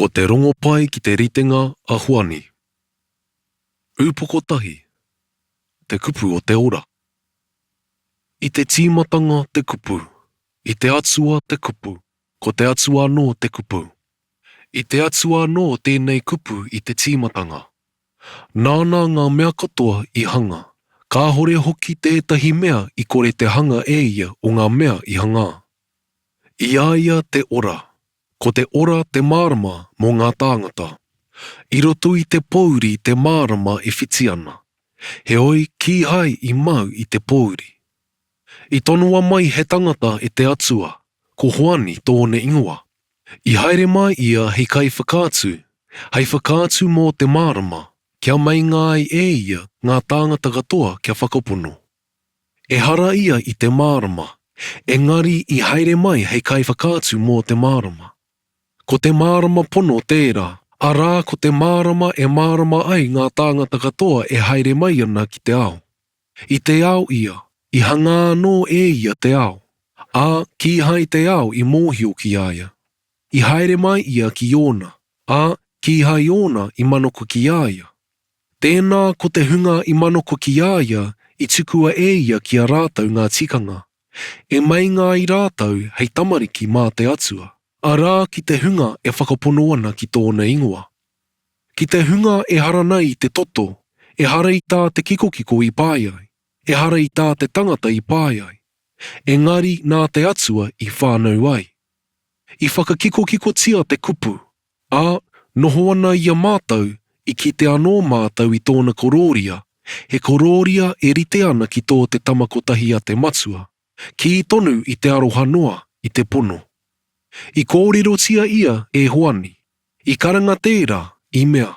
Ko te rongo pai ki te ritenga a Huani. Upoko tahi, te kupu o te ora. I te tīmatanga te kupu, i te atua te kupu, ko te atua anō te kupu. I te atua anō tēnei kupu i te tīmatanga. Nāna ngā mea katoa i hanga, ka hore hoki tētahi mea i kore te hanga e ia o ngā mea i hanga. I aia te ora, ko te ora te mārama mō ngā tāngata. I roto i te pouri te mārama e whiti ana. He oi ki hai i mau i te pouri. I tonua mai he tangata e te atua, ko Huani tōne ingoa. I haere mai ia hei kai whakaatu, hei whakaatu mō te mārama, kia mai ngāi e ia ngā tāngata katoa kia whakapono. E hara ia i te mārama, engari i haere mai hei kai whakaatu mō te mārama. Ko te mārama pono tērā, arā ko te mārama e mārama ai ngā tāngata katoa e haere mai ana ki te ao. I te ao ia, i hanga anō e ia te ao, a ki hai te ao i mōhio ki aia. I haere mai ia ki ona, a ki hai ona i manoko ki aia. Tēnā ko te hunga i manoko ki aia i tukua e ia ki a rātau ngā tikanga. E mai ngā i rātau hei tamariki mā te atua. Arā ki te hunga e whakapono ana ki tōna ingoa. Ki te hunga e hara nei i te toto, e hara i tā te kikokiko i pāiai, e hara i tā te tangata i pāiai. Engari nā te atua i whānau ai. I whakakikokiko tia te kupu, a noho ana ia mātau i ki te anō mātau i tōna kororia, he kororia e rite ana ki tō te tamakotahi a te matua, ki tonu i te aroha noa i te pono. I kōrero tia ia e Huani, i karanga tērā i mea.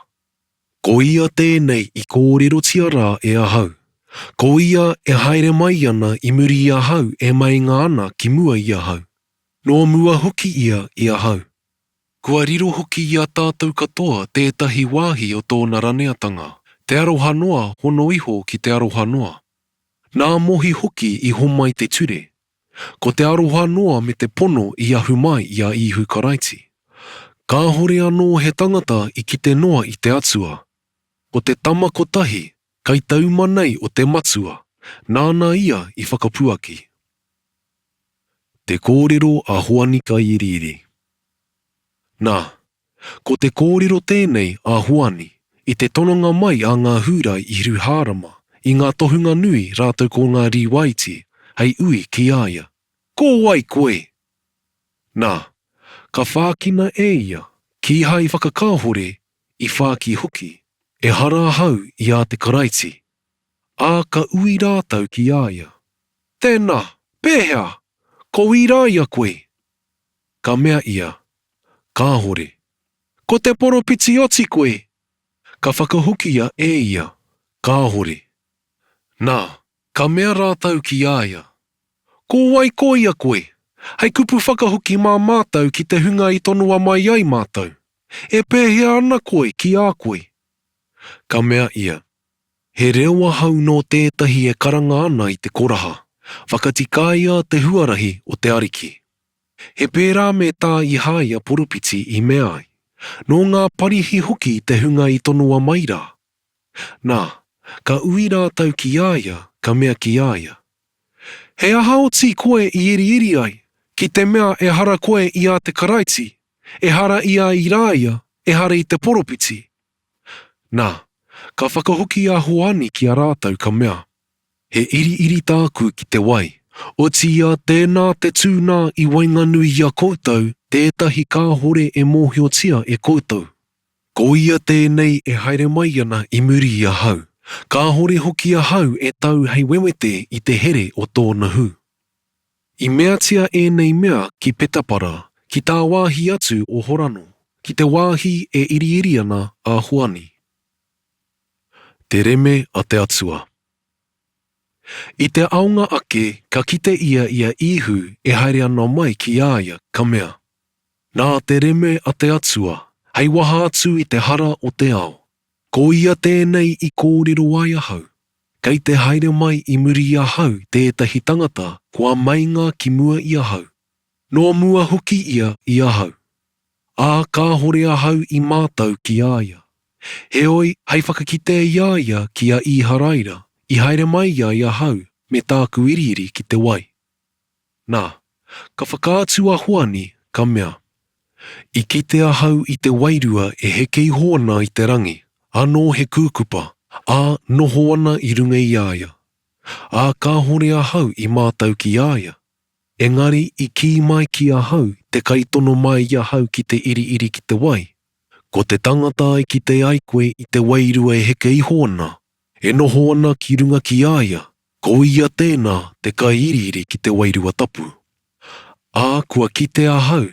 Ko ia tēnei i kōrero tia rā e ahau. Ko ia e haere mai ana i muri i ahau e mai ngā ana ki mua i ahau. No mua hoki ia i ahau. Kua riro hoki ia tātou katoa tētahi wāhi o tōna raneatanga. Te aroha noa hono iho ki te aroha noa. Nā mohi hoki i homai te ture. Ko te aroha noa me te pono i ahu mai i a ihu karaiti. Ka hore anō he tangata i ki te noa i te atua. Ko te tamakotahi, kai tauma nei o te matua, nāna ia i whakapuaki. Te kōrero a Huani Kairiri. Nā, ko te kōrero tēnei a Huani, i te tononga mai a ngā hūrai i Ruhārama, i ngā tohunga nui rātou ko ngā riwaiti, hei ui ki aia. Ko wai koe! Nā, ka whākina e ia, ki hai whakakāhore i whāki hoki, e hara hau i a te karaiti. A ka ui rātau ki aia. Tēnā, pēhea, ko i rāia koe. Ka mea ia, kāhore. Ko te poropiti oti koe. Ka whakahukia e ia, kāhore. Nā, ka mea rātau ki aia. Ko wai ko ia koe. Hei kupu whakahuki mā mātau ki te hunga i tonua mai ai mātau. E pēhea ana koe ki a koe. Ka mea ia. He rewa hau no tētahi e karanga ana i te koraha. Whakatikaia te huarahi o te ariki. He pērā me tā i haia poropiti i mea ai. No ngā parihi hoki te hunga i tonua mai rā. Nā, ka ui rātau ki aia, ka mea ki aia. He aha o ti koe i iri ai, ki te mea e hara koe i a te karaiti, e hara i a i rāia, e hara i te poropiti. Nā, ka whakahoki a Huani ki a rātau ka mea. He iri tāku ki te wai, o tia tēnā te tūnā i wainganui i a koutou, tētahi kāhore e mōhiotia e koutou. Ko ia tēnei e haere mai ana i muri i a hau. Kāhore hoki a hau e tau hei wewete i te here o tōna hu. I mea tia e nei mea ki Petapara, ki tā wāhi atu o Horano, ki te wāhi e iri ana a Huani. Te reme a te atua. I te aunga ake ka kite ia ihu e haere ana mai ki aia ka mea. Nā te reme a te atua, hei waha atu i te hara o te ao. Ko ia tēnei i kōrero ai ahau. Kei te haere mai i muri i ahau tētahi tangata kua mainga ki mua i ahau. No mua hoki ia i ahau. ka hore a hau I mātau ki aia. Heoi, hei whakakite ia ia ki a I haraira, I haere mai ia hau, me tāku iriiri ki te wai. Nā, ka whakaatu a hoani, ka mea. I kite a hau I te wairua e heke I hoana I te rangi, anō he kūkupa, a noho ana I runga I aia. Ka hore a hau I mātau ki aia. Engari I ki mai ki a hau, te kaitono mai I a hau ki te iri ki te wai. Ko te tangata I ki te aikoe I te wairua e heke I hoana, e noho ana ki runga ki aia, ko ia tēnā te kai iri ki te wairua tapu. Kua kite a hau,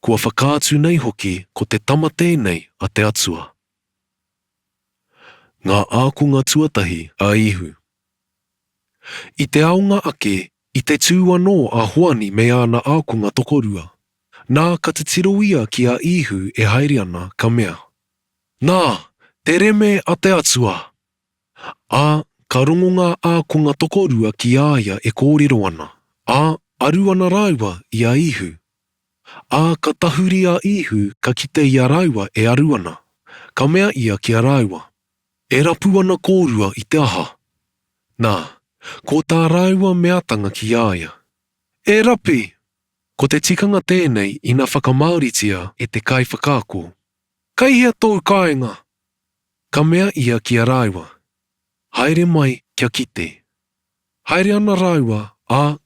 kua whakaatu nei hoki ko te tama tēnei a te atua. Ngā ākunga tuatahi a ihu. I te aonga ake, I te tū anō a hoani me ana ākunga tokorua. Nā ka te tiro ia ki a ihu e haere ana ka mea. Nā, te reme a te atua. Ka rongonga ākunga tokorua ki aia e kōrero ana. Aru ana rāua I a ihu. Ka tahuri a ihu ka kite I a rāua e aru ana. Ka mea ia ki a rāua. E rapu ana kōrua I te aha. Nā, ko tā rāua meatanga ki aia. E rapi! Ko te tikanga tēnei ina whakamauritia e te kai whakaako. Kai hea tōu kāinga. Ka mea ia ki a rāua. Haere mai kia kite. Haere ana rāua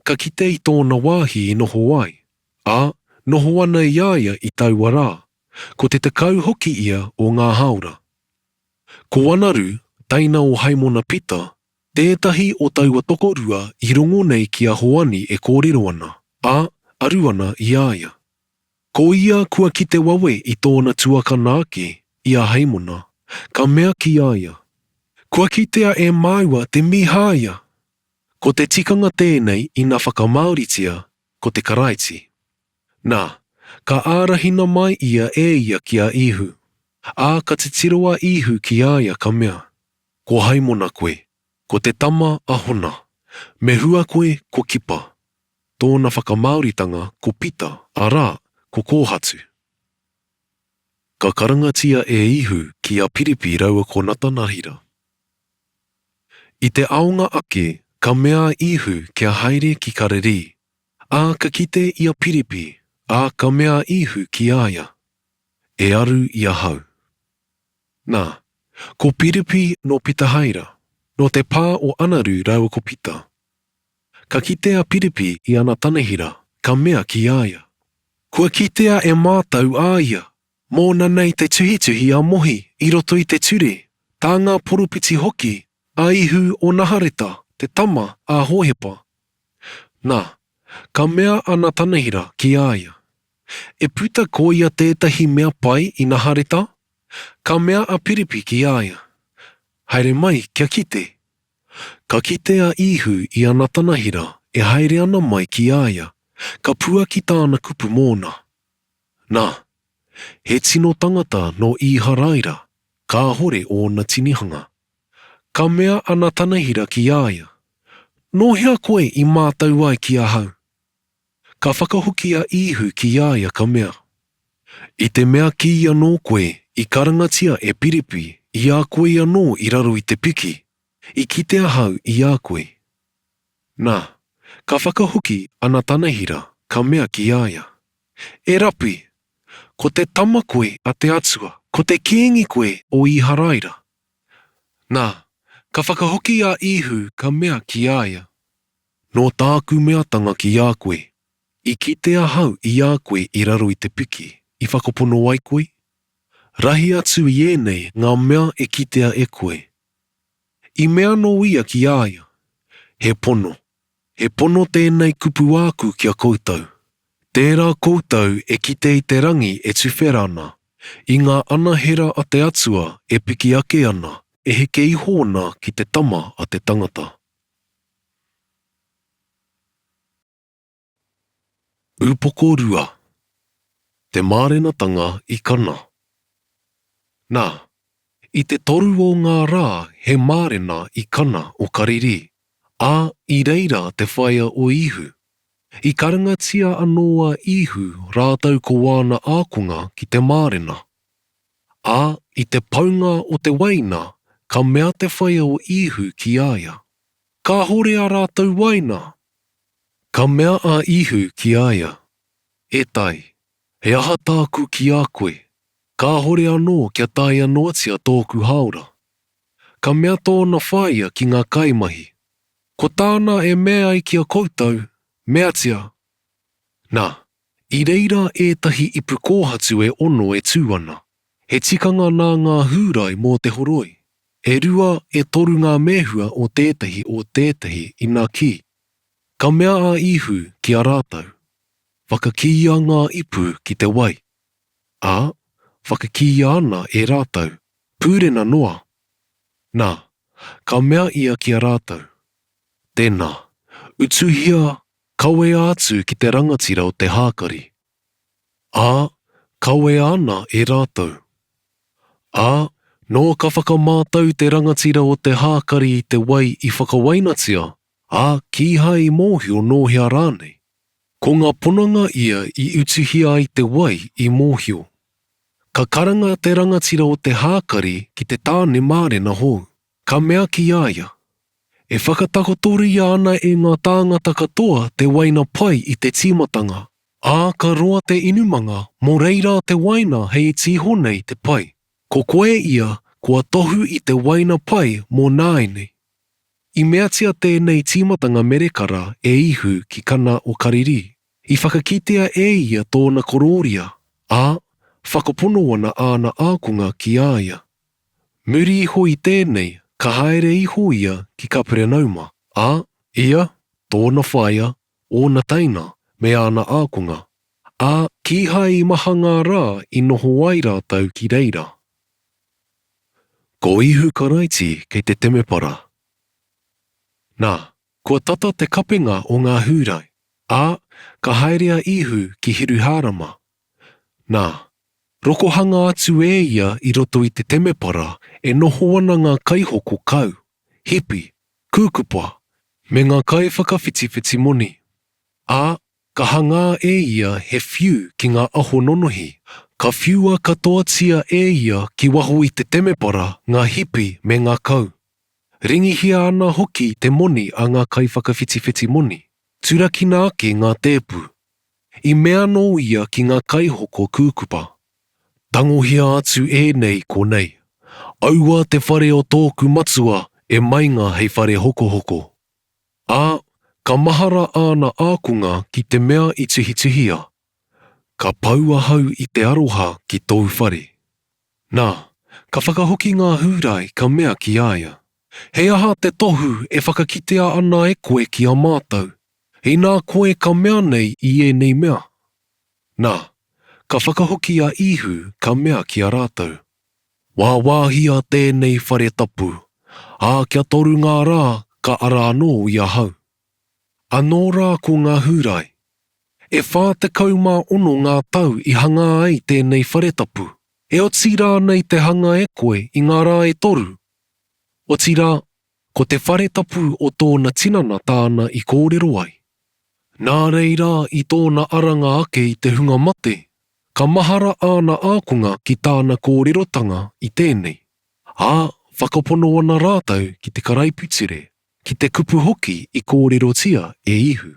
ka kite I tōna wāhi I noho ai. Noho ana I aia I taua rā. Ko te kau hoki ia o ngā haura. Ko anaru, taina o haimona pita, tētahi o taua tokorua I rongo nei ki a hoani e kōrero ana. Aru ana I aia. Ko ia kua kite wawe I tōna tuakana ake I a haimona, ka mea ki aia. Kua kitea e māua te mihāia. Ko te tikanga tēnei ina whakamauritia, ko te karaiti. Nā, ka ārahina mai ia e ia ki a ihu. Ka te tiroa ihu ki aia ka mea. Ko haimona koe, ko te tama a hona. Me hua koe ko kipa. Tōna whakamauritanga ko pita, arā, ko kōhatu. Ka karangatia e ihu ki a piripi raua ko Natanahira. I te aonga ake, ka mea ihu kia haere ki kareri. Ka kite I a piripi, ka mea ihu ki aia. E aru I a hau. Nā, ko piripi no pita haira, no te pā o anaru raua ko pita. Ka kitea piripi I ana tanehira, ka mea ki aia. Kua kitea e mātau aia, mōna nei te tuhituhi a mohi, I roto I te ture, tā ngā poropiti hoki, a ihu o nahareta, te tama a hohepa. Nā, ka mea ana tanehira ki aia. E puta ko ia tētahi mea pai I nahareta? Ka mea a piripi ki aia. Haere mai kia kite. Ka kitea ihu I ana tanahira e haere ana mai ki aia. Ka pua ki tāna kupu mōna. Nā, he tino tangata no I haraira, ka hore o na tinihanga. Ka mea ana tanahira ki aia. No hea koe I mātau ai ki a hau. Ka whakahoki a ihu ki aia ka mea. I te mea ki anō koe, I karangatia e piripi, I a koe anō I raro I te piki. I kite a hau I a koe. Nā, ka whakahoki ana tanahira, ka mea ki aia. E rapi, ko te tama koe a te atua, ko te kiengi koe o I haraira. Nā, ka whakahoki a ihu ka mea ki aia. No tāku meatanga ki a koe. I kite a hau I a koe I raro I te piki, I whakapono ai koe. Rahi atu I enei ngā mea e kitea e koe. I mea no ia ki aia. He pono. He pono tēnei kupu āku kia koutou. Tērā koutou e kite I te rangi e tuwhera ana. I ngā anahera a te atua e piki ake ana, e heke I hōna ki te tama a te tangata. Upoko rua. Te mārenatanga I kana. Nā, I te toru o ngā rā he mārena I kana o kariri, I reira te whaia o ihu. I karangatia anoa ihu rātau ko wāna ākunga ki te mārena. Ā, i te paunga o te waina, ka mea te whai o ihu ki aia. Ka hore a rātau waina. Ka mea a ihu ki aia. E tai, he aha tāku ki a koe. Ka hore anō kia tai anoatia tōku haora. Ka mea tōna whaia ki ngā kaimahi. Ko tāna e mea ai ki a koutou, meatia. Nā, i reira ētahi ipu kōhatu e ono e tūana. He tikanga nā ngā hūrai mō te horoi. E rua e toru ngā mehua o tētahi i ngā ki. Ka mea a ihu ki a rātau. Whakakīia ngā ipu ki te wai. Ā, whakakīia ana e rātau. Pūrena noa. Nā, ka mea ia ki a rātau. Tēnā, utuhia, kawe atu ki te rangatira o te hākari. Ā, kawe ana e rātau. Ā, nō ka whakamātau te rangatira o te hākari i te wai i whakawainatia, ā, ki hai mōhio nōhia rānei. Ko ngā ponanga ia i utuhia ai te wai i mōhio. Ka karanga te rangatira o te hākari ki te tāne mārena hou. Ka mea ki aia. E whakatakotori ana e ngā tāngata katoa te waina pai i te tīmatanga. Ā, ka roa te inumanga, mō reira te waina hei tiho nei te pai. Ko koe ia, kua tohu i te waina pai mō nāene. I meatia tēnei tīmatanga merekara e ihu ki kana o kariri. I whakakitea e ia tōna kororia. Ā, whakapono ana āna ākunga ki aia. Muri iho i tēnei, ka haere iho ia ki Kaperenauma. Ā, ia, tōna whaia, ōna taina, me āna ākunga. Ā, ki hai maha ngā rā i noho ai rātau ki reira. Ko ihu karaiti kei te temepara. Nā, kua tata te kapenga o ngā hūrai. Ā, ka haerea ihu ki Hiruharama. Nā, rokohanga atu e ia i roto i te temepara e noho ana ngā kaihoko kau, hipi, kūkupa, me ngā kai whakawhitiwhiti moni. Ā, ka hanga e ia he whiu ki ngā aho nonohi, ka whiua katoatia e ia ki waho i te temepara ngā hipi me ngā kau. Ringihia ana hoki te moni a ngā kai whakawhitiwhiti moni. Turakina ake ngā tēpu. I mea nō ia ki ngā kaihoko kūkupa. Tangohia atu e nei ko nei. Aua te whare o tōku matua e mainga hei whare hoko hoko. Ā, ka mahara ana ākunga ki te mea i tuhituhia. Ka paua hau i te aroha ki tōu whare. Nā, ka whakahoki ngā hūrai ka mea ki aia. He aha te tohu e whakakitea ana e koe ki a mātau. Hei nā koe ka mea nei i e nei mea. Nā, ka whakahoki a ihu ka mea ki a rātau. Wā wāhia tēnei whare tapu. Ā, kia toru ngā rā ka ara anō i a hau. Anō rā ko ngā hūrai. E whā te kaumā ono ngā tau i hanga ai tēnei whare tapu. E o tira nei te hanga e koe i ngā rā e toru. O tira, ko te whare tapu o tōna tinana tāna i kōrero ai. Nā reira i tōna aranga ake i te hunga mate, ka mahara āna ākunga ki tāna kōrerotanga i tēnei. Ā, whakapono ana rātau ki te karaiputire, ki te kupu hoki i kōrerotia e ihu.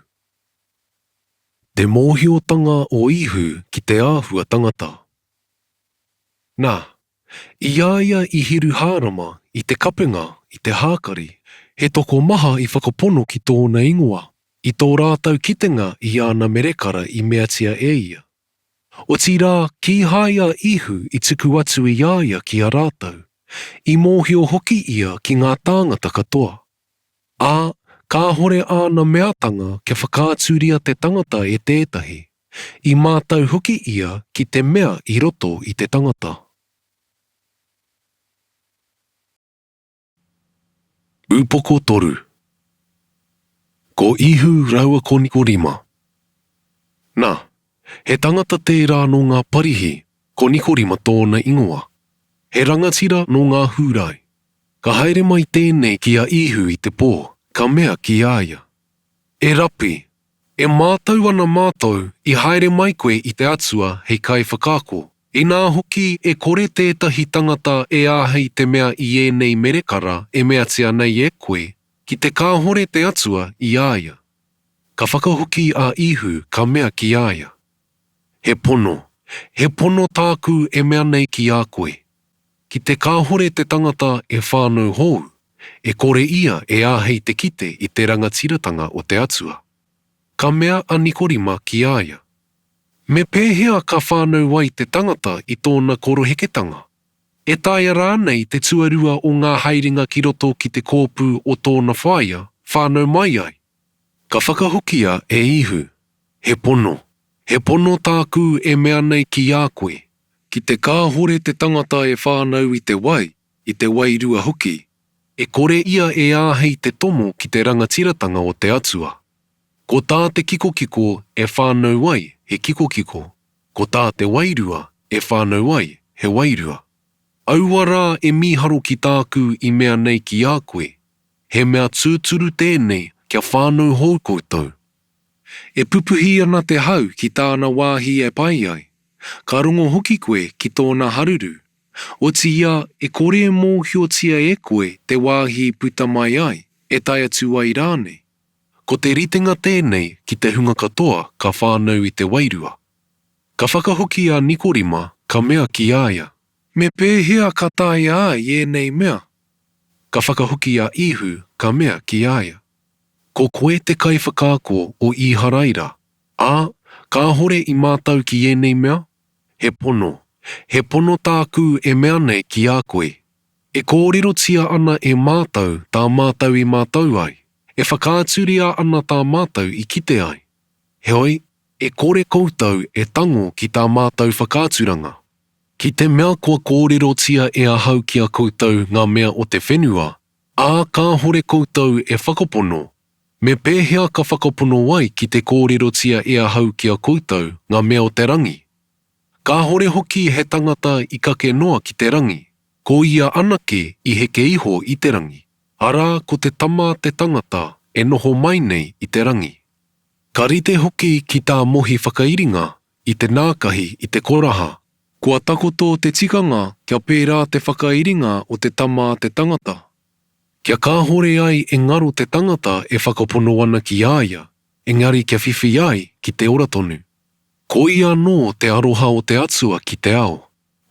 Te mōhiotanga o ihu ki te āhua tangata. Nā, i aia i Hiruharama, i te kapenga, i te hākari, he toko maha i whakapono ki tōna ingoa. I tō rātau kitenga i ana merekara i meatia e ia. O tira ki haia ihu i tuku atu i aia ki a rātau. I mōhio hoki ia ki ngā tāngata katoa. Ā, ka hore ana meatanga kia whakaaturia te tangata e tētahi. I mātau hoki ia ki te mea i roto i te tangata. Upoko toru. Ko ihu raua koniko rima. Nā, he tangata tērā no ngā parihi, koniko rima tōna ingoa. He rangatira no ngā hūrai. Ka haere mai tēnei ki a ihu i te pō, ka mea ki aia. E rapi, E mātou ana mātou I haere mai koe I te atua hei kai whakaako. I nā hoki e kore tētahi tangata e āhei te mea I ēnei merekara e mea tia nei e koe, ki te kāhore te atua I āia. Ka whakahoki a ihu ka mea ki āia. He pono tāku e mea nei ki a koe. Ki te kāhore te tangata e whānau hou, e kore ia e āhei te kite I te rangatiratanga o te atua. Ka mea a nikorima ki āia. Me pēhea ka whānau wai te tangata I tōna koroheketanga. E tāia rānei te tuarua o ngā haeringa ki roto ki te kōpū o tōna whāia, whānau mai ai. Ka whakahokia e ihu. He pono tāku e mea nei ki a koe. Ki te kāhore te tangata e whānau I te wai rua hoki. E kore ia e āhei te tomo ki te rangatiratanga o te atua. Ko tā te kikokiko e whānau ai he kikokiko. Ko tā te wairua e whānau ai he wairua. Aua rā e miharo ki tāku I mea nei ki a koe. He mea tūturu tēnei kia whānau hou koutou. E pupuhi ana te hau ki tāna wāhi e pai ai. Ka rongo hoki koe ki tōna haruru. O ti ia e kore mōhiotia e koe te wāhi puta mai ai e tai atu ai rānei. Ko te ritenga tēnei ki te hunga katoa ka whānau I te wairua. Ka whakahoki a nikorima ka mea ki āia. Me pēhea ka tai ai e nei mea. Ka whakahoki a ihu ka mea ki āia. Ko koe te kai whakaako o I haraira. Ka hore I mātau ki e nei mea? He pono tāku e mea nei ki a koe. E kōrero tia ana e mātau tā mātau I mātau ai. E whakaaturia ana tā mātau I kite ai. Heoi, e kore koutou e tango ki tā mātau whakaaturanga. Ki te mea kua kōrero tia e ahau ki a koutou ngā mea o te whenua, ka hore koutou e whakapono. Me pēhea ka whakapono ai ki te kōrero tia e ahau ki a koutou ngā mea o te rangi. Ka hore hoki he tangata I kake noa ki te rangi, ko ia anake I heke iho I te rangi. Arā ko te tama te tangata e noho mai nei I te rangi. Ka rite hoki ki tā mohi whakairinga I te nākahi I te koraha. Kua takoto te tikanga kia pērā te whakairinga o te tama te tangata. Kia kāhore ai e ngaro te tangata e whakapono ana ki āia, engari kia whiwhi ai ki te oratonu. Ko ia no te aroha o te atua ki te ao.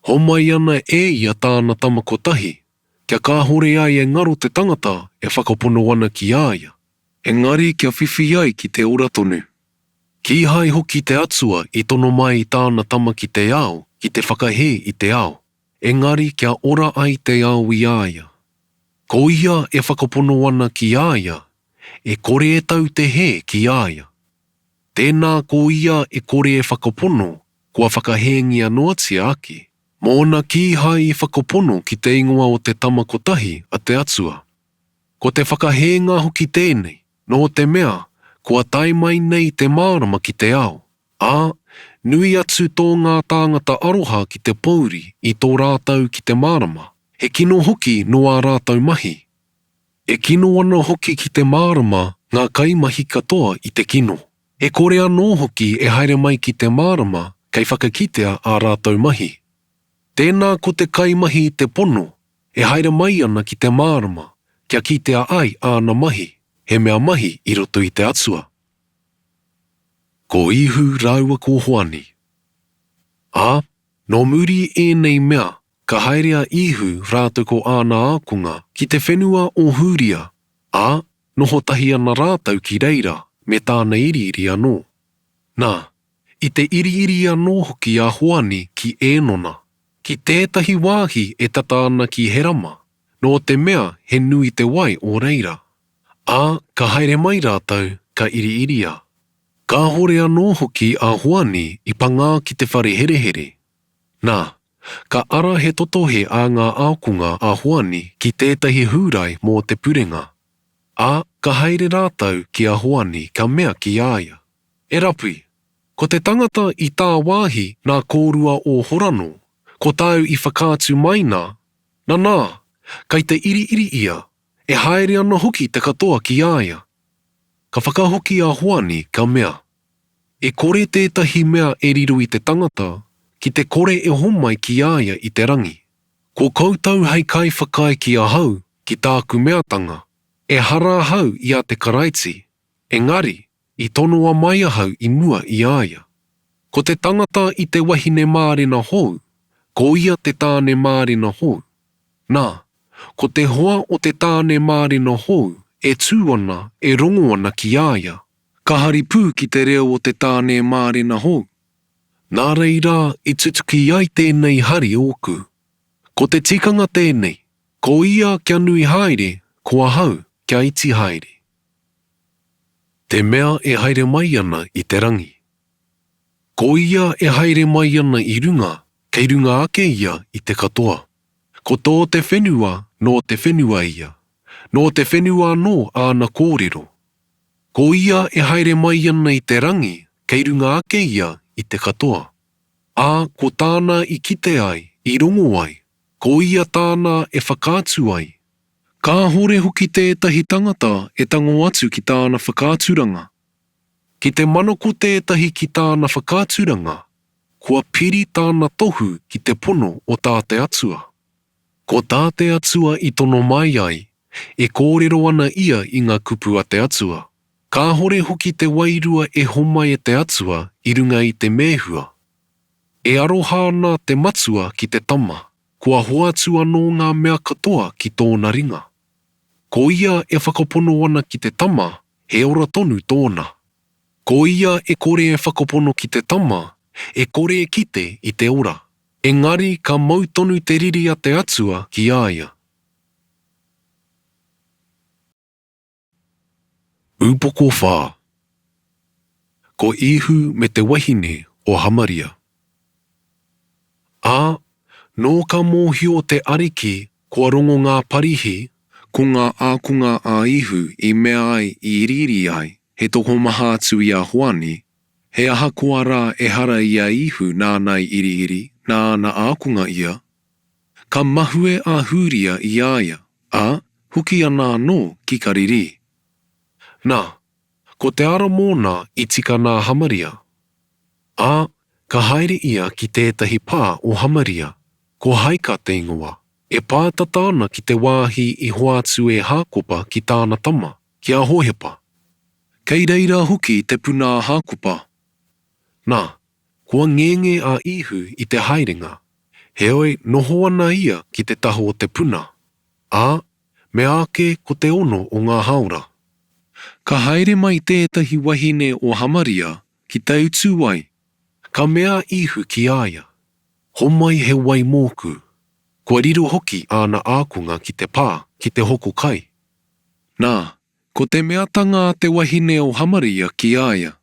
Homai ana e ia tāna tamakotahi. Kia kāhore ai e ngaro te tangata e whakapono ana ki āia. Engari kia whiwhi ai ki te oratonu. Ki hai hoki te atua I tono mai I tāna tama ki te ao, ki te whakahe I te ao. Engari kia ora ai te ao I āia. Ko ia e whakapono ana ki āia, e kore e tau te he ki āia. Tēnā ko ia e kore e whakapono, kua whakahengia noatia ake. Mōna ki hai I whakapono ki te ingoa o te tamakotahi a te atua. Ko te whakahenga hoki tēnei, no te mea, kua tai mai nei te mārama ki te ao. Nui atu tō ngā tāngata aroha ki te pouri I tō rātau ki te mārama. He kino hoki no ā rātau mahi. E kino ana hoki ki te mārama ngā kaimahi katoa I te kino. E kore anō hoki e haere mai ki te mārama kei whakakitea ā rātau mahi. Tēnā ko te kaimahi I te pono, e haere mai ana ki te mārama, kia kitea ai āna mahi, he mea mahi I roto I te atua. Ko ihu raua ko hoani. No muri nei mea, ka haerea ihu rātou ko āna ākunga ki te whenua o Huria. Noho tahi ana rātou ki reira me tāna iriiri anō. Nā, I te iriiri anō hoki a hoani ki ēnona. Ki tētahi wāhi e tata ana ki herama, no te mea he nui te wai o reira. Ka haere mai rātou ka iriiria. Ka hore anō hoki a hoani I pangā ki te whare herehere. Nā, ka ara he totohe a ngā ākunga a hoani ki tētahi hūrai mō te purenga. Ka haere rātou ki a hoani ka mea ki āia. E rapui, ko te tangata I tā wāhi nā kōrua o Horano, ko tāu I whakātu mai nā, kai te iri ia, e haere ana hoki te katoa ki āia. ka whakahoki a hoani ka mea. E kore tētahi mea e riru i te tangata, ki te kore e homai ki aia i te rangi. Ko koutou hei kai whakai ki a hau, ki tāku meatanga, e hara hau i a te karaiti. Engari, i tono a mai ahau i mua i aia. Ko te tangata i te wahine mārena hou, ko ia te tāne mārena hou. Nā, ko te hoa o te tāne mārena hou, e tū ana, e rongo ana ki aia. Ka hari pū ki te reo o te tāne mārena hou. Nā reira, i tutuki ai tēnei hari oku. Ko te tikanga tēnei, ko ia kia nui haere, ko a hau kia iti haere. Te mea e haere mai ana i te rangi. Ko ia e haere mai ana i runga, kei runga ake ia i te katoa. Ko tō te whenua, no te whenua ia. No te whenua no āna kōrero. Ko ia e haere mai ana i te rangi, kei runga ake ia i te katoa. Ā, ko tāna i kite ai, i rongo ai. Ko ia tāna e whakātu ai. Ka hore hoki tētahi tangata e tango atu ki tāna whakāturanga. Ki te manoko tētahi ki tāna whakāturanga, kua piri tāna tohu ki te pono o tāte atua. Ko tāte atua i tono mai ai, e kōrero ana ia i ngā kupu a te atua. Ka hore hoki te wairua e homai e te atua i runga i te mehua. E aroha ana te matua ki te tama, kua hoatua no ngā mea katoa ki tōna ringa. Ko ia e whakapono ana ki te tama, he ora tonu tōna. Ko ia e kore e whakapono ki te tama, e kore e kite i te ora. Engari ka mautonu te riri a te atua ki aia. Upoko whā. Ko ihu me te wahine o Hamaria. Ā, nō ka mōhio te ariki kua rongo ngā parihi, ko ngā ākunga a ihu i mea ai i riri ai, he toko maha atu i a hoani, he aha kua rā e hara i a ihu nānai iri nāna ākunga ia. Ka mahue a huria i aia, a huki ana no ki ka riri. Nā, ko te ara mōna i tika nā Hamaria. A, ka haere ia ki tētahi pā o Hamaria, ko haika te ingoa. E pātata ana ki te wāhi i hoatu e hākopa ki tāna tama, ki a hohepa. Kei reira hoki te puna a hākopa. Nā, kua ngenge a ihu i te haerenga. Heoi noho ana ia ki te taho o te puna. Ā, me ake ko te ono o ngā haura. Ka haere mai tētahi wahine o Hamaria ki te utu ai. Ka mea ihu ki aia. Homai he wai mōku. Kua riro hoki āna ākunga ki te pā, ki te hoko kai. Nā, ko te meatanga a te wahine o Hamaria ki aia.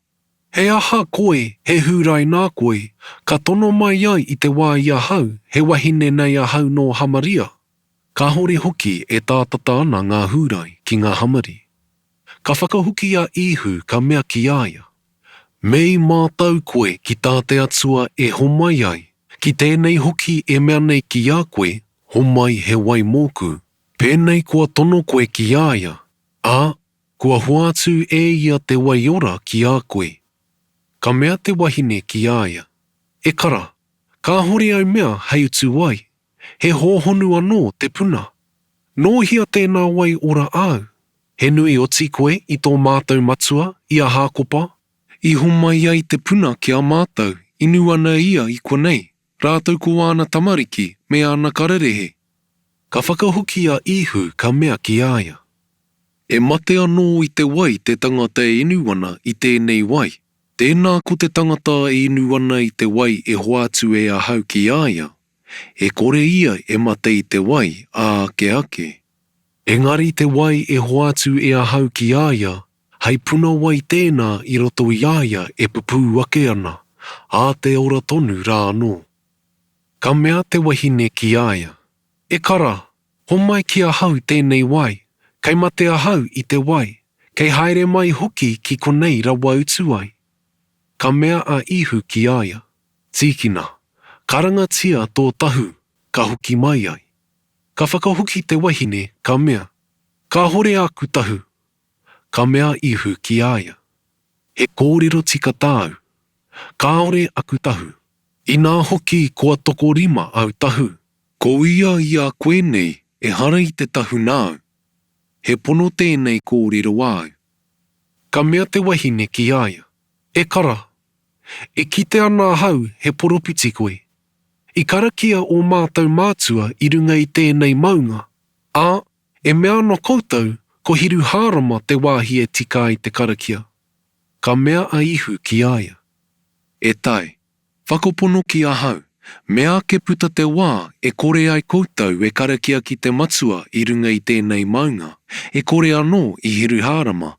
He aha koe, he hurai nā koe, ka tono mai ai i te wā i a hau, he wahine nei a hau no Hamaria. Ka hore hoki e tātata ana ngā hurai ki ngā Hamari. Ka whakahuki a ihu ka mea ki aia. Mei mātau koe ki tāte atua e homai ai. Ki tēnei hoki e mea nei ki a koe, homai he wai mōku. Pēnei kua tono koe ki aia. Ā, kua hoatu e ia te wai ora ki a koe. Ka mea te wahine ki aia. E kara, ka hore au mea hei utu wai. He hōhonu anō te puna. Nō hia tēnā wai ora au. He nui o ti koe i tō mātou matua, i a hākopa. I homai ai te puna ki a mātou, inu ana ia i konei. Rātou ko āna tamariki, me āna kararehe. Ka whakahuki a ihu ka mea ki aia. E mate anō i te wai te tangata e inu ana i tēnei wai. Tēnā ko te tangata e inu ana i te wai e hoatu e a hau ki aia. E kore ia e mate i te wai a ake ake. Engari te wai e hoatu e a hau ki aia, hei puna wai tēnā i roto i aia e pupū ake ana, a te ora tonu rā anō. Ka mea te wahine ki aia. E kara, homai ki a hau tēnei wai, kei mate a hau i te wai, kei haere mai hoki ki konei rawa utu ai. Ka mea a ihu ki aia. Tīkina, karangatia tō tahu, ka hoki mai ai. Ka whakahoki te wahine, ka mea. Ka hore aku tahu. ka mea ihu ki aia. He kōrero tika tāu. Kāore aku tahu. I nā hoki kua toko rima au tahu. Ko ia i a koe nei e hara i te tahu nāu. He pono tēnei kōrero au. Ka mea te wahine ki aia. E kara. E kite ana hau he poropiti koe. I karakia o mātou mātua i runga i tēnei maunga. Ā, e mea no koutou ko hiru hārama te wāhi e tika i te karakia. Ka mea a ihu ki aia. E tai, whakapono ki a hau, mea ke puta te wā e kore ai koutou e karakia ki te matua i runga i tēnei maunga, e kore anō i hiru hārama.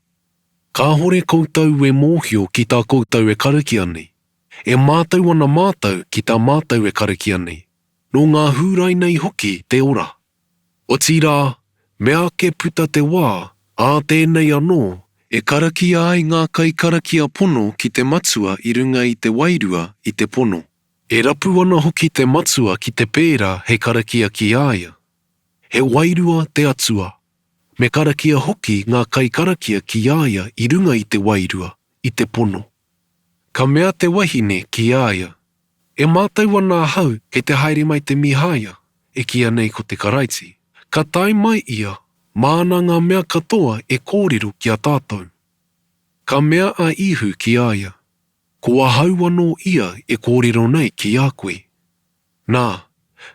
Ka hore koutou e mōhio ki tā koutou e karakia nei. E mātou ana mātou ki tā mātou e karakia nei. No ngā hūrai nei hoki te ora. O tīrā, mea ke puta te wā, ā tēnei anō, e karakia ai ngā kai karakia pono ki te matua i runga i te wairua i te pono. E rapu ana hoki te matua ki te pērā he karakia ki aia. He wairua te atua. Me karakia hoki ngā kai karakia ki aia i runga i te wairua i te pono. Ka mea te wahine ki aia. E mātou ana hau kei te haere mai te mihāia, e kia nei ko te karaiti. Ka tai mai ia, māna ngā mea katoa e kōrero ki a tātou. Ka mea a ihu ki aia. Ko ahau anō ia e kōrero nei ki a koe. Nā,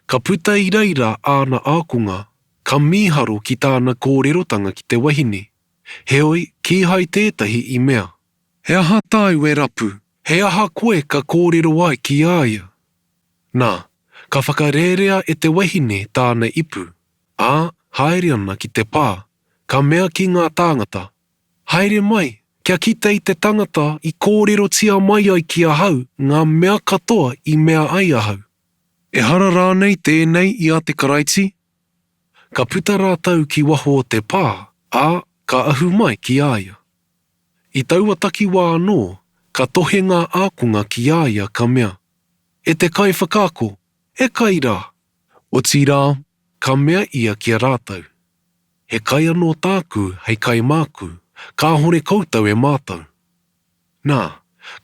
ka puta i reira āna ākunga, ka miharo ki tāna kōrerotanga ki te wahine. Heoi, ki hai tētahi i mea. He aha tāu e rapu. He aha koe ka kōrero ai ki aia. Nā, ka whakarerea e te wahine tāna ipu. Ā, haere ana ki te pā. Ka mea ki ngā tāngata. Haere mai, kia kita i te tangata i kōrero tia mai ai ki ahau ngā mea katoa i mea ai ahau. E hara rānei tēnei i a te karaiti? Ka puta rātau ki waho o te pā, ā, ka ahu mai ki aia. I taua takiwā anō, ka tohe ngā ākunga ki aia ka mea. E te kai whakaako, e kai rā. O tīrā, ka mea ia ki a rātau. He kai anō tāku hei kai māku, ka hore koutou e mātou. Nā,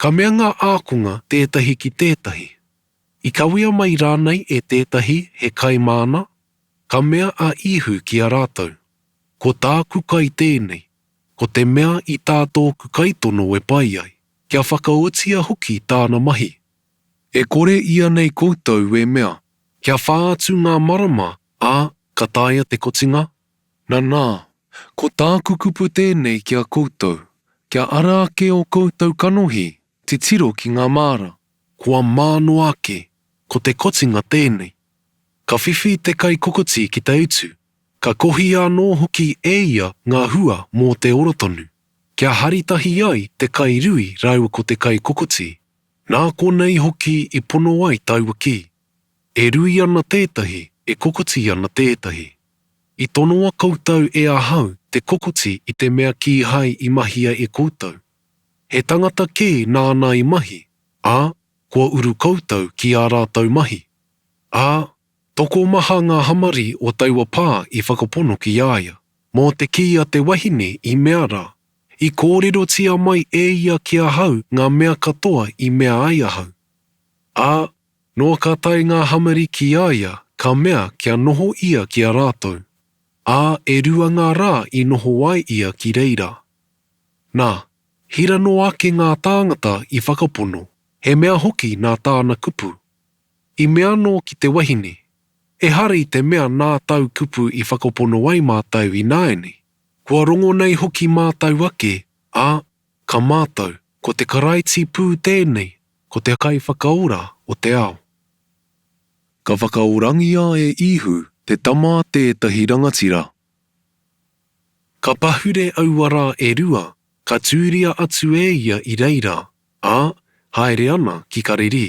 ka mea ngā ākunga tētahi ki tētahi. I kawea mai rānei e tētahi he kai māna, ka mea a ihu ki a rātau. Ko tāku kai tēnei, ko te mea i tātōku kaitono e pai ai. Kia whakaotia hoki tāna mahi. E kore ia nei koutou e mea, kia whāatu ngā marama, ā, ka tāia te kotinga. Nā, ko tāku kupu tēnei kia koutou, kia ara ake o koutou kanohi, te tiro ki ngā māra, kua māno ake, ko te kotinga tēnei. Ka whiwhi te kai kokoti ki te utu, ka kohi anō hoki e ia ngā hua mō te orotonu. Kia haritahi ai te kai rui raua ko te kai kokoti. Nā konei hoki i pono ai taua ki. E rui ana tētahi, e kokoti ana tētahi. I tonoa koutou e ahau te kokoti i te mea ki hai i mahia e koutou. He tangata ki nāna i mahi. Ā, kua uru koutou ki a rātou mahi. Ā, toko maha ngā hamari o taua pā i whakapono ki aia. Mō te ki a te wahine i mea rā. I kōrero tia mai e ia ki ahau ngā mea katoa i mea ai ahau. Ā, noa ka tai ngā hamari ki aia, ka mea kia noho ia ki a rātou. Ā, e rua ngā rā i noho ai ia ki reira. Nā, hira no ake ngā tāngata i whakapono, he mea hoki nā tāna kupu. I mea no ki te wahine, e hari te mea nā tau kupu i whakapono ai mātau i nāene. Kua rongo nei hoki mātau ake, ā, ka mātau, ko te karaiti pū tēnei, ko te kai whakaora o te ao. Ka whakaorangia e ihu te tama tētahi rangatira. Ka pahure auara e rua, ka tūria atu e ia i reira, ā, haere ana ki kariri.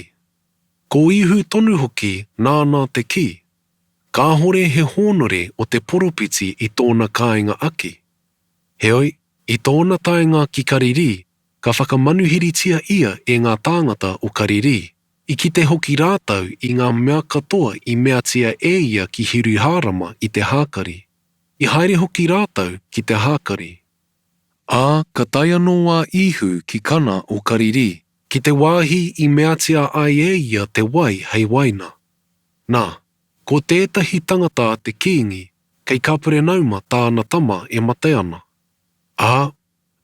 Ko ihu tonu hoki nāna te ki. Ka hore he honore o te poropiti i tōna kāinga ake. Heoi, i tōna taenga ki kariri, ka whakamanuhiritia ia e ngā tāngata o kariri, i ki te hoki rātau i ngā mea katoa i mea tia e ia ki hiru hārama i te hākari, i haere hoki rātau ki te hākari. Ka tai anō a ihu ki kana o kariri, ki te wāhi I meatia ai ia te wai hei waina. Nā, ko tētahi tangata te kīngi, kei kapere nauma tāna tama e mate ana.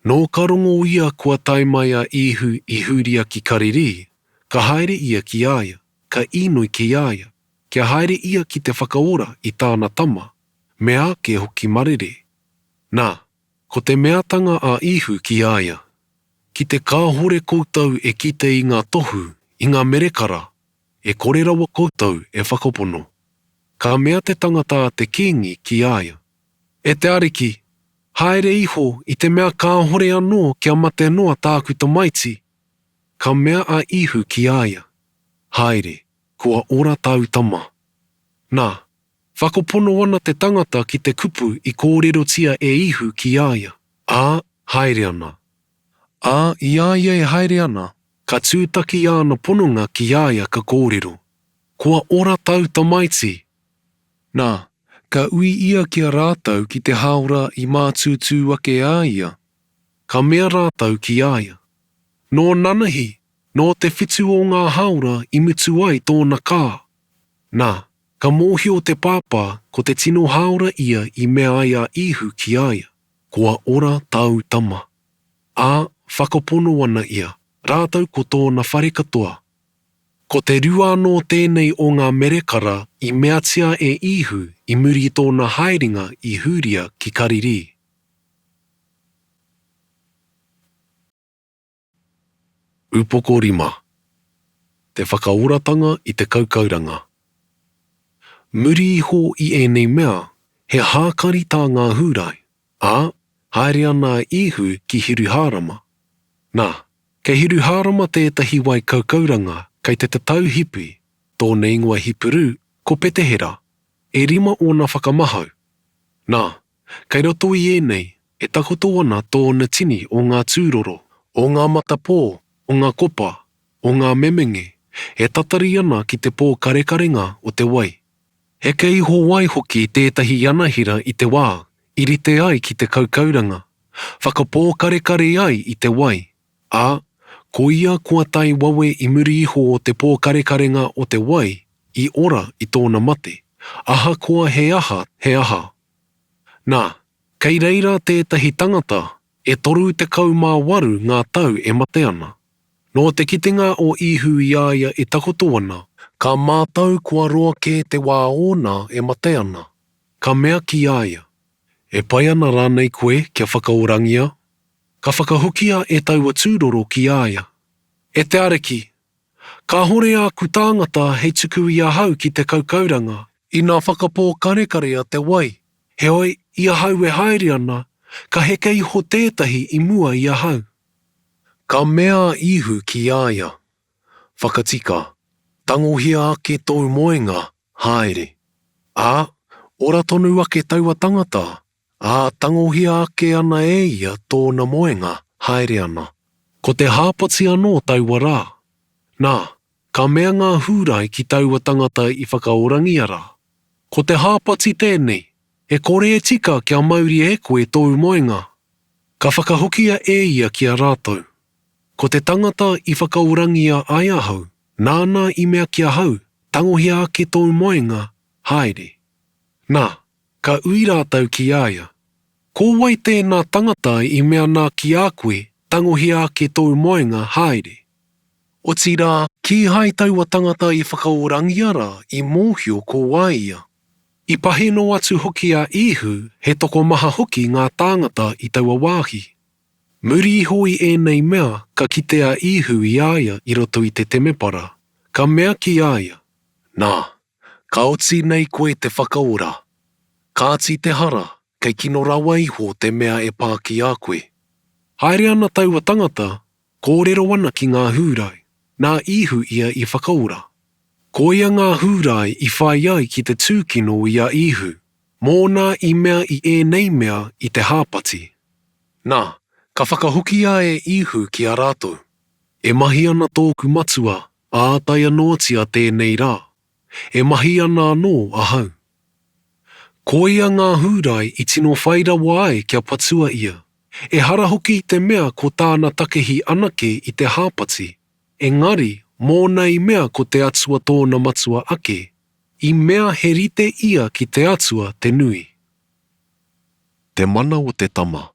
Nō ka rongo ia kua tai mai a ihu I huria ki kariri, ka haere ia ki aia, ka inui ki aia, kia haere ia ki te whakaora I tāna tama, mea ke hoki marere. Nā, ko te meatanga a ihu ki aia, ki te kāhore koutou e kite I ngā tohu, I ngā merekara, e kore rawa koutou e whakapono. Ka mea te tangata a te kīngi ki aia. E te ariki, haere iho I te mea kāhore anō kia mate noa tāku tamaiti. Ka mea a ihu ki aia. Haere, kua ora tau tama. Nā, whakapono ana te tangata ki te kupu I kōrero tia e ihu ki aia. Haere ana. I aia e haere ana, ka tūtaki ana pononga ki aia ka kōrero. Kua ora tau tamaiti. Nā, ka ui ia kia rātau ki te haora I mātūtū ake a ia. Ka mea rātau ki aia. Nō nanahi, nō te whitu o ngā haora I mutu ai tōna kā. Nā, ka mōhi o te pāpā ko te tino haora ia I mea ai a ihu ki aia. Kua ora tau tama. Whakapono ana ia, rātau ko tōna whare katoa. Ko te rua anō tēnei o ngā merekara I meatia e ihu I muri I tōna haeringa I huria ki kariri. Upoko 5. Te whakaoratanga I te kaukauranga. Muri iho I ēnei mea, he hākari tā ngā hūrai, haere ana ihu ki hiruhārama. Nā, kei hiruhārama tētahi wai kaukauranga kei te tatau hipi, tōna ingoa hipuru, ko petehera, e rima o ngā whakamahau. Nā, kei roto I ēnei, e takoto ana tōna tini o ngā tūroro, o ngā matapō, o ngā kopa, o ngā memenge, e tatari ana ki te pō karekarenga o te wai. He kei ho wai hoki tētahi anahira I te wā, irite ai ki te kaukauranga, whakapō karekare ai I te wai. Ko ia kua tai wawe I muri iho o te pō karekarenga o te wai, I ora I tōna mate, aha koa he aha, he aha. Nā, kei reira tētahi tangata, e toru te kaumāwaru ngā tau e mate ana. Nō te kitenga o ihu I aia e takoto ana, ka mātau kua roa ke te wā ona e mate ana. Ka mea ki aia. E pai ana rānei koe kia whakaorangia. Ka whakahukia e taua tūroro ki aia. E te areki, ka hore aku tāngata hei tuku I ahau ki te kaukauranga, I nā whakapō karekare a te wai. He oi, I ahau e haere ana, ka heke iho tētahi I mua I ahau. Ka mea ihu ki aia. Whakatika, tangohia ake tōu moenga, haere. Ora tonu ake taua tangata, tangohia ake ana e ia tōna moenga, haere ana. Ko te hāpati anō taua rā. Nā, ka mea ngā hūrai ki taua tangata I whakaorangi ara. Ko te hāpati tēnei, e kore e tika kia mauri e koe tōu moenga. Ka whakahokia e ia ki a rātou. Ko te tangata I whakaorangia ai ahau, nāna I mea ki ahau, tangohia ake tōu moenga, haere. Nā, ka ui rātau ki aia. Ko wai tēnā tangata I mea nā ki a koe, tangohia ake tōu moenga, haere. O tira, ki hai taua tangata I whakaorangi ara I mōhio ko waia. I paheno atu hoki a ihu, he toko maha hoki ngā tāngata I taua wāhi. Muri iho I ēnei mea ka kite a ihu I aia I roto I te temepara. Ka mea ki aia. Nā, ka oti nei koe te whakaora. Kāti te hara, kei kino rawa iho te mea e pā ki a koe. Haere ana taua tangata, kōrero ana ki ngā hūrai, nā ihu ia I whakaora. Ko ia ngā hūrai I whai ai ki te tūkino I a ihu, mōna I mea I ēnei mea I te hāpati. Nā, ka whakahukia e ihu ki a rātou. E mahi ana tōku matua, ātai anōtia tēnei rā. E mahi ana anō ahau. Ko ia ngā hūrai I tino whairawa ai kia patua ia. E hara hoki i te mea ko tāna takehi anake i te hāpati. Engari, mō nei mea ko te atua tōna matua ake, I mea he rite ia ki te atua te nui. Te mana o te tama.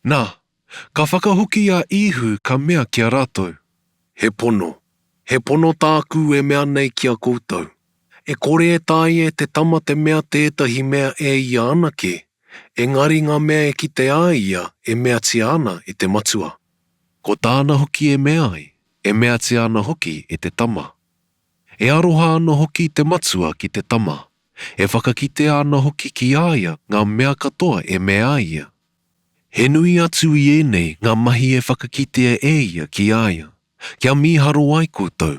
Nā, ka whakahoki a ihu ka mea ki a rātou. He pono. He pono tāku e mea nei ki a koutou. E kore e tāi e te tama te mea tētahi mea e ia anake. Engari ngā mea e ki te a ia e mea tia ana i te matua. Ko tāna hoki e mea ai, e mea tia ana hoki e te tama. E aroha ana hoki te matua ki te tama. E whakakite ana hoki ki aia ngā mea katoa e mea ia. He nui atu I enei ngā mahi e whakakitea e ia ki aia. Kia miharo ai koutou.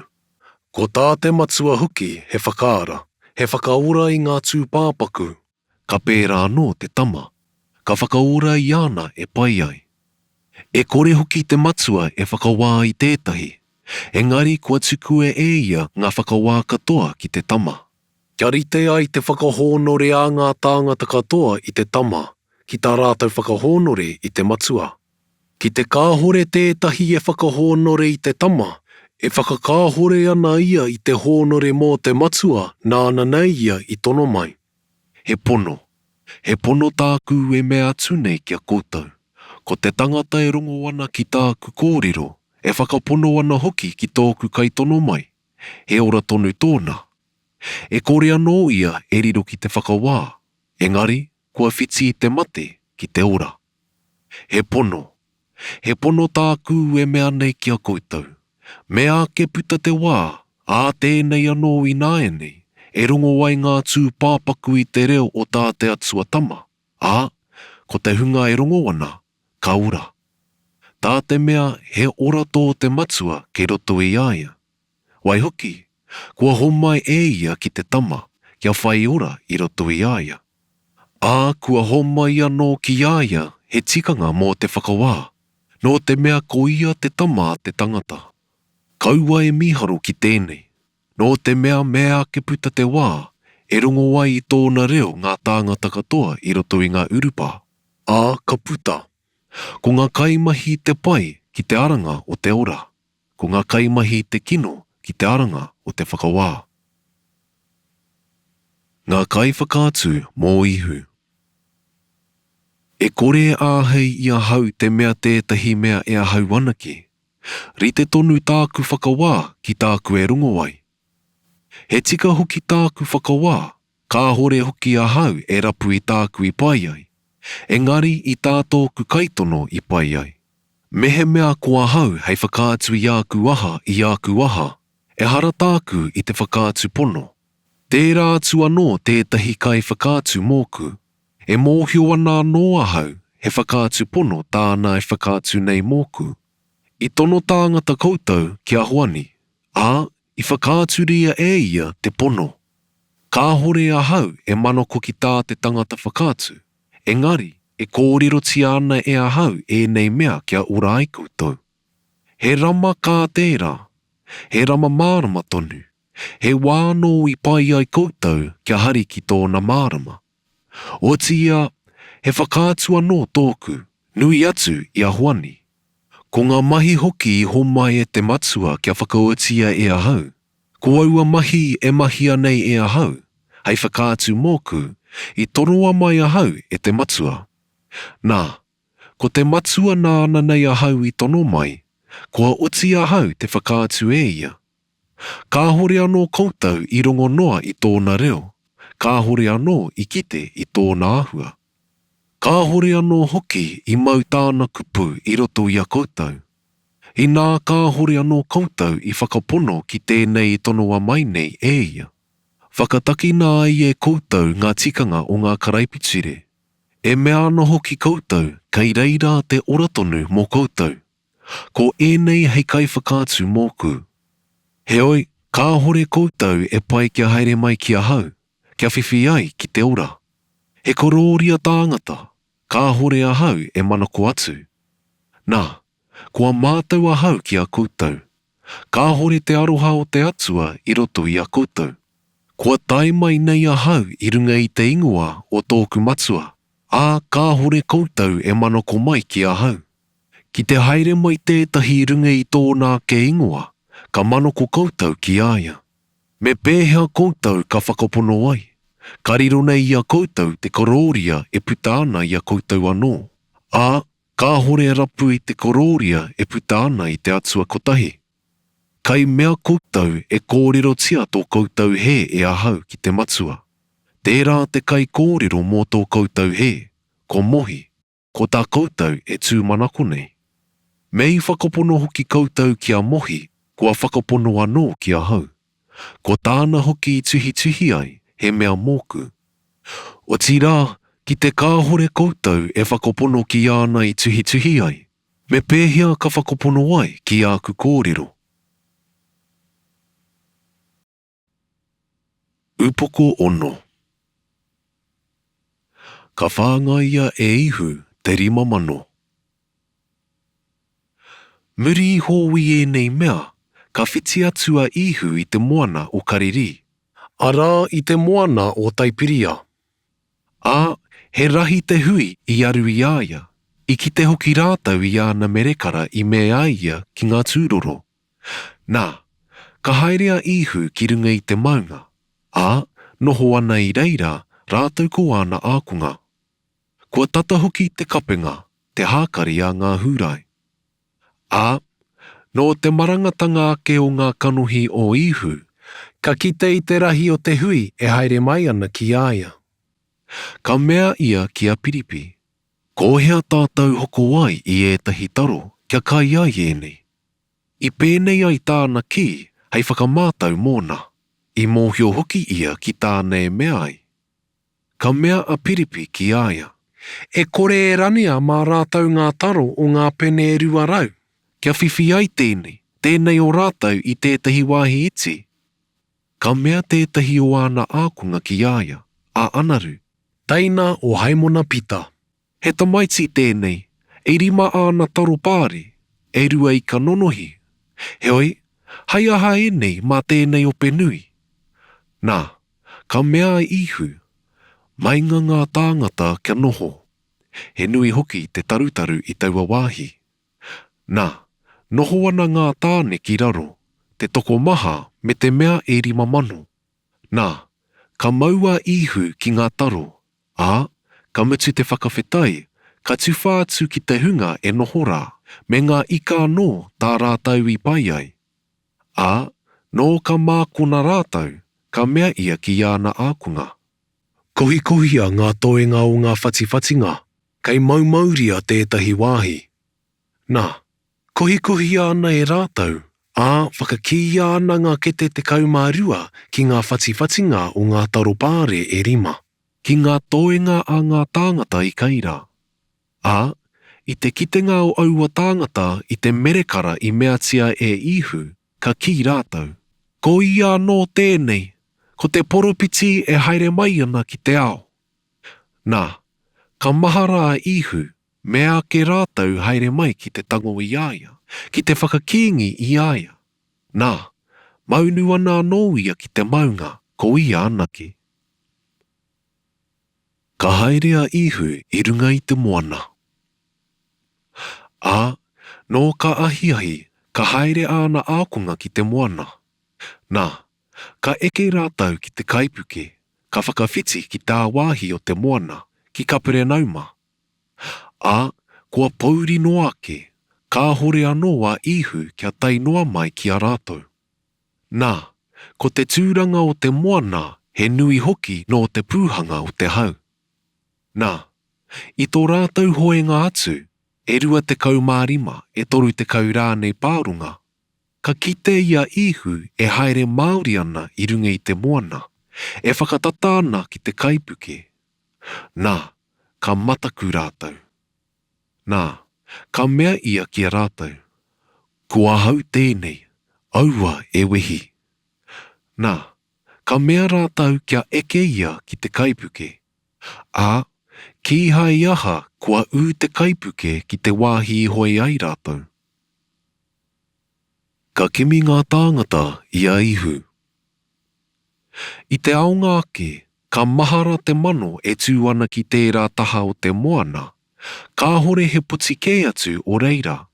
Ko tā te matua hoki he whakaara, he whakaora I ngā tūpāpaku. Ka pērā anō te tama. Ka whakaora I ana e pai ai. E kore hoki te matua e whakawā I tētahi. Engari kua tukue e ia ngā whakawā katoa ki te tama. Kia rite ai te whakahōnore a ngā tāngata katoa I te tama, ki tā rātou whakahōnore I te matua. Ki te kāhore tētahi e whakahōnore I te tama, e whakakāhore ana ia I te hōnore mō te matua nāna nei ia I tono mai. He pono. He pono tāku e mea atu nei kia koutou. Ko te tangata e rongo ana ki tāku kōrero, e whakapono ana hoki ki tōku kai tono mai. He ora tonu tōna. E kore anō ia e riro ki te whakawā. Engari, kua whiti I te mate ki te ora. He pono. He pono tāku e mea nei kia koutou. Mea ke puta te wā, a tēnei anō I nāenei. E rongo ai ngā tū pāpaku I te reo o tā te atua tama. Ā, ko te hunga e rongo ana, ka ura. Tā te mea he ora tō te matua ke roto I aia. Wai hoki, kua homai e ia ki te tama, kia whai ora I roto I aia. Ā, kua homai anō ki aia he tikanga mō te whakawā, no te mea ko ia te tama te tangata. Kaua e miharo ki tēnei. No te mea ke puta te wā, e rongo ai I tōna reo ngā tāngata katoa I roto I ngā urupa. Ā, ka puta. Ko ngā kaimahi te pai ki te aranga o te ora. Ko ngā kaimahi te kino ki te aranga o te whakawā. Ngā kai whakātu mō ihu. E kore āhei I a hau te mea tētahi mea e a hau anake. Rite tonu tāku whakawā ki tāku e rongo ai. He tika hoki tāku whakawā, ka hore hoki a hau e rapu I tāku I pai ai. Engari I tātōku kaitono I pai ai. Mehe mea kua hau hei whakātu I aku aha, e hara tāku I te whakātu pono. Tērā atu anō tētahi kai whakātu mōku, e mōhio ana anō a hau he whakātu pono tāna e whakātu nei mōku. I tono tāngata koutou ki a hoani, I whakāturia e ia te pono. Ka hore a hau e manoko ki tā te tangata whakātu. Engari, e kōrero tia ana e a hau e nei mea kia ura ai koutou. He rama kā tērā, he rama mārama tonu, he wāno I pai ai koutou kia hari ki tōna mārama. O tia, he whakātu anō tōku, nui atu I a hoani. Ko ngā mahi hoki I homai e te matua kia whakaotia e a hau. Ko aua mahi e mahia nei e a hau. Hei whakātu mōku, I toroa mai a hau e te matua. Nā, ko te matua nāna nei a hau I tono mai, kua oti a hau te whakātu e ia. Ka hore anō koutou I rongo noa I tōna reo. Ka hore anō I kite I tōna ahua. Ka hore anō hoki I mau tāna kupu I roto I a koutou. I nā ka hore anō koutou I whakapono ki tēnei tonoa mai nei e ia. Whakataki nā I e koutou ngā tikanga o ngā karaipitire. E mea ana hoki koutou kei reira te oratonu mō koutou. Ko ēnei hei kai whakātu mōku. Heoi, ka hore koutou e pai kia haere mai ki a hau, kia whiwhi ai ki te ora. He korōria tāngata, ka hore a hau e manako atu. Nā, kua mātou a hau ki a koutou. Ka hore te aroha o te atua I roto I a koutou. Kua tai mai nei a hau I runga I te ingoa o tōku matua. Ka hore koutou e manoko mai ki a hau. Ki te haere mai tētahi runga I tōna ke ingoa, ka manoko koutou ki aia. Me pēhea koutou ka whakapono ai. Ka riro nei ia koutou te kororia e puta ana ia koutou anō. Ka hore rapu I te kororia e puta ana I te atua kotahi. Kai mea koutou e kōrero tia tō koutou he e ahau ki te matua. Tērā te kai kōrero mō tō koutou he, ko mohi, ko tā koutou e tūmanako nei. Me I whakapono hoki koutou ki a mohi, kua whakapono anō ki a hau. Ko tāna hoki I tuhi ai, he mea mōku. O tirā, ki te kāhore koutou e whakapono ki ana I tuhi ai, me pēhea ka whakapono ai ki āku kōrero. Upoko ono. Ka whāngaia e ihu te 5,000. Muri I hōwi e nei mea, ka whiti atua ihu I te moana o Kariri. Arā I te moana o Taipiria. He rahi te hui I aru I aia. I ki te hoki rātau I ana merekara I me aia ki ngā tūroro. Nā, ka haerea ihu ki runga I te maunga. Noho ana I reira, rātau ko ana ākunga. Kua tata hoki te kapenga, te hākari a ngā hūrai. No te marangatanga ake o ngā kanohi o ihu, ka kite I te rahi o te hui e haere mai ana ki aia. Ka mea ia ki a piripi. Ko hea tātou hoko ai I ētahi taro, kia kai ai e nei. I pēnei ai tāna ki, hei whakamātau mōna. I mōhio hoki ia ki tāne mea ai. Ka mea a piripi ki aia. E kore e rania mā rātau ngā taro o ngā pene e rua rau. Kia whiwhi ai tēnei o rātau I tētahi wāhi iti. Ka mea tētahi o ana ākunga ki aia, a anaru. Teina o Haimona Pita. He tamaiti tēnei, e 5 ana taro pāre, e rua I ka nonohi. Heoi, hai aha e nei mā tēnei o penui. Nā, ka mea ihu, mainga ngā tāngata kia noho. He nui hoki te tarutaru I taua wāhi. Nā, noho ana ngā tāne ki raro, te toko maha me te mea e 5,000. Nā, ka maua ihu ki ngā taro, ka mutu te whakawhetai, ka tuwha atu ki te hunga e noho rā, me ngā ika anō tā rātau I pai ai. No ka mākona rātau, ka mea ia ki ana ākunga. Kohi ngā toenga o ngā whatiwhatinga, kei maumauria tētahi wāhi. Nā, kohi ana e rātau, whakaki ana ngā kete te kaumārua ki ngā whatiwhatinga o ngā taro pāre e 5, ki ngā toenga a ngā tāngata I kaira. I te kitenga o aua tāngata I te merekara I mea tia e ihu, ka ki rātau. Ko ia no tēnei, ko te poropiti e haere mai ana ki te ao. Nā, ka mahara a ihu, mea ke rātau haere mai ki te tango I aia, ki te whakakingi I aia. Nā, maunu ana anō ia ki te maunga, ko ia anake. Ka haerea ihu I runga I te moana. No ka ahiahi, ka haere ana ākunga ki te moana. Nā, ka eke rātau ki te kaipuke, ka whakawhiti ki tā wāhi o te moana, ki kapere nauma. Kua pauri no ake, ka hore anō a ihu kia tai noa mai ki a rātou. Nā, ko te tūranga o te moana, he nui hoki no te pūhanga o te hau. Nā, I tō rātou hoenga atu, e 2 te kaumārima, e 3 te kaurānei pārunga. Ka kite ia ihu e haere Māori ana I runga I te moana, e whakatata ana ki te kaipuke. Nā, ka mataku rātau. Nā, ka mea ia ki a rātau. Kua hau tēnei, aua e wehi. Nā, ka mea rātau kia eke ia ki te kaipuke. Ki hai aha kua te kaipuke ki te wāhi I hoi ai rātau. Ka kimi ngā tāngata I a ihu. I te aonga ake, ka mahara te mano e tū ana ki tērā taha o te moana, ka hore he puti kē atu o reira.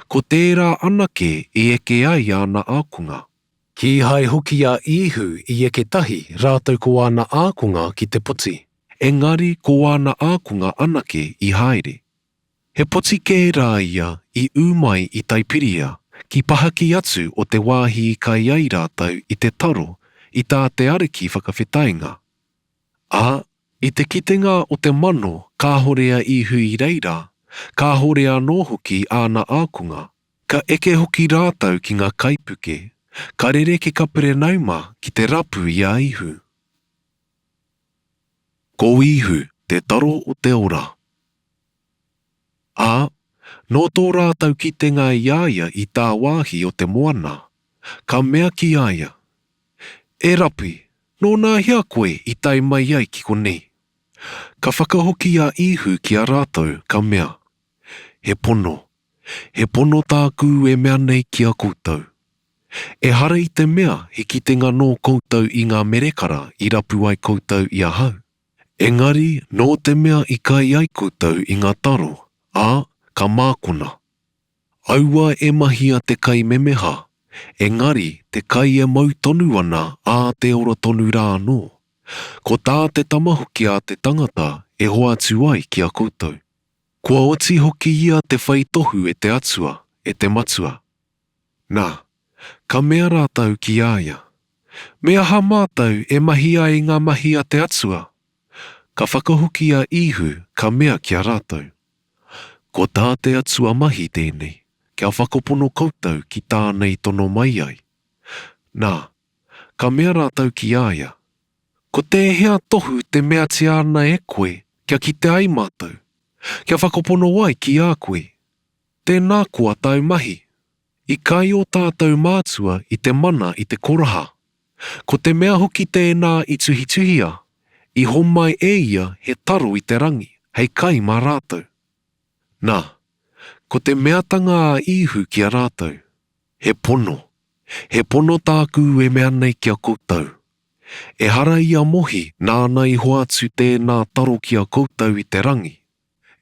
Ko tērā anake e eke ai ana ākunga. Ki hai hoki a ihu I eke tahi rātou ko ana ākunga ki te puti. Engari ko ana ākunga anake I haere. He puti kē rā ia I umai I taipiria, ki pahaki atu o te wāhi I kai ai rātou I te taro, I tā te ariki whakawhetainga. I te kitenga o te mano ka horea ihu I reira, ka horea no hoki ana ākunga, ka eke hoki rātou ki ngā kaipuke, ka rere ke kapere nauma ki te rapu I a ihu. Ko ihu, te taro o te ora. No tō rātou kitenga I aia I tā wāhi o te moana, ka mea ki aia. E rapi, no nā hea koe I tai mai ai ki konei. Ka whakahoki a ihu ki a rātou ka mea. He pono tāku e mea nei ki a koutou. E hara I te mea he kitenga no koutou I ngā merekara I rapu ai koutou I a hau. Engari, no te mea I kai ai koutou I ngā taro, ka mākona. Aua e mahia te kai memeha, engari te kai e mau tonu ana te ora tonu rā no. Ko tā te tamahoki a te tangata e hoa atu ai ki a koutou. Kua oti hoki ia te whaitohu e te atua, e te matua. Nā, ka mea rātou ki aia. Mea ha mātou e mahia I ngā mahi a te atua. Ka whakahoki a ihu ka mea ki a rātou. Ko tā te atua mahi tēnei, kia whakapono koutou ki tānei tono mai ai. Nā, ka mea rātou ki aia. Ko te hea tohu te mea te ana e koe, kia ki te ai mātou, kia whakapono ai ki a koe. Tēnā kua tau mahi. I kai o tātou mātua I te mana I te koraha. Ko te mea hoki tēnā I tuhituhia, I homai e ia he taro I te rangi, hei kai mā rātou. Nā, ko te meatanga a ihu ki a rātou. He pono tāku e mea nei ki a koutou. E hara ia mohi nāna I hoatu tēnā taro ki a koutou I te rangi.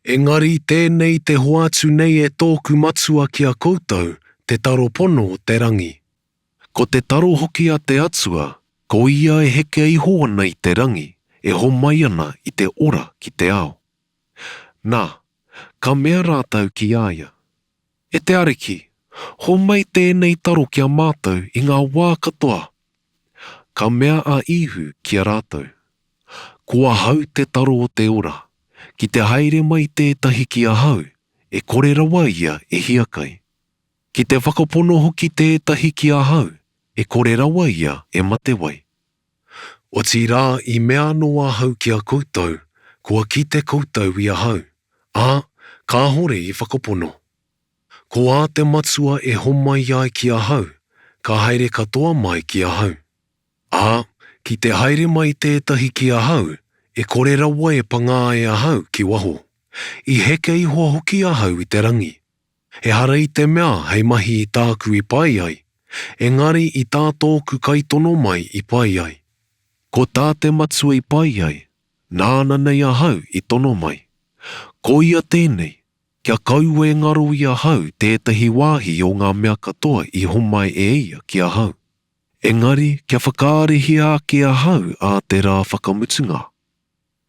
Engari tēnei te hoatu nei e tōku matua ki a koutou, te taro pono o te rangi. Ko te taro hoki a te atua, ko ia e heke I hoana I te rangi, e homai ana I te ora ki te ao. Nā, ka mea rātou ki aia. E te ariki, homai tēnei taro ki a mātou I ngā wā katoa. Ka mea a ihu ki a rātou. Kua hau te taro o te ora, ki te haere mai tētahi ki a hau, e kore rawa ia e hiakai. Ki te whakapono hoki tētahi ki a hau, e kore rawa ia e mate wai. O ti rā I mea noa hau ki a koutou, kua ki te koutou I a hau. Ka hore I whakapono. Ko a te matua e homai ai ki a hau, ka haere katoa mai ki a hau. Ki te haere mai tētahi ki a hau, e kore rawa e pangā e a hau ki waho. I heke I hoa hoki a hau I te rangi. E hara I te mea hei mahi I tāku I pai ai, engari I tā tōku kaitono mai I pai ai. Ko tā te matua I pai ai, nāna nei a hau I tono mai. Ko ia tēnei, kia kau e ngaro I a hau tētahi wāhi o ngā mea katoa I homai e ia ki a hau. Engari, kia whakaarihi ake a hau a te rā whakamutunga.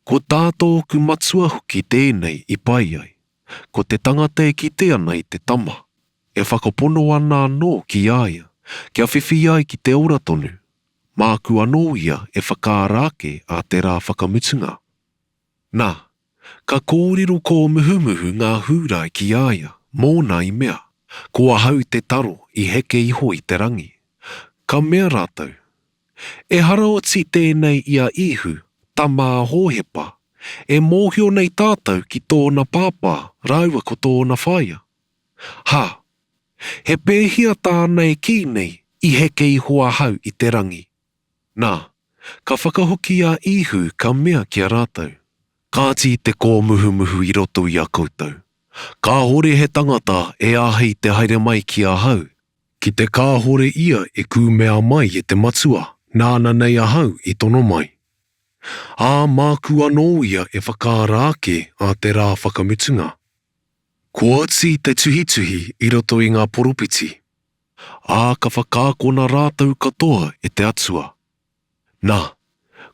Ko tātōku matua hoki tēnei I pai ai, ko te tangata e kite ana I te tama, e whakapono ana anō ki aia, kia whiwhi ai ki te ora tonu, māku anō ia e whakaarake a te rā whakamutunga. Nā, ka kōrero ko muhumuhu ngā hūrai ki aia, mōna I mea, kua hau te taro I heke iho I te rangi. Ka mea rātou. E hara o ti tēnei I a ihu, tamā hōhepa, e mōhio nei tātou ki tōna pāpā, raua ko tōna whaia. He pēhia tānei ki nei I heke iho a hau I te rangi. Nā, ka whakahoki a ihu ka mea ki a rātou. Kāti te kōmuhumuhu I roto I a koutou. Ka hore he tangata e ahei te haere mai ki a hau. Ki te kāhore ia e kūmea mai e te matua, nāna nei a hau I tono mai. Māku anō ia e whakaarāke a te rā whakamutunga. Kua ati te tuhituhi I roto I ngā poropiti. Ka whakaakona rātou katoa e te atua. Nā,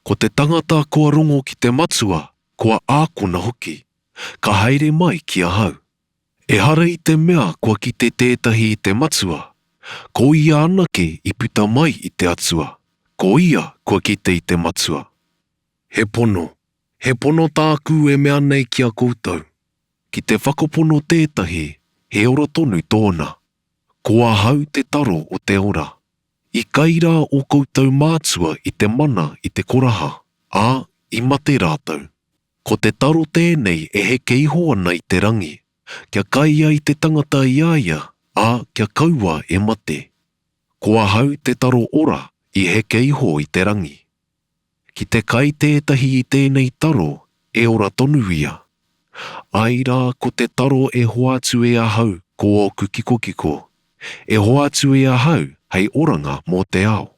ko te tangata kua rongo ki te matua, kua ākona hoki. Ka haere mai ki a hau. E hara I te mea kua ki te tētahi I te matua. Ko ia anake I puta mai I te atua. Ko ia kua ki te I te matua. He pono tāku e mea nei ki a koutou. Ki te whakapono tētahi, he ora tonu tōna. Kua hau te taro o te ora. I kaira o koutou mātua I te mana I te koraha, I mate rātou. Ko te taro tēnei e heke iho ana I te rangi. Kia kaia I te tangata I aia, kia kaua e mate. Kua hau te taro ora I heke iho I te rangi. Ki te kai tētahi I tēnei taro, e ora tonu ia. Ai rā ko te taro e hoatu e ahau ko oku kiko. E hoatu e ahau hei oranga mō te ao.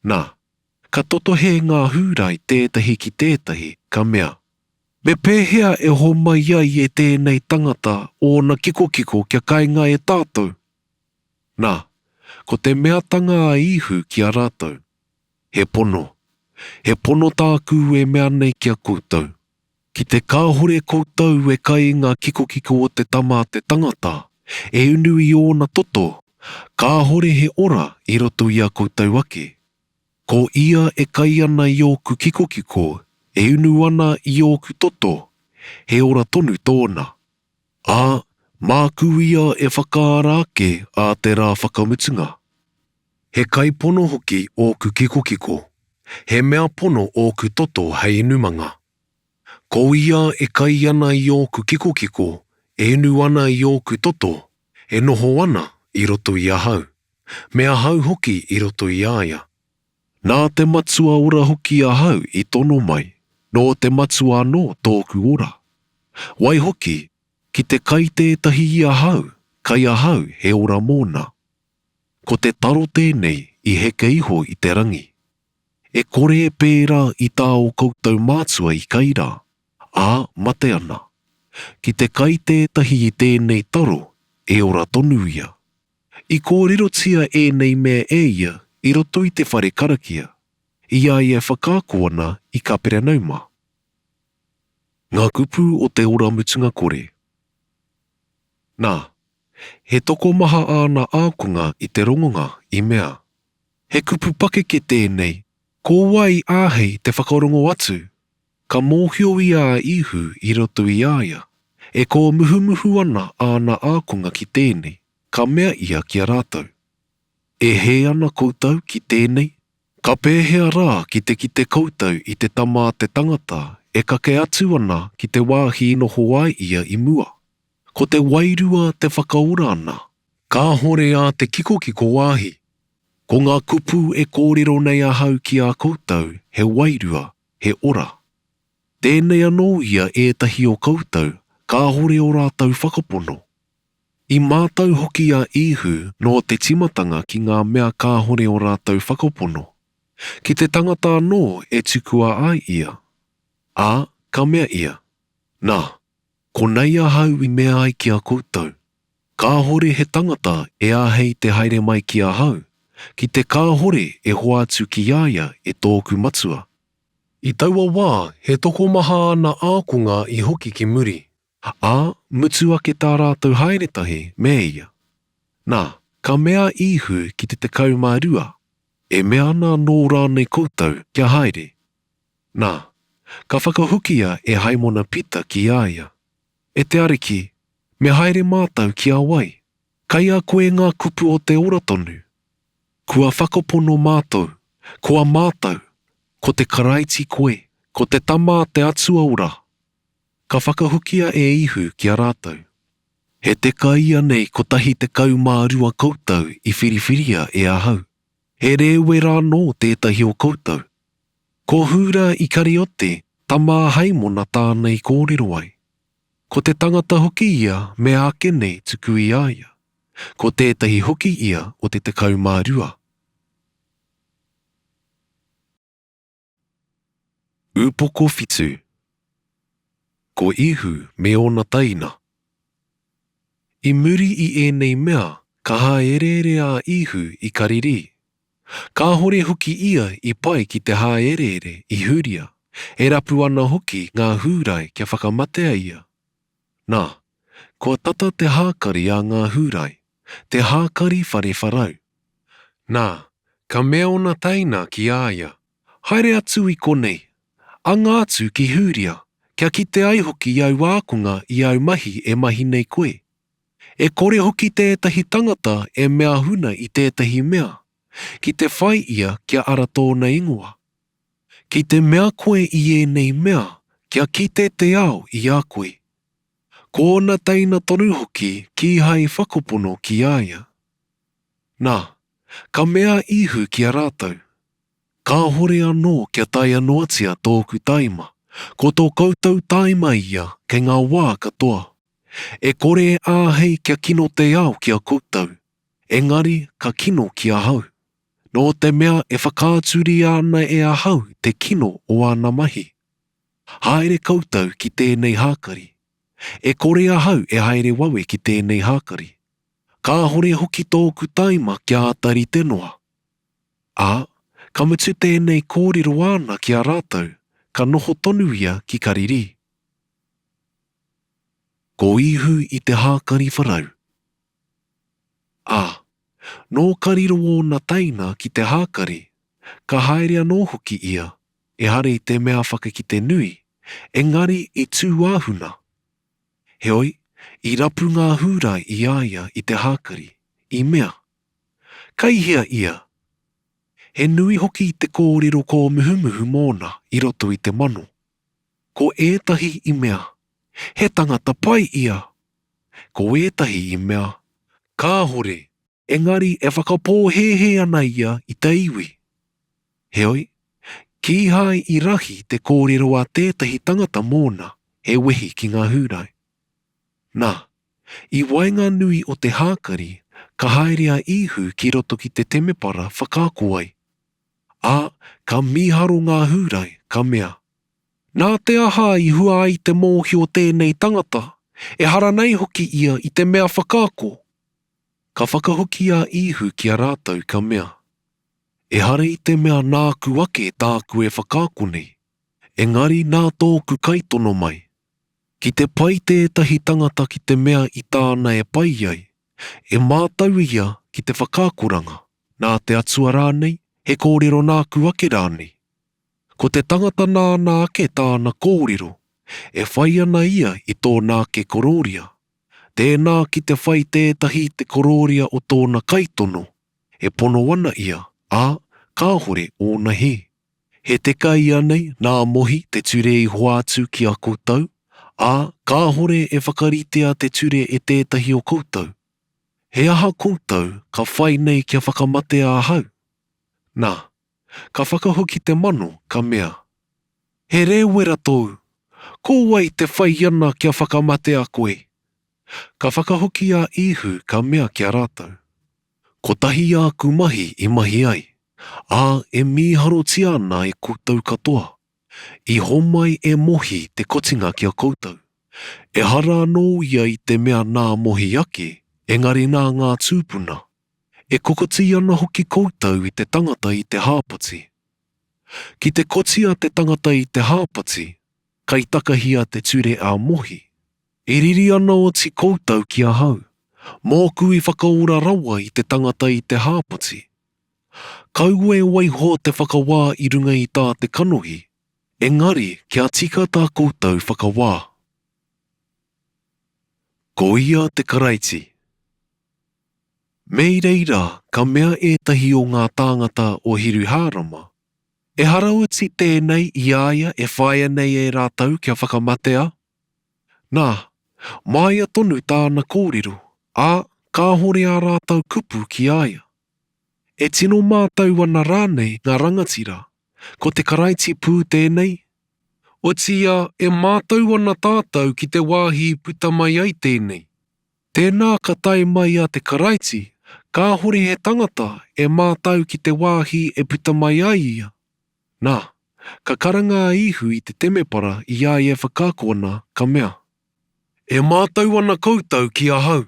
Nā, ka totohe ngā hūra I tētahi ki tētahi, ka mea. Me pēhea e ho mai ai e tēnei tangata o na kiko kia kainga e tātou. Nā, ko te meatanga a ihu ki a rātou. He pono tāku e mea nei ki a koutou. Ki te kāhore koutou e kai ngā kiko o te tama te tangata, e unu I ōna toto, kāhore he ora I roto I a koutou ake. Ko ia e kai ana I ōku kiko, e unu ana I ōku toto, he ora tonu tōna. Māku ia e whakaarāke a te rā whakamutunga. He kai pono hoki ōku kiko. He mea pono ōku toto hei inumanga. Ko ia e kai ana I ōku kiko, e inu ana I ōku toto, e noho ana I roto I a hau. Mea hau hoki I roto I aia. Nā te matua ora hoki a hau I tono mai, no te matua anō tōku ora. Wai hoki, ki te kai tētahi I a hau, kai a hau he ora mōna. Ko te taro tēnei I heke iho I te rangi. E kore e pērā I tā o koutou mātua I kairā, mate ana. Ki te kai tētahi I tēnei taro, e ora tonu ia. I kōrerotia e nei mea e ia, I roto I te whare karakia. Ia e whakākoana I ka perenauma. Ngā kupu o te ora mutunga kore. Nā, he toko maha āna ākonga I te rongonga I mea. He kupu pake ke tēnei, ko wai āhei te whakarongo atu. Ka mōhio I a ihu I roto I aia. E ko muhumuhu ana āna ākonga ki tēnei, ka mea ia ki a rātou. E he ana koutou ki tēnei. Ka pēhea rā ki te koutou I te tama te tangata, e kake atu ana ki te wāhi noho ai ia I mua. Ko te wairua te whakaora ana, ka hore a te kiko wāhi. Ko ngā kupu e kōrero nei a hau ki a koutou, he wairua, he ora. Tēnei anō ia ētahi o koutou, ka hore o rātou whakapono. I mātou hoki a ihu no te timatanga ki ngā mea ka hore o rātou whakapono. Ki te tangata anō e tukua ai ia. Ka mea ia. Nā, ko nei a hau I mea ai ki a koutou. Ka hore he tangata e āhei te haere mai ki a hau. Ki te kāhore e hoatu ki aia e tōku matua. I taua wā, he toko maha ana ākonga I hoki ki muri. Mutu ake tā rātou haeretahi, me ia. Nā, ka mea ihu ki te tekau mā rua. E mea ana nō rānei koutou kia haere. Nā, ka whakahukia e haimona pita ki aia. E te ariki, me haere mātou ki a wai. Kai a koe ngā kupu o te ora tonu. Kua whakapono mātou, kua mātou, ko te karaiti koe, ko te tama te atua ora. Ka whakahukia e ihu ki a rātou. He te kaia nei ko tahi te kau mā rua koutou I whiriwhiria e ahau. He rewe rā nō tētahi o koutou. Ko hura I kariote, tama haimona tānei kōrero ai. Ko te tangata hoki ia me ake nei tuku I aia. Ko tētahi hoki ia o te tekau mā rua. Upoko fitu. Ko ihu me ona taina. I muri I ēnei mea, ka haerere a ihu I kariri. Ka hore hoki ia I pai ki te haerere I huria. E rapu ana hoki ngā hūrai kia whakamatea ia. Nā, kua tata te hākari a ngā hūrai, te hākari whare wharau. Nā, ka mea ona taina ki āia. Haere atu I konei. Anga atu ki hūria. Kia kite ai hoki I au ākunga I au mahi e mahi nei koe. E kore hoki tētahi tangata e mea huna I tētahi mea. Ki te whai ia kia ara tōna ingoa. Ki te mea koe I ēnei mea, kia kite te ao I a koe. Ko ona taina tonu hoki ki hai whakopono ki āia. Nā, ka mea ihu ki a rātau. Ka hore anō kia tai anoatia tōku taima. Ko tō koutou taima ia kei ngā wā katoa. E kore e āhei kia kino te ao kia koutou. Engari ka kino kia hau. Nō te mea e whakāturi ana e a hau te kino o ana mahi. Haere koutou ki tēnei hākari. E kore a hau e haere wawe ki tēnei hākari. Ka hore hoki tōku taima kia atari tenoa. Ā, ka mutu tēnei kōrero ana ki a rātau, ka noho tonu ia ki kariri. Ko ihu I te hākari wharau. Ā, nō kariro o na taina ki te hākari, ka haere anō hoki ia, e hare I te mea whakakite nui, engari I tū āhuna. Heoi, I rapu ngā hūrai I āia I te hākari, I mea. Kaihia ia. He nui hoki I te kōrero ko muhumuhu mōna I roto I te mano. Ko ētahi I mea. He tangata pai ia. Ko ētahi I mea. Ka hore, engari e whakapōhehe ana ia I te iwi. Heoi, ki hai I rahi te kōrero a tētahi tangata mōna he wehi ki ngā hūrai. Nā, I wainga nui o te hākari, ka haere a ihu ki roto ki te temepara whakākuai. Ā, ka miharo ngā hūrai, ka mea. Nā te aha I hua ai te mōhi o tēnei tangata, e hara nei hoki ia I te mea whakāko. Ka whakahoki a ihu ki a rātau ka mea. E hara I te mea nāku ake tāku e whakāko nei. Engari nā tōku kaitono mai. Ki te pai tētahi tangata ki te mea I tāna e pai ai, e mātau ia ki te whakākoranga. Nā te atua rānei, he kōrero nāku ake rānei. Ko te tangata nāna ake tāna kōrero, e whai ana ia I tōna ke kororia. Tēnā ki te whai tētahi te kororia o tōna kaitono, e pono ana ia, ā, ka hore ōna he. He te kai anei nā mohi te ture I hoatu ki a koutou, ā, ka hore e whakaritea te ture e tētahi o koutou. He aha koutou ka whai nei kia whakamate a hau. Nā, ka whakahoki te mano ka mea. He rewera tōu, ko wai te whai ana kia whakamate a koe. Ka whakahoki a ihu ka mea kia rātau. Ko tahi āku mahi I mahi ai, ā e miharo ti ana e koutou katoa. I homai e mohi te kotinga ki a koutou. E hara anō ia I te mea nā mohi ake, engari nā ngā tūpuna. E kokoti ana hoki koutou I te tangata I te hāpati. Ki te kotia te tangata I te hāpati, kai takahia te ture a mohi. E riri ana o ti koutou ki a hau, mōku I whakaora rawa I te tangata I te hāpati. Kaua e waiho te whakawā I runga I tā te kanohi, engari kia tika tā koutou whakawā. Ko ia te karaiti. Mei reira ka mea ētahi o ngā tāngata o hiru hārama. E harauti tēnei I āia e whaia nei e rātau kia whakamatea. Nā, maia tonu tāna kōrero, ā, ka hore a rātau kupu ki āia. E tino mātau ana rānei ngā rangatira, ko te karaiti pū tēnei. O tia e mātau ana tātou ki te wāhi puta mai ai tēnei. Tēnā ka tai mai a te karaiti, ka hore he tangata e mātau ki te wāhi e puta mai ai ia. Nā, ka karanga ihu I te temepara I a e whakākona ka mea. E mātau ana koutou ki a hau.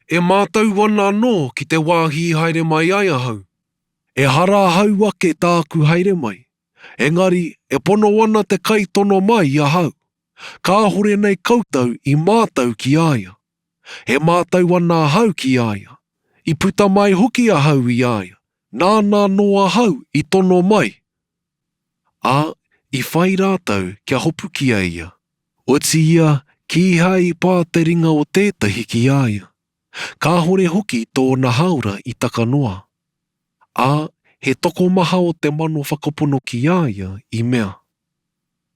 E mātau ana anō ki te wāhi haere mai ai a hau. E hara hau ake tāku haere mai. Engari, e pono ana te kai tono mai I a hau. Ka hore nei koutou I mātau ki aia. He mātau ana hau ki aia. I puta mai hoki a hau I aia. Nāna noa hau I tono mai. A, I whai rātau kia hopu ki a ia. Oti ia, ki hai pā te ringa o tētahi ki aia. Ka hore hoki tōna haura I taka noa. A, he toko maha o te mano whakapono ki aia I mea.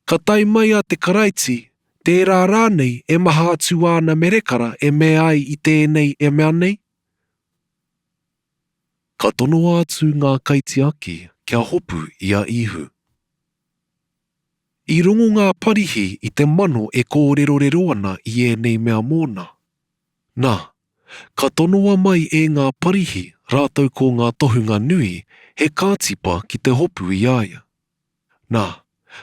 Ka tai mai a te karaiti, tērā rānei e maha atu ana merekara e mea ai I tēnei e mea nei. Ka tono atu ngā kaitiaki kia hopu I a ihu. I rongo ngā parihi I te mano e kōrero ana I e nei mea mōna. Nā, ka tonoa mai e ngā parihi rātau ko ngā tohunga nui he kātipa ki te hopu I aia. Nā,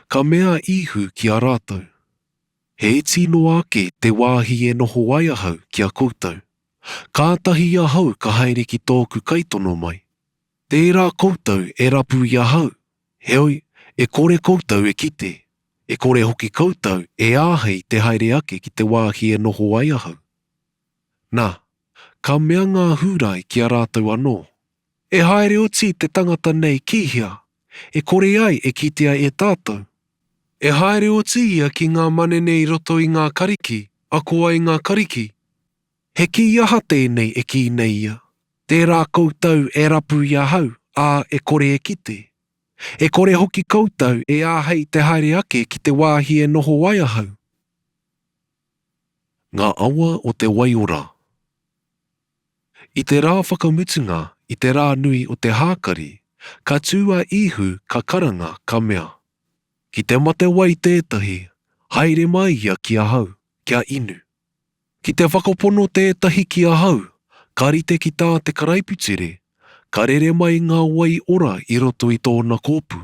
ka mea ihu ki a rātau. He tino ake te wāhi e noho ai ahau ki a koutou. Kātahi ahau ka haere ki tōku kaitono mai. Tērā koutou e rapu I ahau. Heoi, e kore koutou e kite. E kore hoki koutou e āhei te haere ake ki te wāhi e noho ai ahau. Nā, ka mea ngā hūrai ki a rātau anō. E haere oti te tangata nei kihia. E kore ai e kitea e tātou. E haere oti ia ki ngā manene I roto I ngā kariki, ako ai ngā kariki. He ki aha tēnei e ki nei ia. Tērā koutou e rapu I ahau, a e kore e kite. E kore hoki koutou e āhei te haere ake ki te wāhi e noho ai ahau. Ngā awa o te waiora. I te rā whakamutunga, I te rā nui o te hākari, ka tūa ihu ka karanga ka mea. Ki te mate wai tētahi, haere mai ia ki a hau, kia inu. Ki te whakapono tētahi ki a hau, ka rite ki tā te karaiputere, ka rere mai ngā wai ora I roto I tōna kōpu.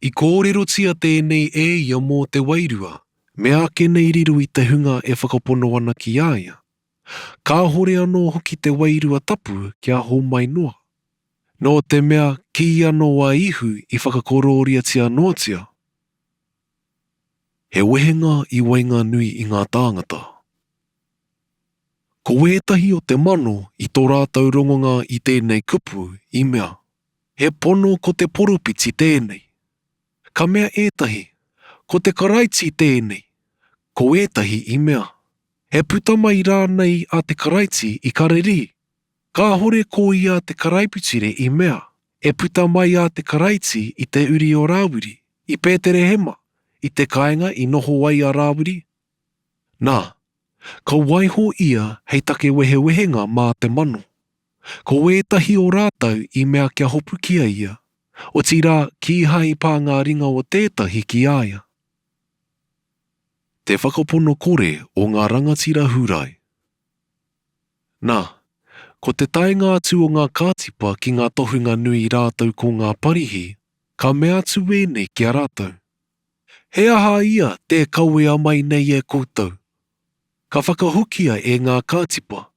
I kōrero tia tēnei e ia mō te wairua, me ake nei riru I te hunga e whakapono ana ki aia. Ka hore anō hoki te wairua tapu kia hou mai noa. Nō te mea ki anō a ihu I whakakororia tia noatia. He wehenga I wainga nui I ngā tāngata. Ko ētahi o te mano I tō rātau rongonga I tēnei kupu I mea. He pono ko te poropiti tēnei. Ka mea ētahi, ko te karaiti tēnei. Ko ētahi I mea. He puta mai rānei a te karaiti I kareri. Ka hore ko ia te karaiputire I mea. E puta mai a te karaiti I te uri o Rāwiri. I Pētere Hema. I te kāinga I noho ai a Rāwiri. Nā, ka waiho ia hei take wehewehenga mā te mano. Ko ētahi o rātau I mea kia hopu kia ia. O tira ki hai pā ngā ringa o tētahi ki aia. Te whakapono kore o ngā rangatira hurai. Nā, ko te taenga atu o ngā kātipa ki ngā tohunga nui rātau ko ngā parihi, ka mea atu nei ki a rātau. He aha ia te kauea mai nei e koutou. Ka whakahukia e ngā kātipa.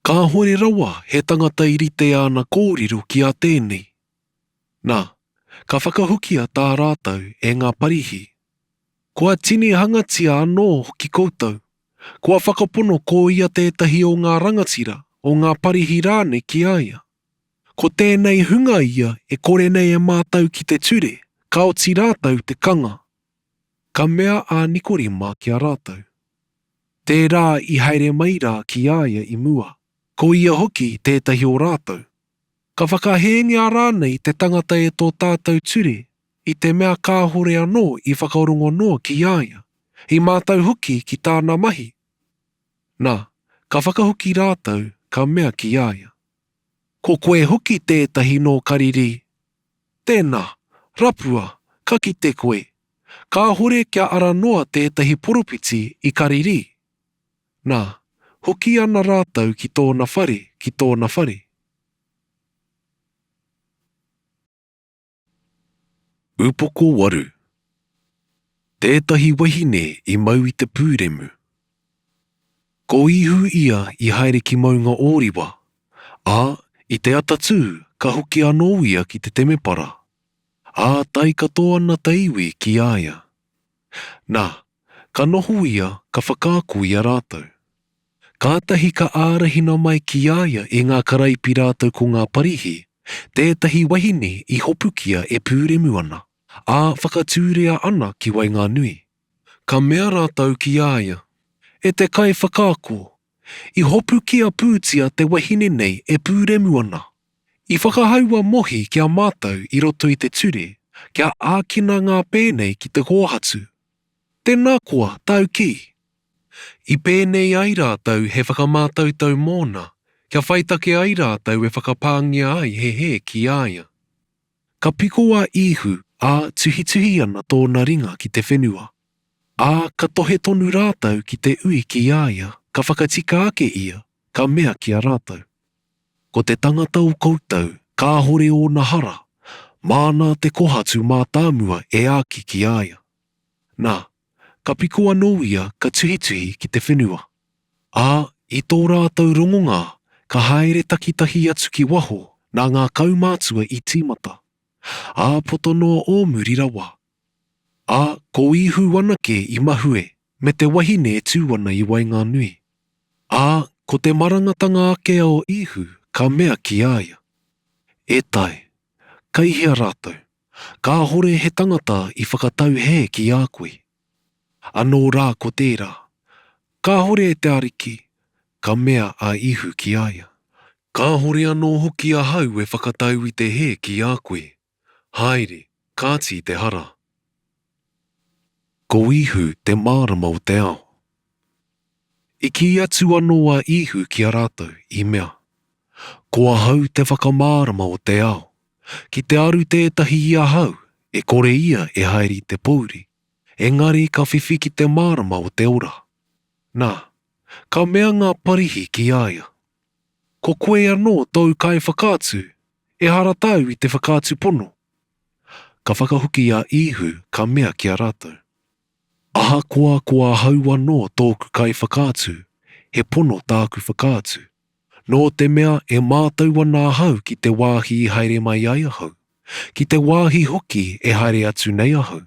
Ka hore rawa he tangata I rite ana kōrero ki a tēnei. Nā, ka whakahukia tā rātau e ngā parihi. Kua tini hangatia anō hoki koutou. Kua whakapono ko ia tētahi o ngā rangatira o ngā parihi rāne ki aia. Ko tēnei hunga ia e kore nei e mātau ki te ture, ka oti rātau te kanga. Ka mea a nikorima ki a rātau. Tērā I haere mai rā ki aia I mua. Ko ia hoki tētahi o rātau. Ka whakahēngia rānei te tangata e tō tātou ture, I te mea ka hore anō I whakarongo noa ki aia. I mātau hoki ki tāna mahi. Nā, ka whakahoki rātau ka mea ki aia. Ko koe hoki tētahi no kariri. Tēnā, rapua, ka ki te koe. Ka hore kia ara noa tētahi poropiti I kariri. Nā, hoki ana rātau ki tōna whare, ki tōna whare. Upoko waru. Tētahi wahine I mau I te pūremu. Ko ihu ia I haere ki maunga ōriwa, ā, I te atatū ka hoki anō ia ki te temepara, ā tai katoa ana te iwi ki aia. Nā, ka noho ia ka whakāko ia rātou. Kātahi ka ārahina mai ki aia e ngā karaipi rātou ko ngā parihi, tētahi wahine I hopukia e pūremu ana, ā whakatūrea ana ki Wainga Nui. Ka mea rātou ki aia, e te kai whakāko, I hopukia pūtia te wahine nei e pūremu ana. I whakahaua mohi kia mātou I roto I te ture, kia ākina ngā pēnei ki te kōhatu. Tēnā koa tau ki. I pēnei ai rātou he whakamātautau mōna, kia whaitake ai rātou e whakapāngia ai he ki aia. Ka pikoa ihu ā tuhi ana tōna ringa ki te whenua. Ā ka tohe tonu rātou ki te ui ki aia, ka whakatika ake ia, ka mea ki a rātou. Ko te tangata o koutou, ka hore o na hara, māna te kohatu mā tāmua e āki ki aia. Nā, ka piko anō ia ka tuhi ki te whenua. Ā, I tō rātou rongonga, ka haere takitahi atu ki waho, nā ngā kaumātua I tīmata. Ā, potonoa o muri rawa. Ā, ko ihu anake I mahue, me te wahine e tū ana I Wainga Nui. Ā, ko te marangatanga ake o ihu, ka mea ki aia. E tai, kaihia rātou, ka hore he tangata I whakatau he ki a koe. Anō rā ko tērā, ka hore e te ariki, ka mea a ihu ki aia. Ka hore anō hoki a hau e whakatau I te he ki a koe. Haere, kāti te hara. Ko ihu te mārama o te ao. I ki atu anō a ihu ki a rātou I mea. Kua hau te whakamārama o te ao. Ki te aru tētahi ia hau, e kore ia e haere te pouri. Engari ka whiwhi ki te mārama o te ora. Nā, ka mea ngā parihi ki aia. Ko koe anō tau kai whakātu, e haratau I te whakātu pono. Ka whakahuki a ihu ka mea ki a rātou. Aha kua hau anō tōku kai whakātu, he pono tāku whakātu. Nō te mea e mātau ana hau ki te wāhi I haere mai ai ahau, ki te wāhi hoki e haere atu nei ahau.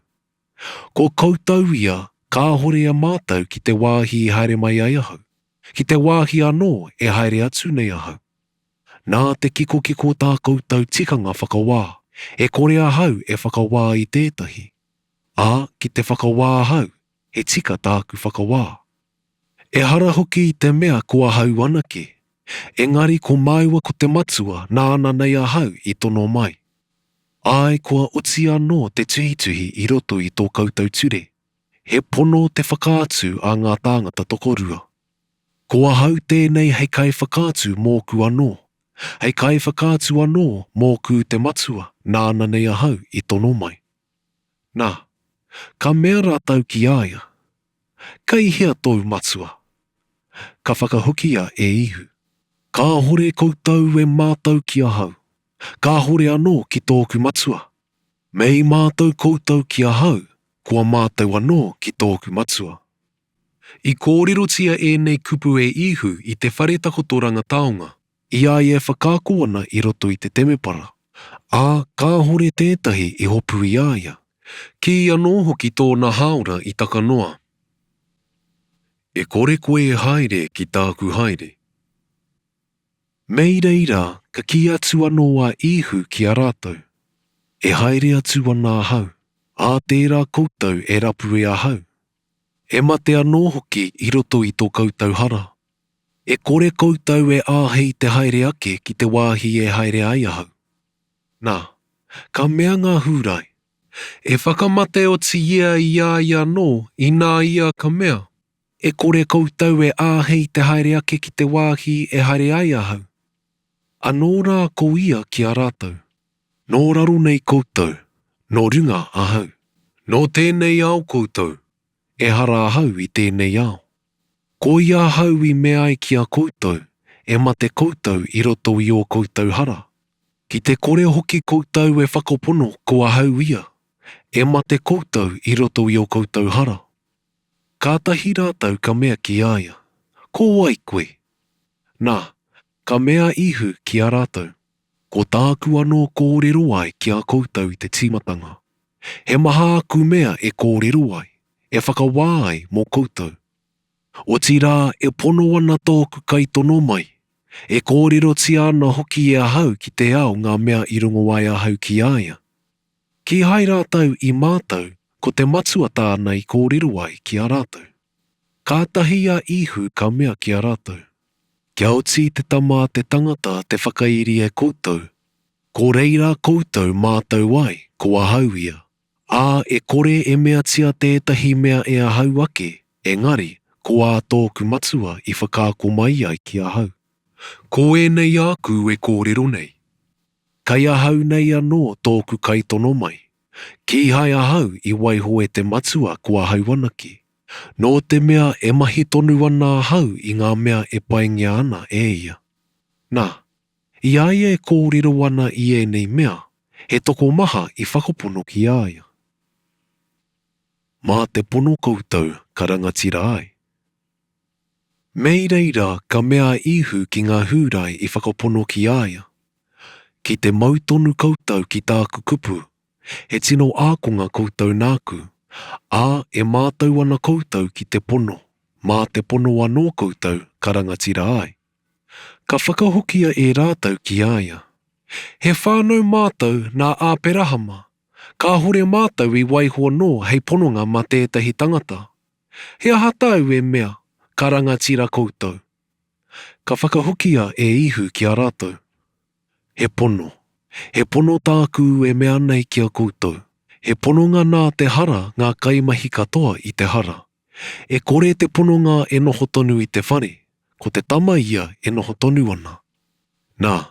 Ko koutou ia ka hore a mātau ki te wāhi I haere mai ai ahau, ki te wāhi anō e haere atu nei ahau. Nā te kiko tā koutou tikanga whakawā, e kore a hau e whakawā I tētahi. Ā, ki te whakawā hau, he tika tāku whakawā. E hara hoki I te mea kua hau anake, engari ko māua ko te matua nā ana nei a hau I tono mai. Ai kua uti anō te tuhi I roto I tō koutou ture, he pono te whakātu a ngā tāngata tokorua. Kua hau tēnei hei kai whakātu mōku anō, hei kai whakātu anō mōku te matua nā ana nei a hau I tono mai. Nā, ka mea rātau ki aia, kai hea tōu matua. Ka whakahukia e ihu. Ka hore koutou e mātau ki a hau. Ka hore anō ki tōku matua. Mei mātau koutou ki a hau, kua mātau anō ki tōku matua. I kōrerotia e nei kupu e ihu I te whare takotoranga taonga, I ai e whakāko ana I roto I te temepara. Ā, ka hore tētahi I hopu I aia. Ki anō hoki tōna haora I takanoa. E kore koe e haere ki tāku haere. Mei reira ka ki atu anō a ihu ki a rātou. E haere atu ana a hau. Ā tērā koutou e rapu e a hau. E mate anō hoki I roto I tō koutou hara. E kore koutou e āhei te haere ake ki te wāhi e haere ai ahau. Nā, ka mea ngā hūrai. E whakamate o ti ia I ai anō I nā ia ka mea. E kore koutou e āhei te haere ake ki te wāhi e haere ai ahau. Anō rā ko ia ki a rātou. Nō raro nei koutou, nō runga ahau. Nō tēnei ao koutou, e hara ahau I tēnei ao. Ko ia ahau I mea ai ki a koutou, e mate koutou I roto I o koutou hara. Ki te kore hoki koutou e whakapono ko ahau ia, e mate koutou I roto I o koutou hara. Kātahi rātou ka mea ki aia. Ko wai koe. Nā, ka mea ihu ki a rātou. Ko tāku anō kōrero ai ki a koutou I te tīmatanga. He maha aku mea e kōrero ai. E whakawā ai mō koutou. O tirā e pono ana tōku kaitono mai. E kōrero ti ana hoki e ahau ki te ao ngā mea I rungo ai ahau ki aia. Ki hai rātou I mātou, ko te matua tāna I kōrero ai ki a rātou. Kātahi a ihu ka mea ki a rātou. Kia oti te tama te tangata te whakairi e koutou. Ko reira koutou mātou ai, ko ahau ia. Ā e kore e mea tia tētahi mea e ahau ake, engari, ko ā tōku matua I whakaako mai ai ki ahau. Ko e nei aku e kōrero nei. Kai ahau nei anō tōku kaitono mai. Ki hai ahau I waiho e te matua ko ahau anake. Nō te mea e mahi tonu ana ahau I ngā mea e paingia ana e ia. Nā, I aia e kōrero ana I e nei mea, he toko maha I whakapono ki aia. Mā te pono koutou ka rangatira ai. Mei reira ka mea ihu ki ngā hūrai I whakapono ki aia. Ki te mautonu koutou ki tāku kupu, he tino ākonga koutou nāku, ā e mātou ana koutou ki te pono, mā te pono anō koutou ka rangatira ai. Ka whakahokia e rātou ki aia. He whānau mātou nā āperahama, ka hore mātou I waiho nō hei pononga ma tētahi tangata. He aha tau e mea, ka rangatira koutou. Ka whakahokia e ihu ki a rātou. He pono tāku e mea nei ki a koutou. He pononga nā te hara ngā kaimahi katoa I te hara. E kore te pononga e noho tonu I te whare, ko te tama ia e noho tonu ana. Nā,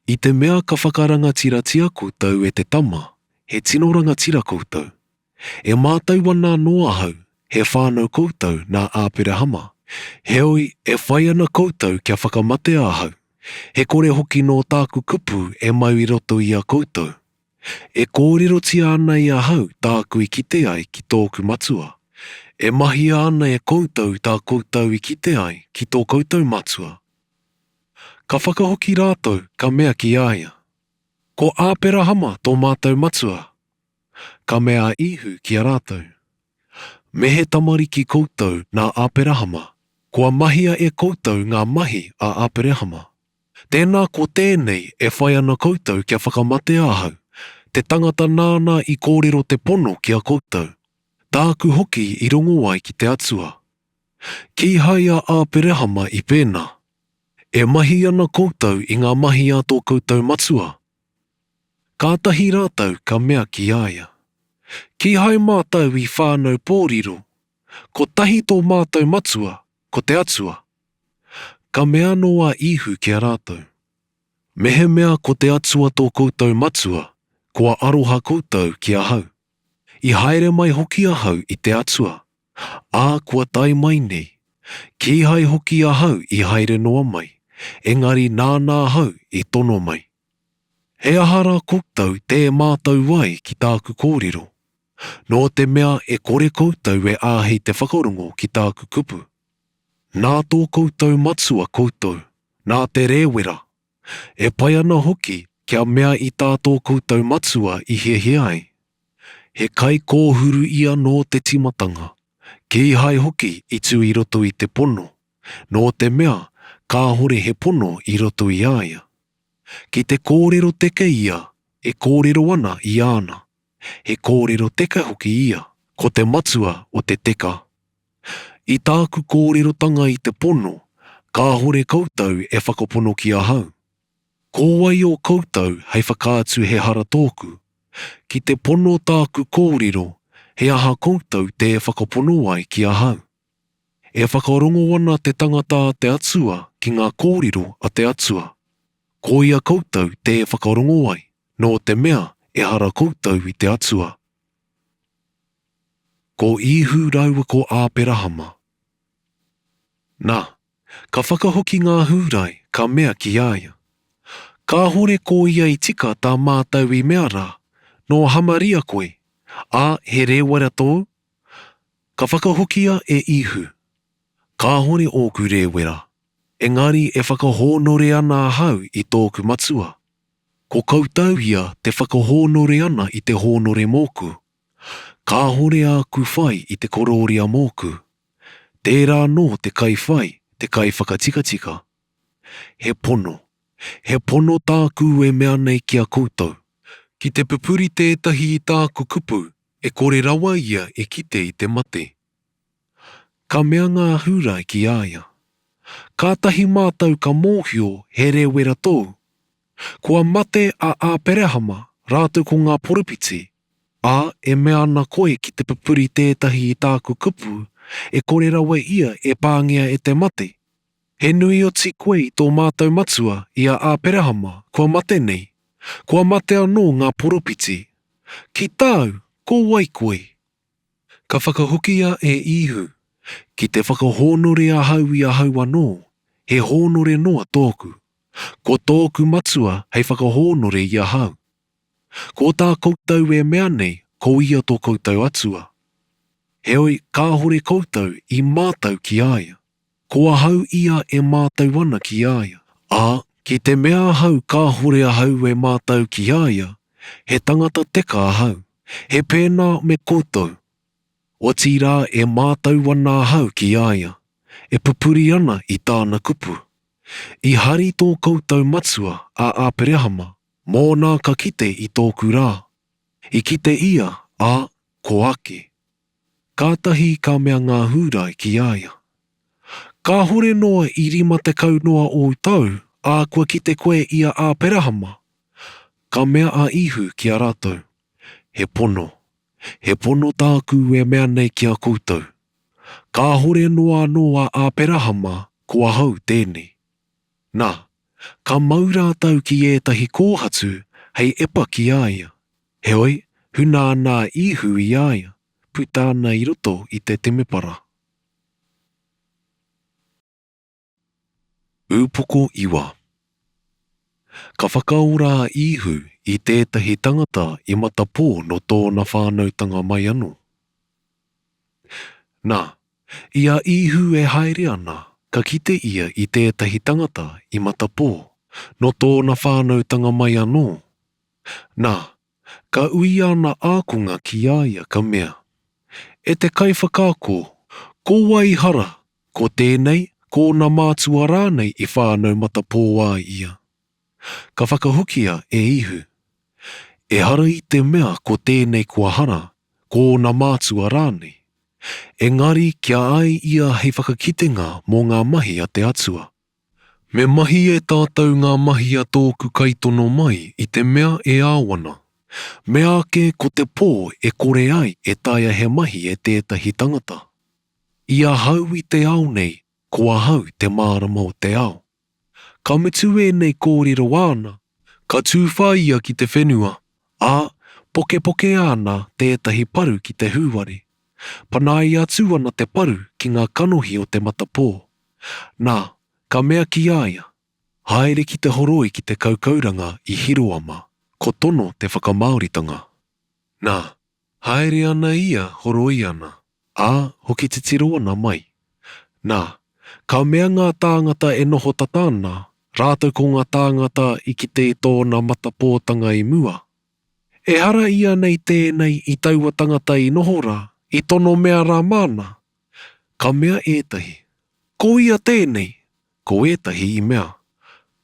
I te mea ka whakarangatira tia koutou e te tama, he tino rangatira koutou. E mātou ana no ahau, he whānau koutou nā āperehama. Heoi e whai ana koutou kia whakamate ahau. He kore hoki no tāku kupu e mau I roto I a koutou. E kōrero tia ana I ahau tāku I kite ai ki tōku matua. E mahi ana e koutou tā koutou I kite ai ki tō koutou matua. Ka whakahoki rātou ka mea ki aia. Ko āperahama tō mātou matua. Ka mea ihu ki a rātou. Me he tamariki koutou nā āperahama. Kua mahia e koutou ngā mahi a āperehama. Tēnā ko tēnei e whai ana koutou kia whakamate ahau. Te tangata nāna I kōrero te pono ki a koutou. Tāku hoki I rongo ai ki te atua. Ki hai a āperehama I pēnā. E mahi ana koutou I ngā mahi a tō koutou matua. Kātahi rātou ka mea ki aia. Ki hai mātou I whānau pōriro. Ko tahi tō mātou matua, ko te atua. Ka mea noa ihu ki a rātou. Mehe mea ko te atua tō koutou matua, kua aroha koutou ki a hau. I haere mai hoki a hau I te atua. Ā kua tai mai nei. Ki hai hoki a hau I haere noa mai. Engari nānā hau I tono mai. He ahara koutou te mātou ai ki tāku kōrero. Nō te mea e kore koutou e āhei te whakarongo ki tāku kupu. Nā tō koutou matua koutou, nā te rewera. E pai ana hoki kia mea I tātō koutou matua I he ai. He kai kōhuru ia nō te timatanga. Ki hai hoki I tu I roto I te pono. Nō te mea, ka hore he pono I roto I aia. Ki te kōrero teke ia, e kōrero ana I ana. He kōrero teka hoki ia, ko te matua o te teka. I tāku kōrerotanga I te pono, ka hore koutou e whakapono ki a hau. Kōwai o koutou hei whakaatu he hara tōku. Ki te pono tāku kōrero, he aha koutou te e whakapono ai ki a hau. E whakarongo ana te tangata a te atua ki ngā kōrero a te atua. Ko ia koutou te e whakarongo ai, nō te mea e hara koutou I te atua. Ko ihu raua ko āperahama. Nā, ka whakahoki ngā hūrai ka mea ki aia. Ka hore ko ia I tika tā mātou I mea rā, no hamaria koe, he rewara tō? Ka whakahokia e ihu. Ka hore ōku rewera. Engari e whakahōnore ana hau i tōku matua. Ko kautau ia te whakahōnore ana i te hōnore mōku. Ka hore a ku whai i te kororia mōku. Tērā no te kai whai, te kai whakatikatika. He pono. He pono tāku e mea nei kia koutou. Ki te pupuri tētahi i tāku kupu, e kore rawa ia e kite i te mate. Ka mea ngā hūrai ki āia. Kātahi mātau ka mōhio he rewera tō. Kua mate a āperehama rātou ko ngā porupiti. E mea ana koe ki te pupuri tētahi i tāku kupu, e kore rawa ia e pāngia e te mate. He nui o ti koe i tō mātou matua i a āperehama, kua mate nei. Kua mate anō ngā porupiti. Ki tāu, ko wai koe. Ka whakahokia e ihu. Ki te whakahōnore a hau anō, he hōnore noa tōku. Ko tōku matua hei whakahōnore i a hau. Ko tā koutou e mea nei, ko ia tō koutou atua. Heoi, ka hore koutou i mātau ki āia. Ko hau ia e mātau ana ki āia. Ki te mea hau ka hore a hau e mātau ki āia, he tangata teka a hau. He pēnā me koutou. O tīrā e mātau ana hau ki āia. E pupuri ana i tāna kupu. I hari tō koutou matua a āperehama, mō nā ka kite i tōku rā. I kite ia, ko ake. Kātahi ka mea ngā hūrai ki āia. Ka hore noa i rima te kau noa o tau, kua kite koe ia āperehama. Ka mea a ihu ki a rātou. He pono. He pono tāku e mea nei ki a koutou. Ka hore noa noa āperehama, kua hau tēnei. Nā, ka maura tau ki ētahi kōhatu, hei epa ki āia. Heoi, huna nā ihu i āia, puta ana i roto i te temepara. Ūpoko iwa. Ka whakaora ihu i tētahi tangata i matapō no tōna whānautanga mai anō. Nā, ia ihu e haere ana, ka kite ia i tētahi tangata i matapō no tōna whānautanga mai anō. Nā, ka ui ana ākunga ki āia ka mea. E te kai whakāko, ko wai hara, ko tēnei, ko nā mātua rānei i whānau matapō ā ia. Ka whakahokia e ihu. E hara i te mea ko tēnei kua hara, ko nā mātua rānei. Engari kia ai ia hei whakakitenga mō ngā mahi a te atua. Me mahi e tātou ngā mahi a tōku kaitono mai i te mea e āwana. Me ake ko te pō e kore ai e taia he mahi e tētahi tangata. Ia hau i te ao nei, kua hau te mārama o te ao. Ka mitu e nei kōrero ana, ka tūwha ia ki te whenua, poke ana tētahi paru ki te hūware. Panai atu ana te paru ki ngā kanohi o te matapō. Nā, ka mea ki āia. Haere ki te horoi ki te kaukauranga i Hiroama, ko tono te whakamaoritanga. Nā, haere ana ia horoi ana, hoki te tiro ana mai. Nā, ka mea ngā tāngata e noho tatāna, rātou ko ngā tāngata i ki te tōna matapōtanga i mua. E hara ia nei tēnei i taua tangata i nohora, i tono mea rā mana. Ka mea ētahi. Ko ia tēnei, ko ētahi i mea.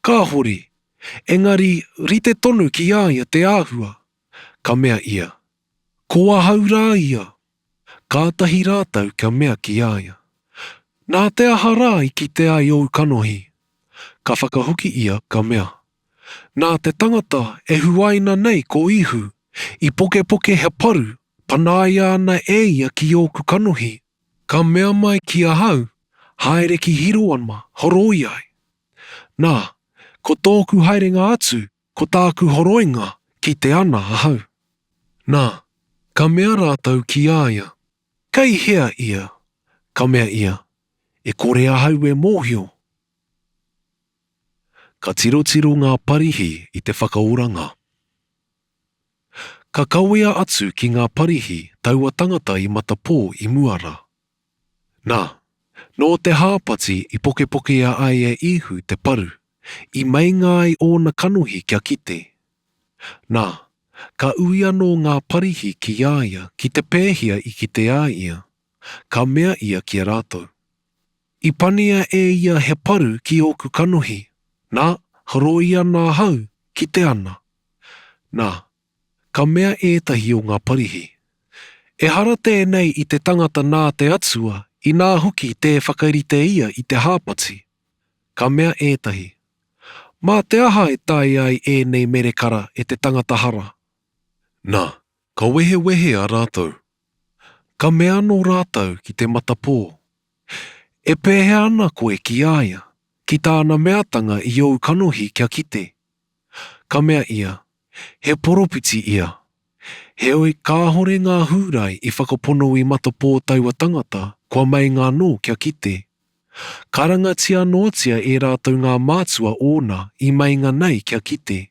Ka hori, engari rite tonu ki āia te āhua. Ka mea ia. Ko ahau rā ia. Kātahi rātau ka mea ki āia. Nā te aha rā i ki te ai ou kanohi. Ka whakahoki ia ka mea. Nā te tangata e huaina nei ko ihu, i poke he paru, panaia ana e ia ki oku kanohi. Ka mea mai ki a hau, haere ki hiro ana, horoi ai. Nā, ko tōku haerenga atu, ko tāku horoinga ki te ana a hau. Nā, ka mea rātau ki āia. Kei hea ia, ka mea ia, e kore a hau e mōhio. Ka tiro ngā parihi i te whakauranga. Ka kawea atu ki ngā parihi taua tangata I mata pō I muara. Nā, no te hāpati I poke a ai e ihu te paru, I mainga ai ōna kanuhi kia kite. Nā, ka ui anō ngā parihi ki āia ki te pēhia I ki te āia, ka mea ia ki a rātou. I pania e ia he paru ki oku kanuhi, nā, haro ia nā hau ki te ana. Nā, ka mea ētahi o ngā parihi. E hara tēnei I te tangata nā te atua, I nā hoki te whakarite ia I te hāpati. Ka mea ētahi. Mā te aha e tai ai e nei merekara e te tangata hara. Nā, ka wehe a rātou. Ka mea no rātou ki te matapō. E pēhe ana koe ki āia, ki tāna meatanga I ou kanohi kia kite. Ka mea ia, he poropiti ia. He oi kāhore ngā hūrai I whakapono I matapō taua tangata, kua mai ngā nō kia kite. Karangatia notia e rātou ngā mātua ōna I mainga nei kia kite.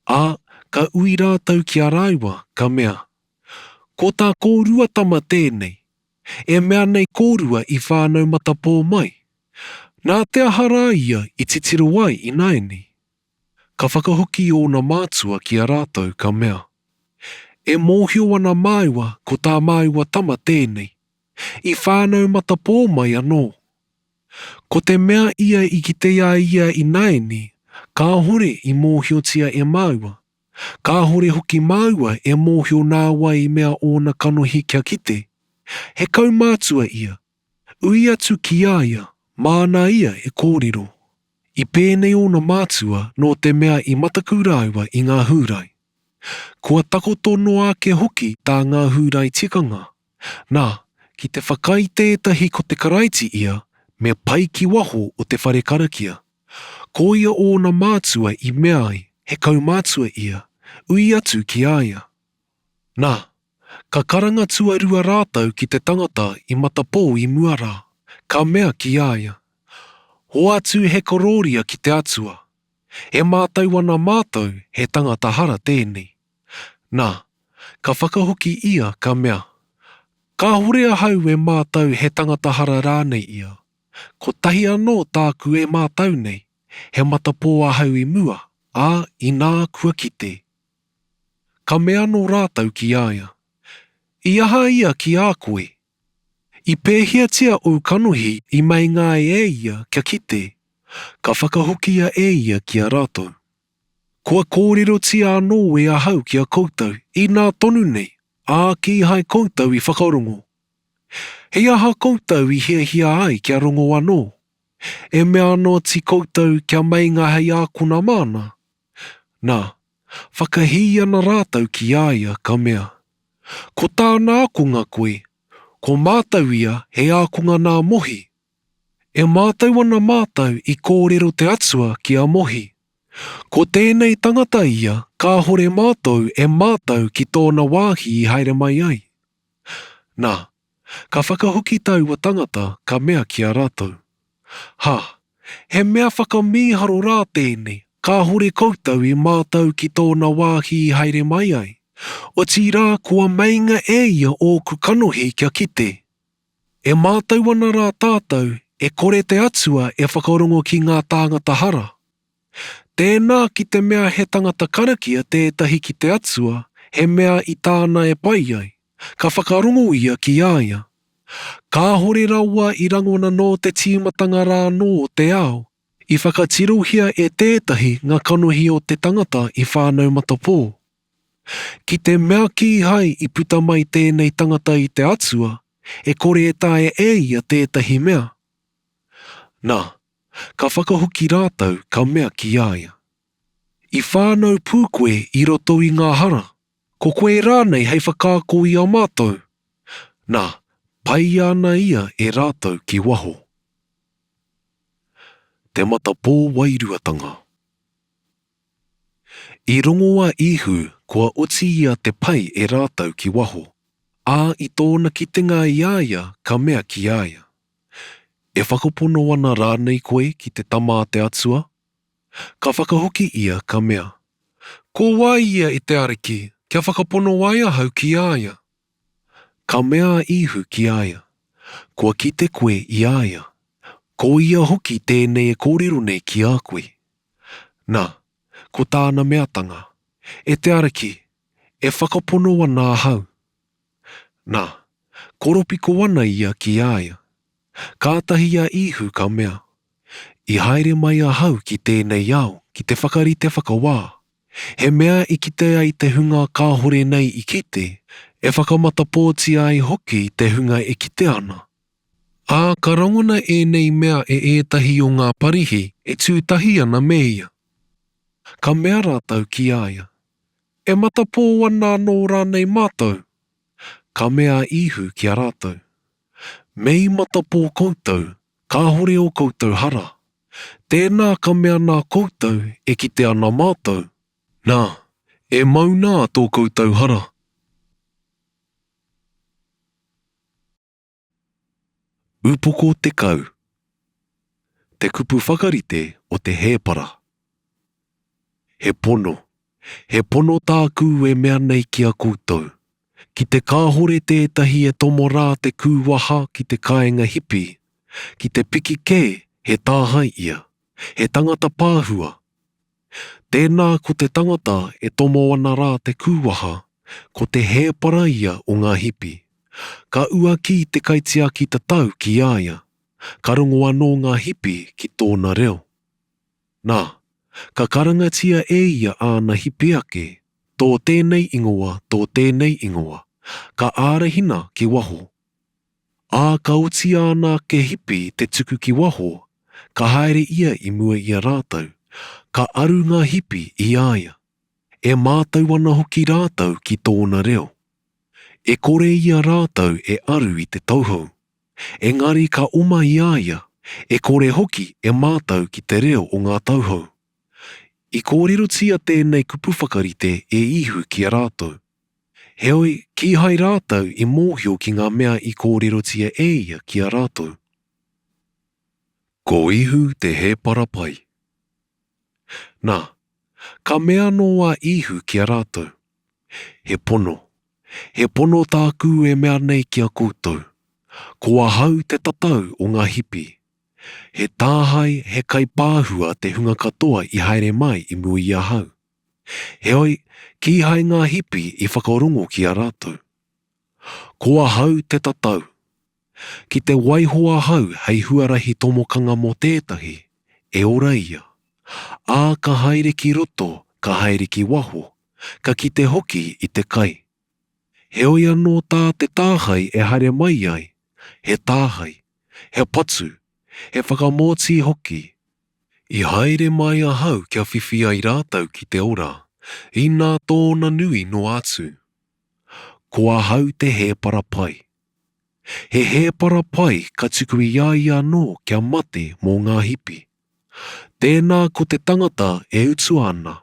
Ā, ka ui rātou ki a raiwa, ka mea. Ko tā kōrua tama tēnei. E mea nei kōrua I whānau matapō mai. Nā te ahara ia I titiru ai I naini. Ka whakahoki ōna mātua ki a rātou ka mea. E mōhio ana māua ko tā māua tama tēnei. I whānau matapō mai anō. Ko te mea ia I ki te ia I naini, ka hore I mōhiotia e māua. Ka hore hoki māua e mōhio nā wai mea ōna kanohi kia kite. He kaumātua ia. Ui atu ki āia, māna ia e kōrero. I pēnei ōna mātua no te mea I matakuraua I ngā hūrai. Kua takotono ake hoki tā ngā hūrai tikanga. Nā, ki te whakai tētahi ko te karaiti ia, me pai ki waho o te whare karakia. Ko ia ōna mātua I mea ai, he kaumātua ia, ui atu ki āia. Nā, ka karanga tuarua rātau ki te tangata I matapō I muara, ka mea ki āia. Ho atu he kororia ki te atua. E mātau ana mātau he tangata hara tēnei. Nā, ka whakahoki ia ka mea. Ka horea hau e mātau he tangata hara rānei ia. Ko tahi anō tāku e mātau nei, he matapō a hau I mua, ā I nā kua kite. Ka mea no rātau ki āia. I aha ia ki ā koe. I pēhiatia o kanohi I mai ngā e ia kia kite. Ka whakahokia e ia ki a rātou. Kua kōrero tia anō e ahau ki a koutou I nā tonu nei, ā ki hai koutou I whakarongo. He aha koutou I hia ai kia rongo anō. E mea anō ti koutou kia mai ngā hei ākuna mana. Nā, whakahi ana rātou ki āia ka mea. Ko tāna akunga koe, ko mātau ia he ākunga nā mohi. E mātau ana mātau I kōrero te atua ki a mohi. Ko tēnei tangata ia, ka hore mātou e mātau ki tōna wāhi I haere mai ai. Nā, ka whakahoki taua tangata ka mea ki a rātou. Ha, he mea whakamīharo rā tēnei, ka hore koutou I mātau ki tōna wāhi I haere mai ai. O tī rā kua mainga e ia o ku kanohi kia kite. E mātau ana rā tātou, e kore te atua e whakarongo ki ngā tāngata hara. Tēnā ki te mea he tangata karakia tētahi ki te atua, he mea I tāna e pai ai. Ka whakarongo ia ki āia. Ka hore raua I rangona no te tīmatanga rā no o te ao, I whakatirohia e tētahi ngā kanohi o te tangata I whānau matapō. Ki te mea ki hai I puta mai tēnei tangata I te atua, e kore e tae e ia tētahi mea. Nā, ka whakahoki rātau ka mea ki āia. I whānau pūkoe I roto I ngā hara, ko koe rānei hei whakāko I a mātou. Nā, pai ana ia e rātau ki waho. Te matapō wairuatanga. I rongoa ihu kua oti ia te pai e rātau ki waho. Ā I tōna kitenga I āia ka mea ki āia. E whakapono ana rānei koe ki te tama a te atua? Ka whakahoki ia ka mea. Ko wā ia e te ariki Kia whakapono waia hau ki aia. Ka mea ihu ki aia. Kua kite koe i aia. Ko ia hoki tēnei e kōrero nei ki a koe. Nā, ko tāna meatanga. E te ariki, e whakapono wana hau. Nā, koropiko wana ia ki aia. Kātahi a ihu ka mea. I haere mai a hau ki tēnei au, ki te whakarite whakawā. He mea I kite ai te hunga ka hore nei I kite, e whakamata pōti ai hoki te hunga e kite ana. Ā, ka rangona e nei mea e ētahi o ngā parihi e tūtahi ana me ia. Ka mea rātau ki aia. E matapō wana nō rānei mātou. Ka mea ihu ki a rātou. Mei matapō koutou, ka hore o koutou hara. Tēnā ka mea nā koutou e kite ana mātou. Nā, e mauna tō koutou hara. Upoko te kau. Te kupu whakarite o te hēpara. He pono. He pono tāku e mea nei ki a koutou. Ki te kāhore tētahi e tomo rā te kūwaha ki te kāinga hipi. Ki te piki kē, he tāhai ia. He tangata pāhua. Tēnā ko te tangata e tomo ana rā te kūwaha, ko te hēpara ia o ngā hipi. Ka ua ki te kaitia ki te tau ki aia. Ka rongo anō ngā hipi ki tōna reo. Nā, ka karangatia e ia āna hipi ake, tō tēnei ingoa, tō tēnei ingoa. Ka ārahina ki waho. Ā ka uti ana ke hipi te tuku ki waho, ka haere ia I mua ia rātau. Ka aru ngā hipi I aia. E mātau ana hoki rātau ki tōna reo. E kore ia rātau e aru I te tauhou. Engari ka oma I aia, e kore hoki e mātau ki te reo o ngā tauhou. I kōrero tia tēnei kupu whakarite e ihu ki a rātau. Heoi, ki hai rātau I mōhio ki ngā mea I kōrero tia e ia ki a rātau. Ko ihu te hēpara pai. Nā, ka mea noa ihu ki a rātau. He pono. He pono tāku e mea nei ki a koutou. Kua hau te tatau o ngā hipi. He tāhai he kai pāhua te hunga katoa I haere mai I mua I a hau. Heoi, ki hai ngā hipi I whakarongo ki a rātau. Kua hau te tatau. Ki te waihoa hau hei huarahi tomokanga mō tētahi, e ora ia. Ā ka haere ki roto, ka haere ki waho, ka kite hoki I te kai. Heoi anō tā te tāhai e haere mai ai, he tāhai, he patu, he whakamōti hoki. I haere mai a hau kia whiwhi ai rātau ki te ora, I nā tōna nui no atu. Kua hau te hēpara pai. He hēpara pai ka tuku I ai anō kia mate mō ngā hipi. Tēnā ko te tangata e utu ana,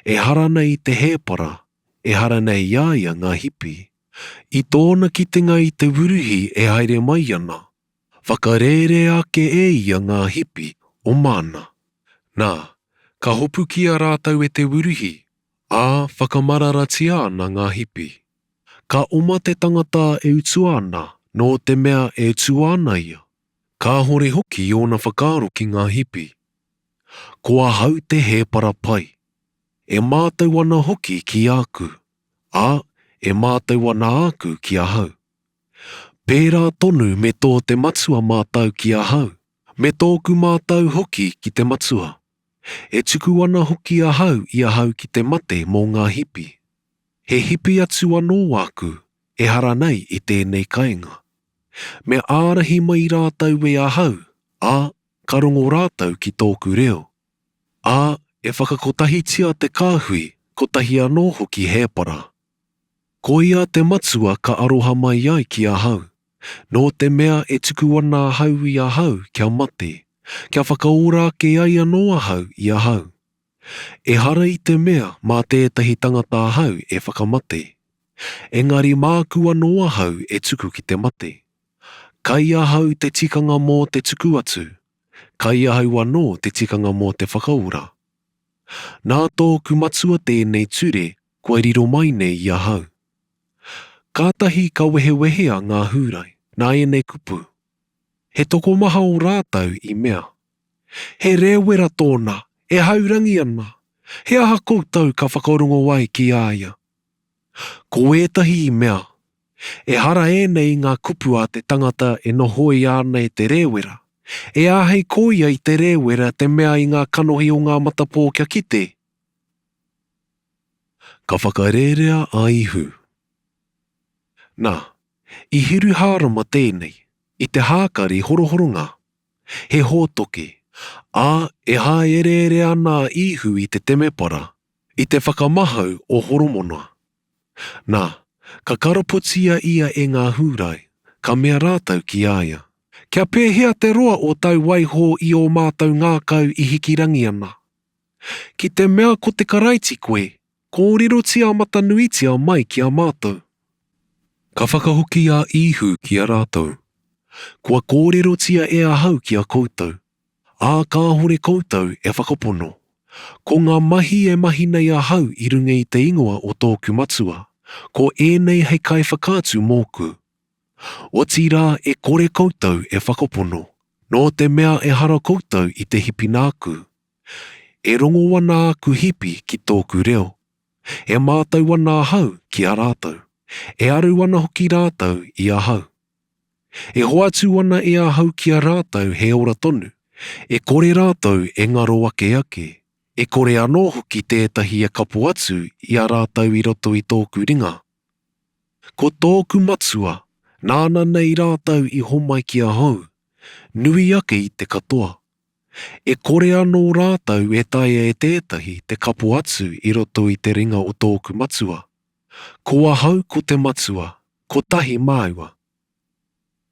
e hara nei te hēpara, e hara nei iaia ngā hipi. I tōna kitenga I te wuruhi e haere mai ana. Whakarere ake e ia ngā hipi o mana. Nā, ka hopu ki a rātau e te wuruhi, ā whakamaratia ana ngā hipi. Ka oma te tangata e utu ana, no te mea e utu ana ia. Ka hore hoki I ona whakaro ki ngā hipi. Kua hau te hēpara pai. E mātau ana hoki ki aku. Ā, e mātau ana aku ki a hau. Pērā tonu me tō te matua mātau ki a hau. Me tōku mātau hoki ki te matua. E tuku ana hoki a hau I a hau ki te mate mō ngā hipi. He hipi atu anō aku, e hara nei I tēnei kainga. Me ārahi mai rātau e a hau, ā, ka rongo rātau ki tōku reo. Ā, e whakakotahitia te kāhui, kotahi anō hoki hēpara. Ko ia te matua ka aroha mai ai ki a hau. No te mea e tuku ana hau I a hau kia mate, kia whakaora ke ai anō a hau I a hau. E hara I te mea mā tētahi tangata a hau e whakamate. Engari māku anō a hau e tuku ki te mate. Kai a hau te tikanga mō te tuku atu. Kai a hau anō te tikanga mō te whakaora. Nā tōku matua tēnei ture kua riro mai nei I ahau. Kātahi ka wehewehea ngā hūrai, nā e nei kupu. He toko maha o rātau I mea. He rewera tōna, e haurangi ana. He aha koutou ka whakarongo wai ki āia. Ko ētahi I mea, e hara e nei ngā kupu a te tangata e nohoi ana e te rewera. E āhei koia I te rewera te mea I ngā kanohi o ngā matapō kia kite. Ka whakarerea a ihu. Nā, I hiru hārama tēnei, I te hākari horohoronga. He hōtoke, ā e haere ana ihu I te temepara, I te whakamahau o horomona. Nā, ka karapotia ia e ngā hūrai, ka mea rātau ki āia. Kia pēhea te roa o tau waiho I o mātau ngākau I hikirangi ana. Ki te mea ko te karaiti koe, kōrero tia matanuitia mai ki a mātou. Ka whakahoki a ihu ki a rātou. Kua kōrero tia e ahau ki a koutou. Ā kāhore koutou e whakapono. Ko ngā mahi e mahi nei ahau I runga I te ingoa o tōku matua. Ko ēnei hei kai whakātu mōku. O tīrā e kore koutou e whakapono. Nō te mea e hara koutou I te hipi nāku. E rongo wana aku hipi ki tōku reo. E mātau wana ahau ki a rātou. E aru wana hoki rātau I ahau. E hoatu wana e ahau ki a rātau he ora tonu. E kore rātau e ngaro ake ake. E kore anō hoki tētahi e kapu atu I a rātau I roto I tōku ringa. Ko tōku matua, nāna nei rātau I homai ki a hau. Nui ake I te katoa. E kore anō rātau e taia e tētahi te kapu atu I roto I te ringa o tōku matua. Ko ahau ko te matua, ko tahi māua.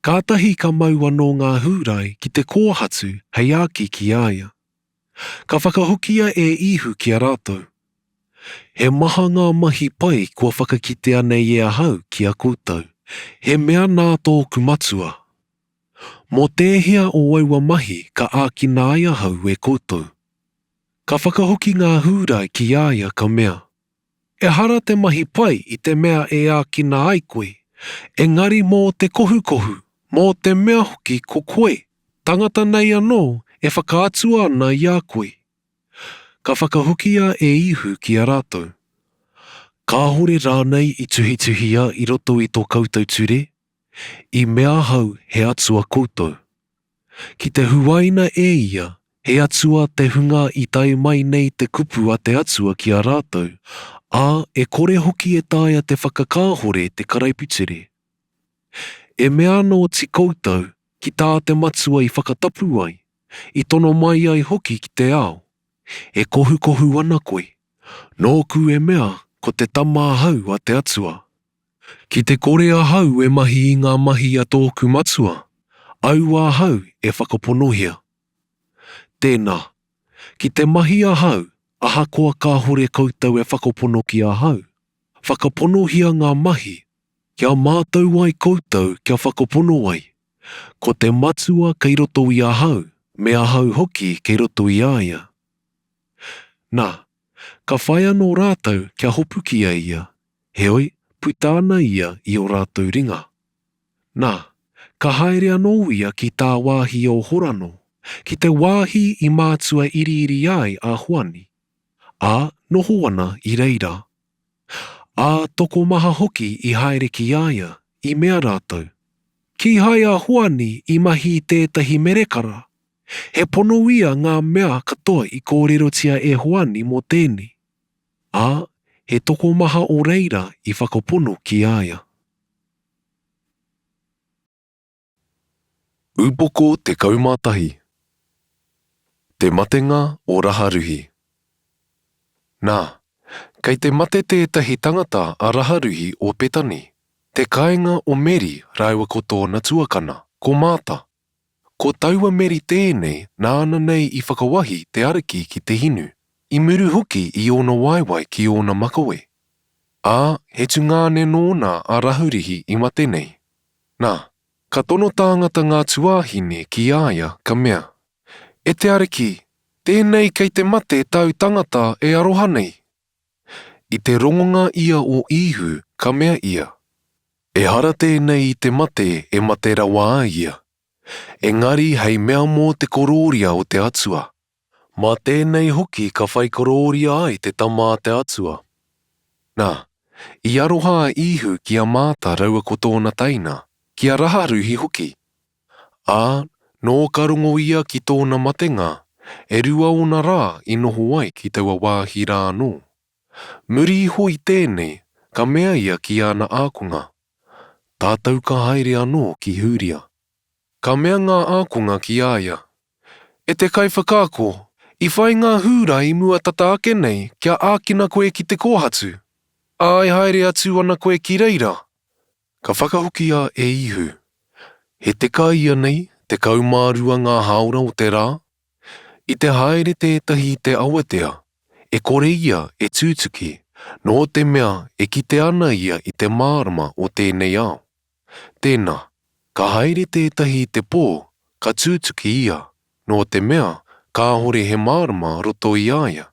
Kātahi ka maua no ngā hūrai ki te kōhatu hei āki ki āia. Ka whakahokia e ihu ki a rātou. He maha ngā mahi pai kua whakakitea nei e ahau ki a koutou. He mea nā tōku matua. Mō tēhea o waua mahi ka ākina ai ahau e koutou. Ka whakahoki ngā hūrai ki āia ka mea. E hara te mahi pai I te mea e ākina ai koe. Engari mō te kohu, mō te mea hoki ko koe. Tangata nei anō e whakaatua ana I a koe. Ka whakahokia e ihu ki a rātou. Kāhore rānei I tuhituhia I roto I tō koutou ture. I mea hau he atua koutou. Ki te huaina e ia, he atua te hunga I tai mai nei te kupu a te atua ki a rātou. Ā e kore hoki e tāia te whakakāhore te karaiputere. E mea no ti koutou ki tā te matua I whakatapu ai. I tono mai ai hoki ki te ao. E kohu ana koe. Nōku e mea ko te tama ahau a te atua. Ki te kore ahau e mahi I ngā mahi a tōku matua. Au ahau e whakaponohia. Tēnā, ki te mahi ahau, ahakoa kāhore koutou e whakapono ki ahau. Whakaponohia ngā mahi. Kia mātou ai koutou kia whakapono ai. Ko te matua kei roto I ahau, me ahau hoki kei roto I āia. Nā, ka whai anō rātau kia hopu ki a ia. Heoi, puta ana ia I o rātou ringa. Nā, ka haere anō ia ki tā wāhi o horano. Ki te wāhi I mātua iri ai a Huani. Ā, noho ana I reira. Ā, toko maha hoki I haere ki āia, I mea rātou. Ki hai a Huani I mahi tētahi merekara. He pono ia ngā mea katoa I kōrerotia e Huani mō tēnei. Ā, he toko maha o reira I whakapono ki āia. Upoko te kaumātahi. Te matenga o Raharuhi. Nā, kei te mate tētahi tangata a Raharuhi o Petani, te kāinga o Meri raiwa ko tōna tuakana, ko māta. Ko taua Meri tēnei nāna nei I whakawahi te ariki ki te hinu, I muru hoki I ona waiwai ki ona makawe. Ā, he tungāne nōna a Raharuhi I mate nei. Nā, ka tono tāngata ngā tuāhine ki āia ka mea. E te ariki, tēnei kei te mate tau tangata e aroha nei. I te rongonga ia o ihu, ka mea ia. E hara tēnei I te mate e mate rawa ia. Engari hei mea mō te kororia o te atua. Mā tēnei hoki ka whai kororia ai te tama te atua. Nā, I aroha ihu ki a māta raua ko tōna taina, ki a raharuhi hoki. Ā, nō ka rongo ia ki tōna matenga, e rua ona rā I noho ai ki taua wāhi rā nō. Muri iho I tēnei, ka mea ia ki ana ākonga. Tātou ka haere anō ki huria. Ka mea ngā ākonga ki aia. E te kai whakaako, I whai ngā hūra I mua tata ake nei kia ākina koe ki te kōhatu. Ai haere atu ana koe ki reira. Ka whakahoki a e ihu. He te kai ia nei, te kaumārua ngā haora o te rā. I te haere tētahi te awatea, e kore ia e tūtuki, nō te mea e kite ana ia I te mārama o tēnei ao. Tēnā, ka haere tētahi te pō, ka tūtuki ia, nō te mea, ka hore he mārama roto I aia.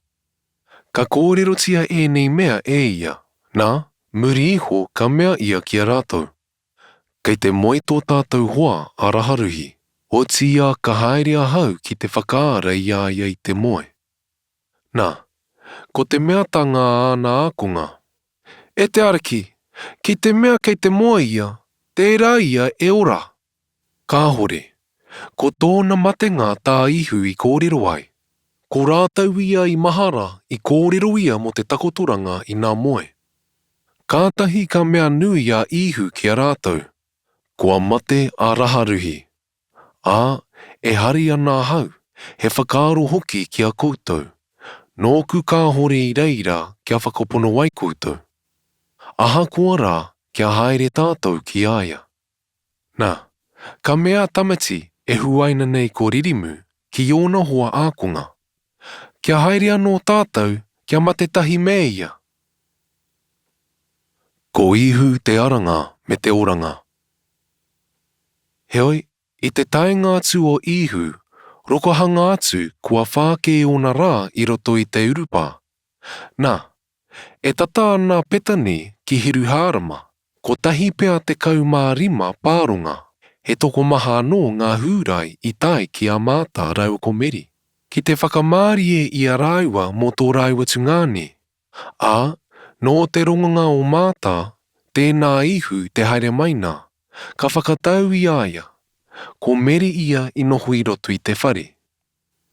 Ka kōrerotia e nei mea e ia, nā, muri iho ka mea ia ki a rātou. Kei te moe tō tātou hoa a raharuhi, o tia ka haere ahau ki te whakaara I aia I te moe. Nā, ko te mea tanga ana ākonga. E te ariki, ki te mea kei te moe ia, te rā ia e ora. Ka hore, ko tōna matenga tā ihu I kōrero ai. Ko rātau ia I mahara I kōrero ia mo te takotoranga I nā moe. Kātahi ka mea nui a ihu ki a rātau. Kua mate a raharuhi. Ā, e hari ana hau, he whakaaro hoki ki a koutou. Nōku ka hore I reira kia whakapono ai koutou. Aha kua rā kia haere tātou ki aia. Nā, ka mea tamati e huaina nei ko ririmu ki ona hoa ākonga. Kia haere anō tātou kia mate tahi me ia. Ko ihu te aranga me te oranga. Heoi, I te taenga atu o ihu, rokohanga atu kua whāke ona rā I roto I te urupā. Nā, e tata ana petani ki hiru hārama, ko tahi pea te kaumārima pāronga, he toko maha anō ngā hūrai I tai ki a māta rau ko meri. Ki te whakamārie I a rāua mō tō rāua tungāne. Ā, nō te rongonga o māta, tēnā ihu te haere maina, ka whakatau I aia, ko meri ia I noho I roto I te whare.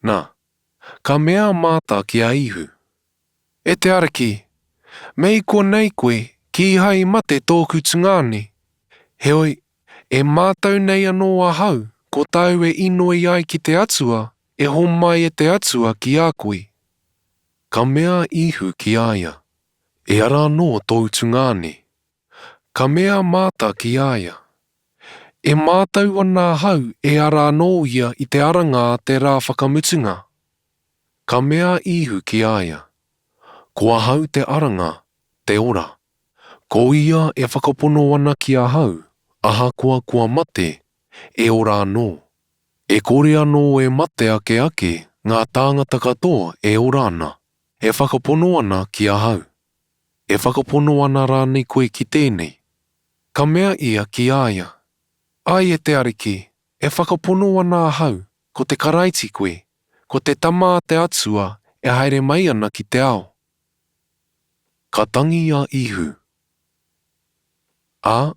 Nā, ka mea māta ki a ihu. E te araki, mei ko nei koe ki hai mate tōku tungāne. Heoi, e mātau nei anō a hau, ko tau e inoi ai ki te atua, e homai e te atua ki a koe. Ka mea ihu ki aia, e ara anō tōu tungāne. Ka mea māta ki aia. E mātau ana hau e ara anō ia I te aranga te rā whakamutunga. Ka mea ihu ki aia. Kua hau te aranga, te ora. Ko ia e whakapono ana ki a hau, aha kua mate, e ora anō. E kore anō e mate ake ngā tāngata katoa e ora ana. E whakapono ana ki a hau. E whakapono ana rānei koe ki tēnei. Ka mea ia ki aia. Ai e te ariki, e whakapono ana hau, ko te karaiti koe, ko te tama te atua e haere mai ana ki te ao. Ka tangi a ihu. Ā,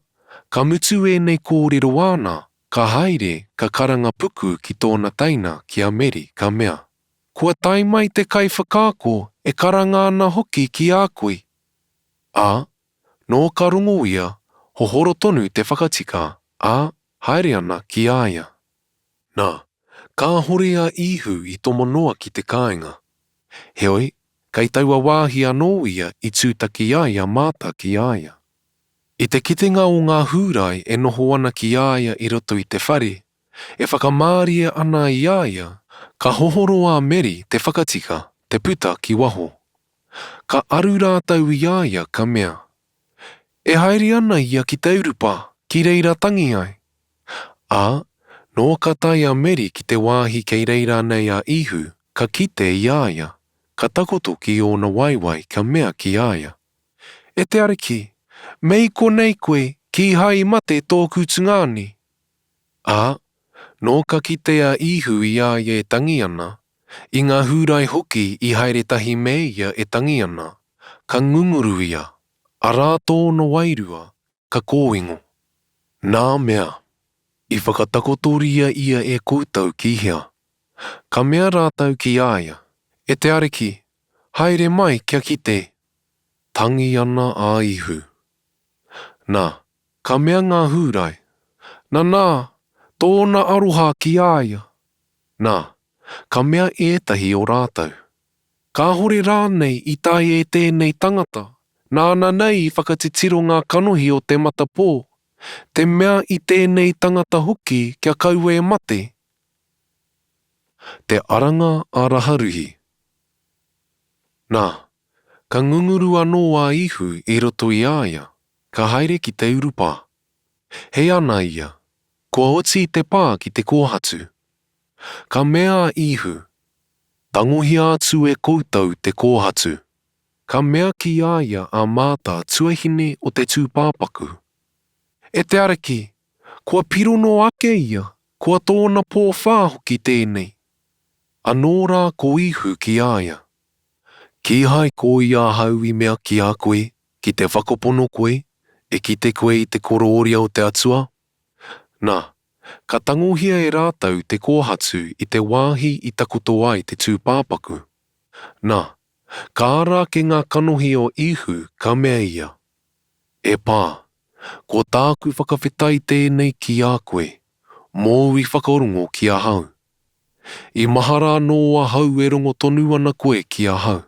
ka mutu e nei kōrero ana, ka haere ka karanga puku ki tōna taina ki a meri ka mea. Kua tai mai te kai whakaako e karanga ana hoki ki a koe. Ā, nō ka rongo ia, hohoro tonu te whakatika, ā, haere ana ki aia. Nā, ka hore a ihu I tomo noa ki te kāinga. Heoi, kai taua wāhi anō ia I tūtaki aia māta ki aia. I te kitenga o ngā hūrai e noho ana ki aia I roto I te whare, e whakamārie ana I aia, ka hohoro a meri te whakatika, te puta ki waho. Ka aru rātau I aia ka mea. E haere ana ia ki te urupā, ki reira tangi ai. Ā, nō ka tai a meri ki te wāhi kei reira nei a ihu, ka kite I aia, ka takoto ki ona waiwai ka mea ki aia. E te ariki, mei konei koe ki hai mate tōku tungani. Ā, nō ka kitea ihu i aia e tangi ana, i ngā hūrai hoki i haere tahi me ia e tangi ana, ka ngunguru ia, a rā tōna wairua, ka kōingo. Nā mea, i whakatakotoria ia e koutou ki hea. Ka mea rātau ki aia, e te ariki, haere mai kia kite, tangi ana a ihu. Nā, ka mea ngā hūrai, nā, tōna aroha ki aia. Nā, ka mea ētahi o rātau. Ka hore rānei i tai e tēnei tangata, nāna nei i whakatitiro ngā kanohi o te matapō, te mea i tēnei tangata hoki kia kaua e mate. Te aranga a raharuhi. Nā, ka ngunguru anō a ihu i roto i aia, ka haere ki te urupā. Hei ana ia, kua oti te pā ki te kōhatu. Ka mea ihu, tangohi atu e koutou te kōhatu. Ka mea ki aia a māta tuahine o te tūpāpaku. E te ariki, kua pirono ake ia, kua tōna pō whāhoki tēnei. Anō rā ko ihu ki aia. Ki hai ko ia hau i mea ki a koe, ki te whakapono koe, e ki te koe i te korooria o te atua. Nā, ka tangohia e rātau te kōhatu i te wāhi i takoto ai te tūpāpaku. Nā, ka ara ke ngā kanohi o ihu ka mea ia. E pā, ko tāku whakawhetai tēnei ki a koe, mō i whakarongo ki a hau. I mahara noa hau e rongo tonu ana koe ki a hau.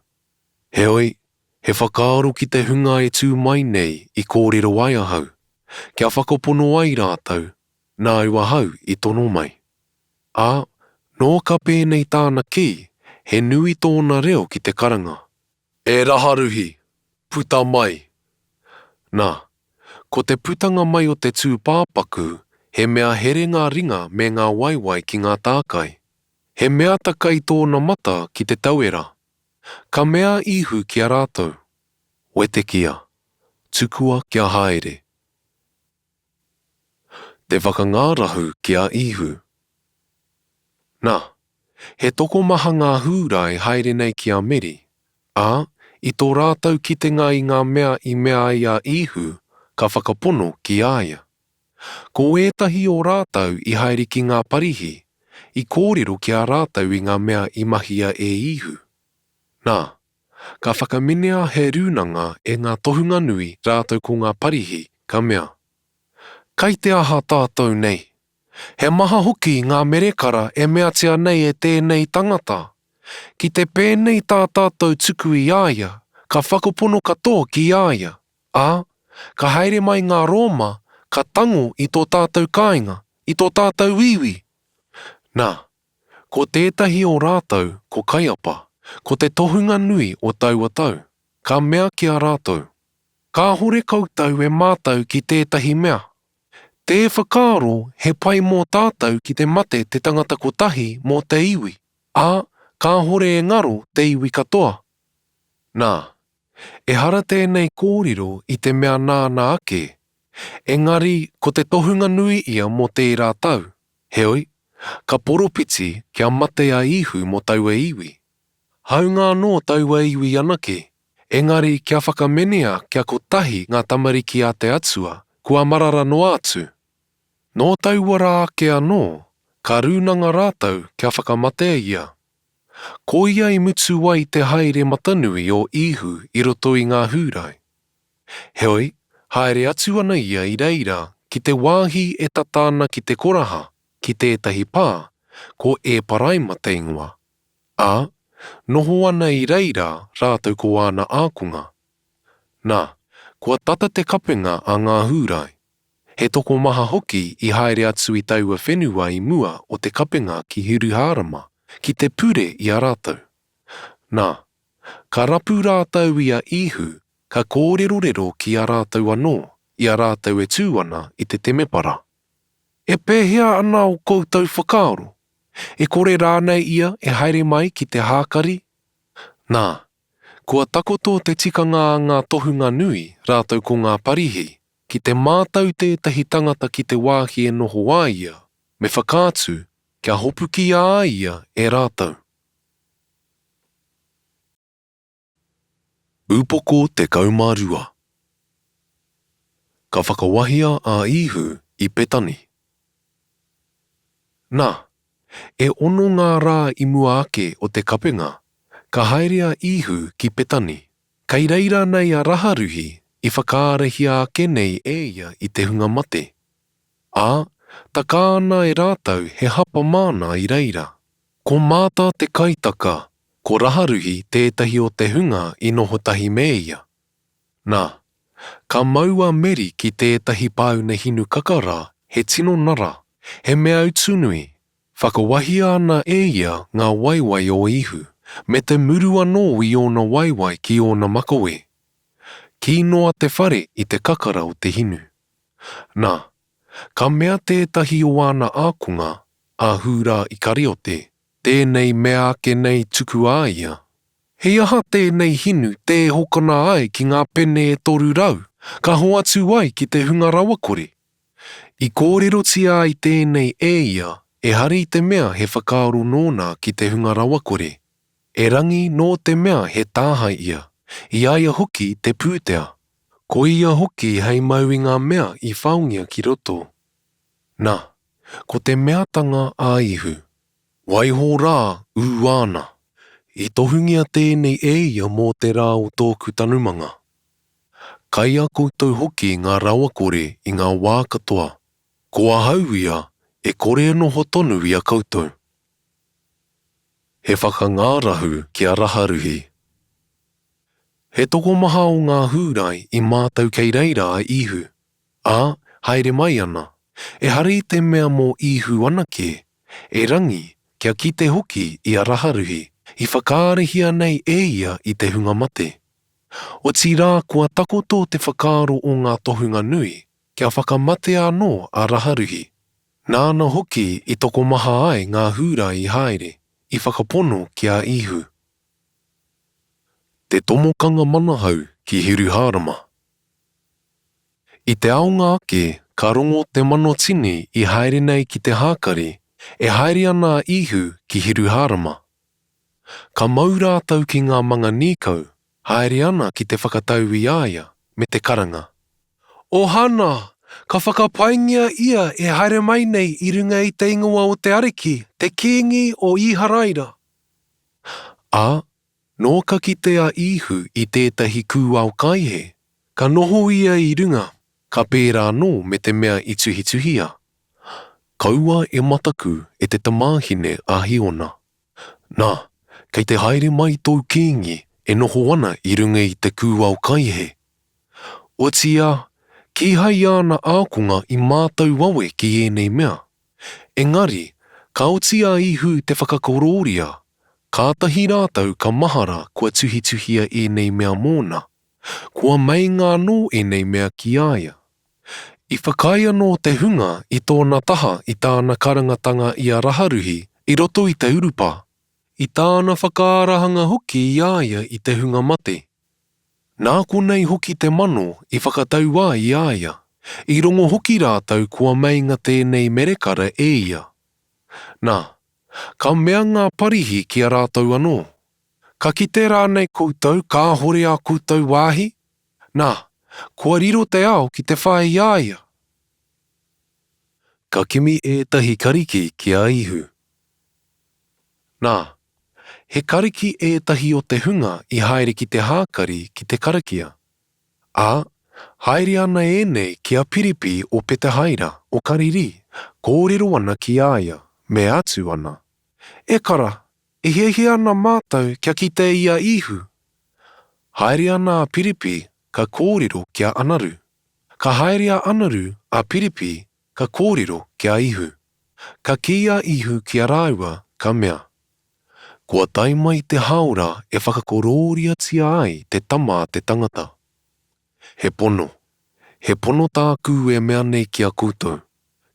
Heoi, he whakaaro ki te hunga e tū mai nei i kōrero ai a hau. Kia whakapono ai rātau, nā ua hau i tono mai. Ā, nō ka pēnei tāna ki, he nui tōna reo ki te karanga. E raharuhi, puta mai. Nā, ko te putanga mai o te tūpāpaku, he mea here ngā ringa me ngā waiwai ki ngā tākai. He mea takai tōna mata ki te tauera. Ka mea ihu ki a rātou. Wete kia, tukua kia haere. Te whakangārahu ki a ihu. Nā, he toko maha ngā hūrai haere nei ki a meri. Ā, i tō rātau kitenga i ngā mea i mea ai a ihu, ka whakapono ki aia. Ko ētahi o rātau i haere ki ngā parihi, i kōrero ki a rātau i ngā mea i mahia e ihu. Nā, ka whakaminea he rūnanga e ngā tohunga nui rātau ko ngā parihi, ka mea. Kai te aha tātou nei. He maha hoki ngā merekara e mea tia nei e tēnei tangata. Ki te pēnei tā tātou tuku i aia, ka whakapono katoa ki aia. Ā, ka haere mai ngā Roma, ka tango i tō tātou kāinga, i tō tātou iwi. Nā, ko tētahi o rātau, ko kaiapa, ko te tohunga nui o tauatau, ka mea ki a rātau. Ka hore koutou e mātau ki tētahi mea. Te whakaaro he pai mō tātou ki te mate te tangata kotahi mō te iwi. Ā, ka hore e ngaro te iwi katoa. Nā, e hara tēnei kōrero i te mea nāna ake. Engari, ko te tohunga nui ia mō te rātau. Heoi, ka poropiti kia mate a ihu mō taua iwi. Haunga no taua iwi anake. Engari kia whakamenea kia kotahi ngā tamariki a te atua, kua marara no atu. Nō taua rā ake anō, ka rūnanga rātau kia whakamatea ia. Ko ia i mutu wai te haere matanui o ihu i roto i ngā hūrai. Heoi, haere atu ana ia i reira ki te wāhi e tatāna ki te koraha, ki tētahi pā, ko e paraima te ingoa. Ā, noho ana i reira rātou ko ana ākunga. Nā, kua tata te kapenga a ngā hūrai. He toko maha hoki i haere atu i taua whenua i mua o te kapenga ki Hiruharama, ki te pure i a rātou. Nā, ka rapu rātou i a ihu, ka kōrero ki a rātou anō, i a rātou e tū ana i te temepara. E pēhea ana o koutou whakaaro. E kore rānei ia e haere mai ki te hākari. Nā, kua takoto te tikanga ngā tohunga nui rātou ko ngā parihi, ki te mātau tētahi tangata ki te wāhi e noho a ia, me whakaatu, kia hopu ki a ia e rātou. Upoko te kaumārua. Ka whakawahia a ihu i petani. Nā, e ono ngā rā i mua ake o te kapenga, ka haerea ihu ki petani. Kei reira nei a raharuhi i whakaarehia ake nei e ia i te hunga mate. Ā, ta kāna e rātou he hapa mana i reira. Ko māta te kaitaka, ko raharuhi tētahi o te hunga i noho tahi me ia. Nā, ka maua meri ki tētahi pāune hinu kakara, he tino nara, he mea utunui. Whakawahia ana e ia ngā waiwai o ihu, me te muru anō i ōna waiwai ki ōna makawe. Ki noa te whare i te kakara o te hinu. Nā, ka mea tētahi o āna ākunga, a hūrā i kariote, tēnei mea ake nei tuku a ia. He aha tēnei hinu te hokona ai ki ngā pene e toru rau, ka hoatu ai ki te hunga rawakore. I kōrerotia ai tēnei e ia, e hari te mea he whakaaro nōna ki te hunga rawakore. E rangi nō te mea he tāhai ia, i aia hoki te pūtea. Ko ia hoki hei mau i ngā mea i whaungia ki roto. Nā, ko te meatanga a ihu. Waiho rā u ana. I tohungia tēnei e ia mō te rā o tōku tanumanga. Kai a koutou hoki ngā rawakore i ngā wā katoa. Ko ahau ia, e kore noho tonu i a koutou. He whakangārahu ki a raharuhi. He tokomaha o ngā hūrai i mātou kei reira a ihu. Ā, haere mai ana. E hari te mea mō ihu anake. E rangi kia kite hoki i a raharuhi. I whakaarehia nei e ia i te hunga mate. O tirā kua takoto te whakaaro o ngā tohunga nui, kia whakamate anō a raharuhi. Nāna hoki i tokomaha ai ngā hūrai i haere, i whakapono ki a ihu. Te tomokanga manahau ki Hiruharama. I te aonga ake, ka rongo te manotini i haere nei ki te hākari, e haere ana ihu ki Hiruharama. Ka maurātau ki ngā manga nīkau, haere ana ki te whakatau i aia, me te karanga. O hana, ka whakapaingia ia e haere mai nei i runga i te ingoa o te ariki, te kiengi o Iharaira. Ā, nō ka kite a ihu i tētahi kūao kaihe, ka noho ia i runga, ka pērā nō me te mea i tuhituhia. Kaua e mataku e te tamāhine a hiona. Nā, kei te haere mai tōu kiengi e noho ana i runga i te kūao kaihe. O tia, ki hai ana ākunga i mātou wawe ki ēnei mea. Engari, ka oti a ihu te whakakororia, kātahi rātou ka mahara kua tuhituhia ēnei mea mōna, kua mei ngā nō ēnei mea ki aia. I whakai anō te hunga i tōna taha i tāna karangatanga i a raharuhi i roto i te urupa. I tāna whakaarahanga hoki i aia i te hunga mate. Nā konei hoki te mano i whakatau a i aia, i rongo hoki rātou kua meinga tēnei merekara e ia. Nā, ka mea ngā parihi ki a rātou anō. Ka kite rānei koutou ka hore a koutou wāhi. Nā, kua riro te ao ki te whai i aia. Ka kimi e tahi kariki ki a ihu. Nā, he kariki e tahi o te hunga i haere ki te hākari ki te karakia. Ā, haere ana e nei ki a piripi o Petahaira o Kariri, kōrero ana ki aia, me atu ana. E kara, e hehe ana mātou kia kite i a ihu. Haere ana a piripi ka kōrero kia anaru. Ka haere a anaru a piripi ka kōrero kia ihu. Ka kia ihu kia rāua ka mea. Kua tai mai te haora e whakakororia tia ai te tama te tangata. He pono tāku e mea nei ki a koutou.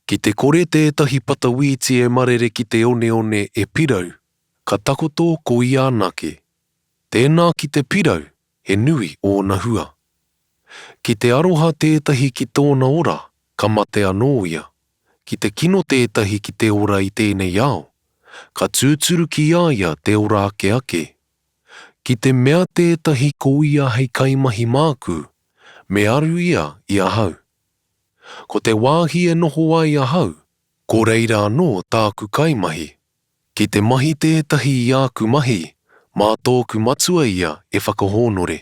Ki te kore tētahi patawiti e marere ki te one one e pirau, ka takoto ko i anake. Tēnā ki te pirau, he nui o na hua. Ki te aroha tētahi ki tōna ora, ka mate anō ia. Ki te kino tētahi ki te ora i tēnei ao, ka tūturu ki ia te ora ake ake. Ki te mea tētahi ko ia hei kaimahi māku, me aru ia i ahau. Ko te wāhi e noho ai ahau, ko reira anō tāku kaimahi. Ki te mahi tētahi i āku mahi, mā tōku matua ia e whakahōnore.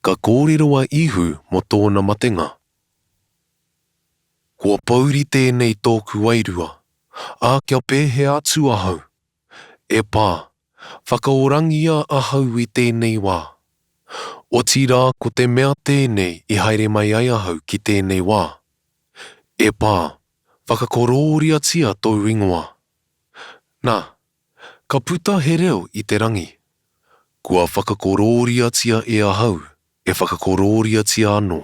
Ka kōreroa ihu mo tōna matenga. Kua pauri tēnei tōku wairua, ā kia pēhe atu ahau. E pā, whakaorangia ahau i tēnei wā. O tira ko te mea tēnei i haere mai ai ahau ki tēnei wā. E pā, whakakorōria tia tō ingoa. Nā, ka puta he reo i te rangi. Kua whakakorōria tia e ahau, e whakakorōria tia anō.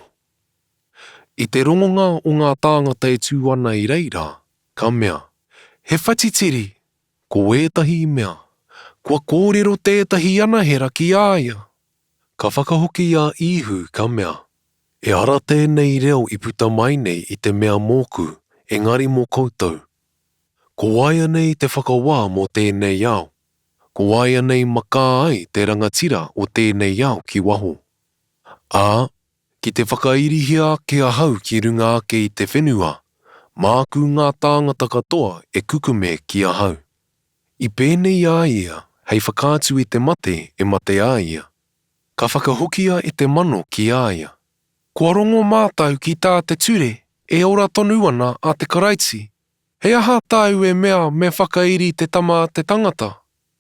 I te rongonga o ngā tāngata e tū ana i reira, ka mea, he whatitiri, ko ētahi i mea, kua kōrero tētahi ana he raki āia. Ka whakahoki a ihu ka mea, e ara tēnei reo i puta mai nei i te mea mōku, engari mō koutou. Ko waia nei te whakawā mō tēnei ao. Ko waia nei maka ai te rangatira o tēnei ao ki waho. Ā, ki te whakairihia ke ahau ki runga ake i te whenua, māku ngā tāngata katoa e kukume ki ahau. I pēnei a ia, hei whakātu i te mate e mate a ia. Ka whakahokia e te mano ki a ia. Kua rongo mātau ki tā te ture, e ora tonu ana a te karaiti. He aha tāu e mea me whakairi te tama te tangata.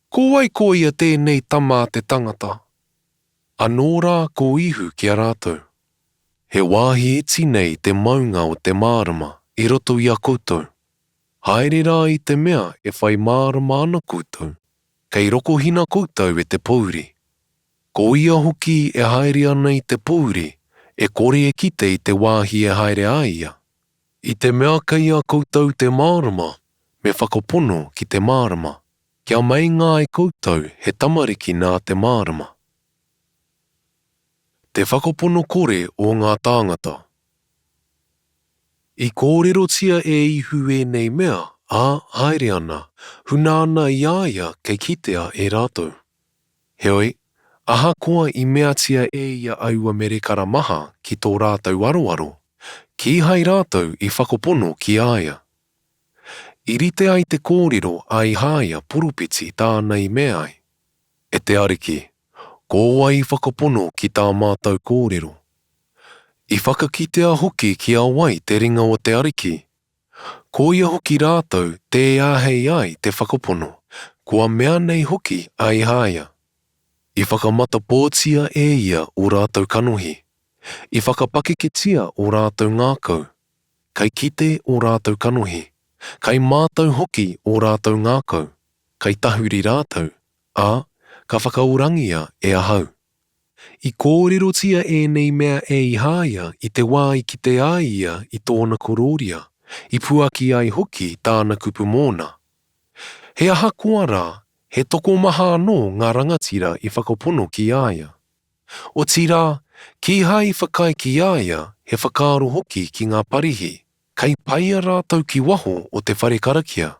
Ko wai ko ia tēnei tama te tangata. Anō rā ko ihu ki a rātou. He wāhi eti nei te maunga o te mārama i roto i a koutou. Haere rā i te mea e whai mārama ana koutou. Kei roko hina koutou e te pouri. Ko ia hoki e haere ana i te pouri, e kore e kite i te wāhi e haere a ia. I te mea kei a koutou te mārama, me whakapono ki te mārama. Kia mai ngā e koutou he tamariki nā te mārama. Te whakapono kore o ngā tāngata. I kōrero tia e ihu e nei mea, ā haere ana, huna ana i aia kei kitea e rātou. Heoi, aha koa i mea tia e ia aua merekara maha ki tō rātou aroaro, ki hai rātou i whakapono ki aia. I rite ai te kōrero ai haia poropiti tāna i mea ai. E te ariki, ko ai whakapono ki tā mātou kōrero. I whakakitea hoki ki a wai te ringa o te ariki. Ko ia hoki rātou te āhei ai te whakapono, kua mea nei hoki ai haia. I whakamata pōtia e ia o rātou kanohi. I whakapakeketia o rātou ngākau. Kai kite o rātou kanohi. Kai mātou hoki o rātou ngākau. Kai tahuri rātou. Ā, ka whakaurangia e ahau. I kōrero tia e nei mea e i haia i te wā i ki te āia i tōna kororia. I puaki ai hoki tāna kupu mōna. He aha kua rā, he toko maha anō ngā rangatira i whakapono ki aia. O tira, ki hai whakai ki aia, he whakaaro hoki ki ngā parihi. Kai paia rātou ki waho o te whare karakia.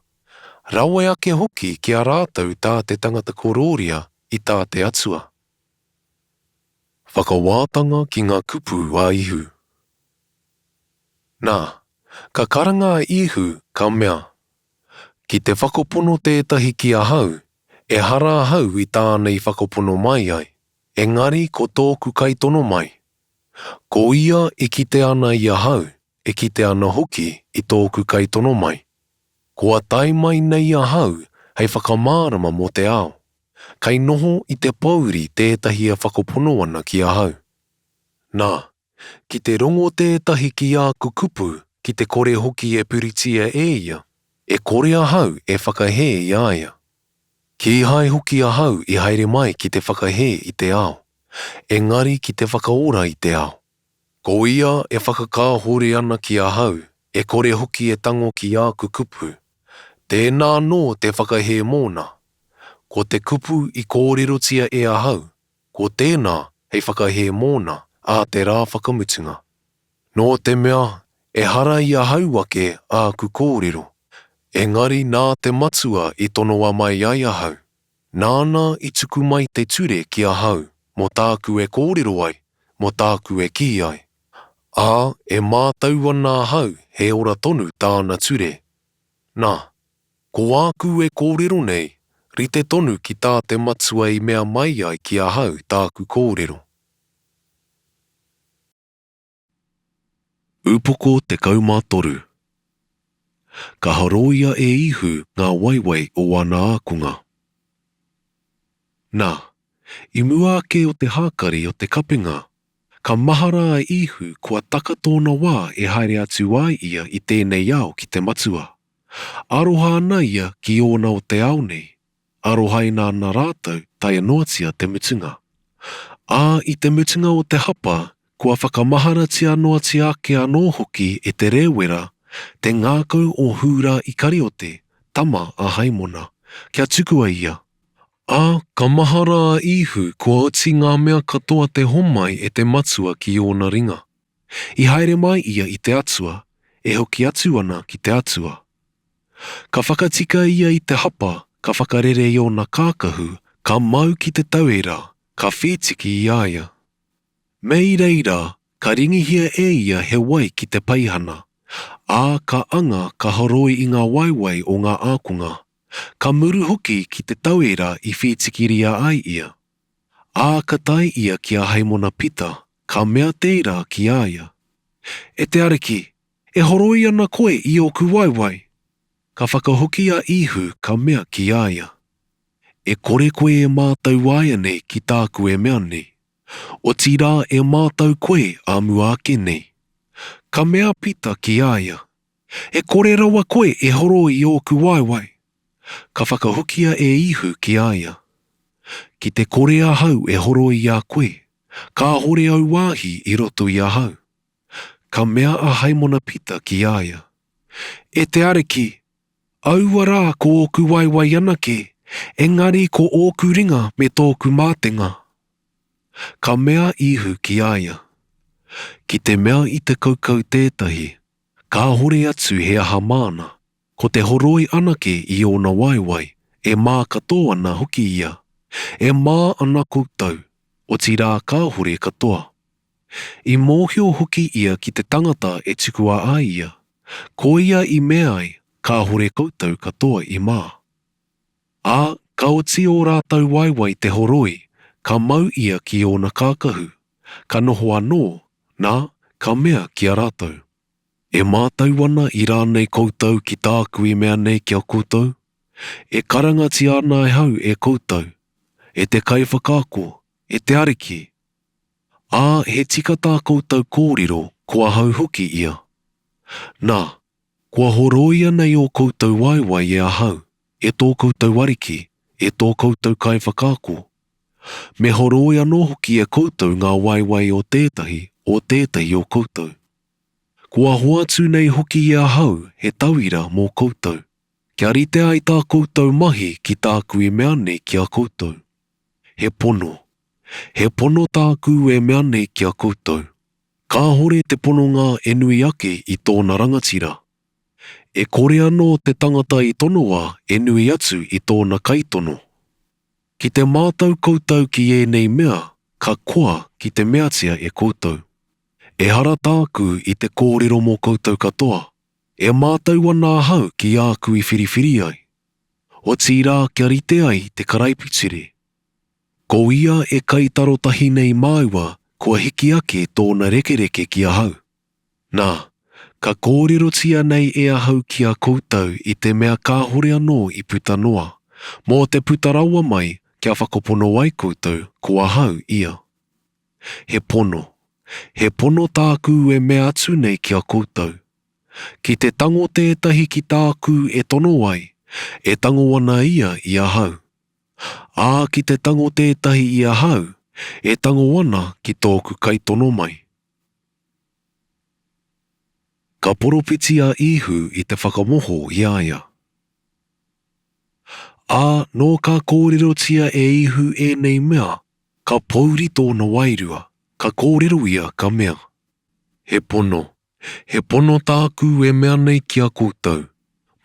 Rawe ake hoki ki a rātou tā te tangata kororia i tā te atua. Whakawātanga ki ngā kupu a ihu. Nā, ka karanga a ihu ka mea. Ki te whakapono tētahi ki a hau, e hara hau i tānei whakapono mai ai. Engari ko tōku kaitono mai. Ko ia e kite ana i a hau, e kite ana hoki i tōku kaitono mai. Kua tai mai nei a hau, hei whakamārama mo te ao. Kai noho i te pauri tētahi a whakapono ana ki a hau. Nā, ki te rongo tētahi ki a kukupu, ki te kore hoki e puritia e ia, e kore a hau e whakahe i aia. Ki hai hoki a hau i haere mai ki te whakahe i te ao. Engari ki te whakaora i te ao. Ko ia e whakakāhore ana ki a hau, e kore hoki e tango ki a kukupu. Tēnā nō te whakahe mōna. Ko te kupu I kōrerotia e ahau, ko tēnā hei whakahe mōna a te rā whakamutunga. Nō te mea, e hara I ahau ake a ku kōrero. Engari nā te matua I tonoa mai ai ahau. Nāna I tuku mai te ture ki ahau, mo tāku e kōrero ai, mo tāku e ki ai. Ā, e mātau ana ahau he ora tonu tāna ture. Nā, ko āku e kōrero nei, rite tonu ki tā te matua I mea mai ai ki ahau tāku kōrero. Upoko te kaumātoru. Ka haroia e ihu ngā waiwai o wana ākunga. Nā, I mua ake o te hākari o te kapinga, ka mahara a ihu kua taka tōna wā e haere atu ai ia I tēnei ao ki te matua. Aroha ana ia ki ona o te ao nei. Arohaina ana rātou tai anoatia te mutunga. Ā, I te mutunga o te hapa, kua whakamaharatia noatia ake anō hoki e te rewera, te ngākau o hūra I kariote, tama a haimona, kia tukua ia. Ā, ka mahara a ihu kua oti ngā mea katoa te homai e te matua ki ona ringa. I haere mai ia I te atua, e hoki atu ana ki te atua. Ka whakatika ia I te hapa, ka whakarere I ona kākahu, ka mau ki te tauira, ka whetiki I aia. Mei reira, ka ringihia e ia he wai ki te paihana. Ā, ka anga ka haroi I ngā waiwai o ngā ākunga. Ka muru hoki ki te tauira I whetikiria ai ia. Ā, ka tai ia ki a haimona pita, ka mea teira ki aia. E te ariki, e horoi ana koe I oku waiwai. Ka whakahoki a ihu ka mea ki aia. E kore koe e mātau aia nei ki tāku e mea nei. O tirā e mātau koe a mua ake nei. Ka mea pita ki aia. E kore rawa koe e horo I oku waiwai. Ka whakahokia e ihu ki aia. Ki te kore ahau e horo I a koe. Ka hore au wāhi I roto I ahau. Ka mea a haimona pita ki aia. E te ariki, aua rā ko oku waiwai anake, engari ko oku ringa me tōku mātenga. Ka mea ihu ki aia. Ki te mea I te kaukau tētahi, ka hore atu he aha māna, ko te horoi anake I ona waiwai, e mā katoa ana hoki ia, e mā ana koutou, o tirā ka hore katoa. I mōhio hoki ia ki te tangata e tukua ai ia, ko ia I mea ai, ka hore koutou katoa I mā. Ā, ka oti o rātau waiwai te horoi, ka mau ia ki ona kākahu, ka noho anō, nā, ka mea ki a rātou. E mātau ana I rānei koutou ki tāku I mea nei kia koutou, e karangati ana e hau e koutou, e te kaiwhakāko, e te ariki. Ā, he tika tā koutou kōrero, kua hau hoki ia. Nā, kua horoi ana I o koutou waiwai e ahau, e tō koutou ariki, e tō koutou kaiwhakāko. Me horoi anō hoki e koutou ngā waiwai o tētahi o koutou. Kua hoatu nei hoki I ahau he tauira mō koutou. Kia rite ai tā koutou mahi ki tāku e mea nei ki a koutou. He pono. He pono tāku e mea nei ki a koutou. Ka hore te pononga e nui ake I tōna rangatira. E kore anō te tangata I tonoa e nui atu I tōna kaitono. Ki te mātau koutou ki e nei mea, ka koa ki te meatia e koutou. E hara tāku I te kōrero mō koutou katoa. E mātau ana hau ki āku I whiriwhiri ai. O tīrā kia rite ai te karaipitiri. Ko ia e kaitaro tahi nei māua kua hiki ake tōna rekereke ki ahau. Nā, ka kōrerotia nei e ahau ki a koutou I te mea ka hore anō I puta noa, mō te puta rawa mai kia whakapono ai koutou kua hau ia. He pono. He pono tāku e mea atu nei ki a koutou. Ki te tango tētahi ki tāku e tono ai, e tango ana ia I ahau. Ā, ki te tango tētahi I ahau, e tango ana ki tōku kaitono mai. Ka poropiti a ihu I te whakamoho I aia. Ā no ka kōrerotia e ihu e nei mea, ka pouri tōna wairua, ka kōrero ia ka mea. He pono tāku e mea nei ki a koutou.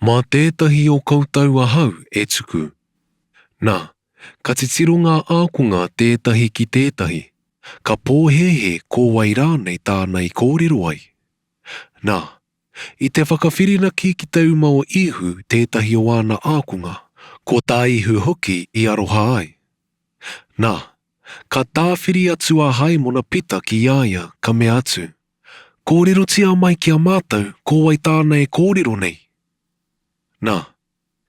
Mā tētahi o koutou ahau e tuku. Nā, ka titiro ngā ākunga tētahi ki tētahi. Ka pōhehe ko wai rānei tānei kōrero ai. Nā, i te whakawhirinaki ki te uma o ihu tētahi o āna ākunga, ko tā ihu hoki i aroha ai. Nā, ka tāwhiri atu a hai mona pita ki iaia ka mea atu. Kōrero tia mai ki a mātou ko wai tānei kōrero nei. Nā,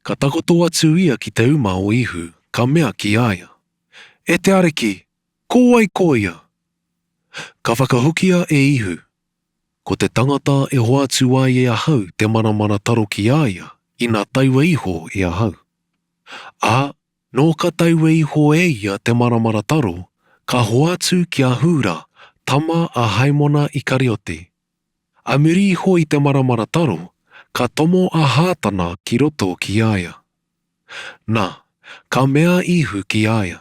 ka takoto atu ia ki te uma o ihu ka mea ki aia. E te ariki, ko wai ko ia. Ka whakahukia e ihu. Ko te tangata e hoa atu ai e ahau te manamana taro ki aia, i nā taua iho e ahau. Ā, no ka taua iho e ia te manamana taro, ka hoa atu ki a hura, tama a haimona i kariote. A muri iho i te manamana taro, ka tomo a hātana ki roto ki aia. Nā, ka mea ihu ki aia.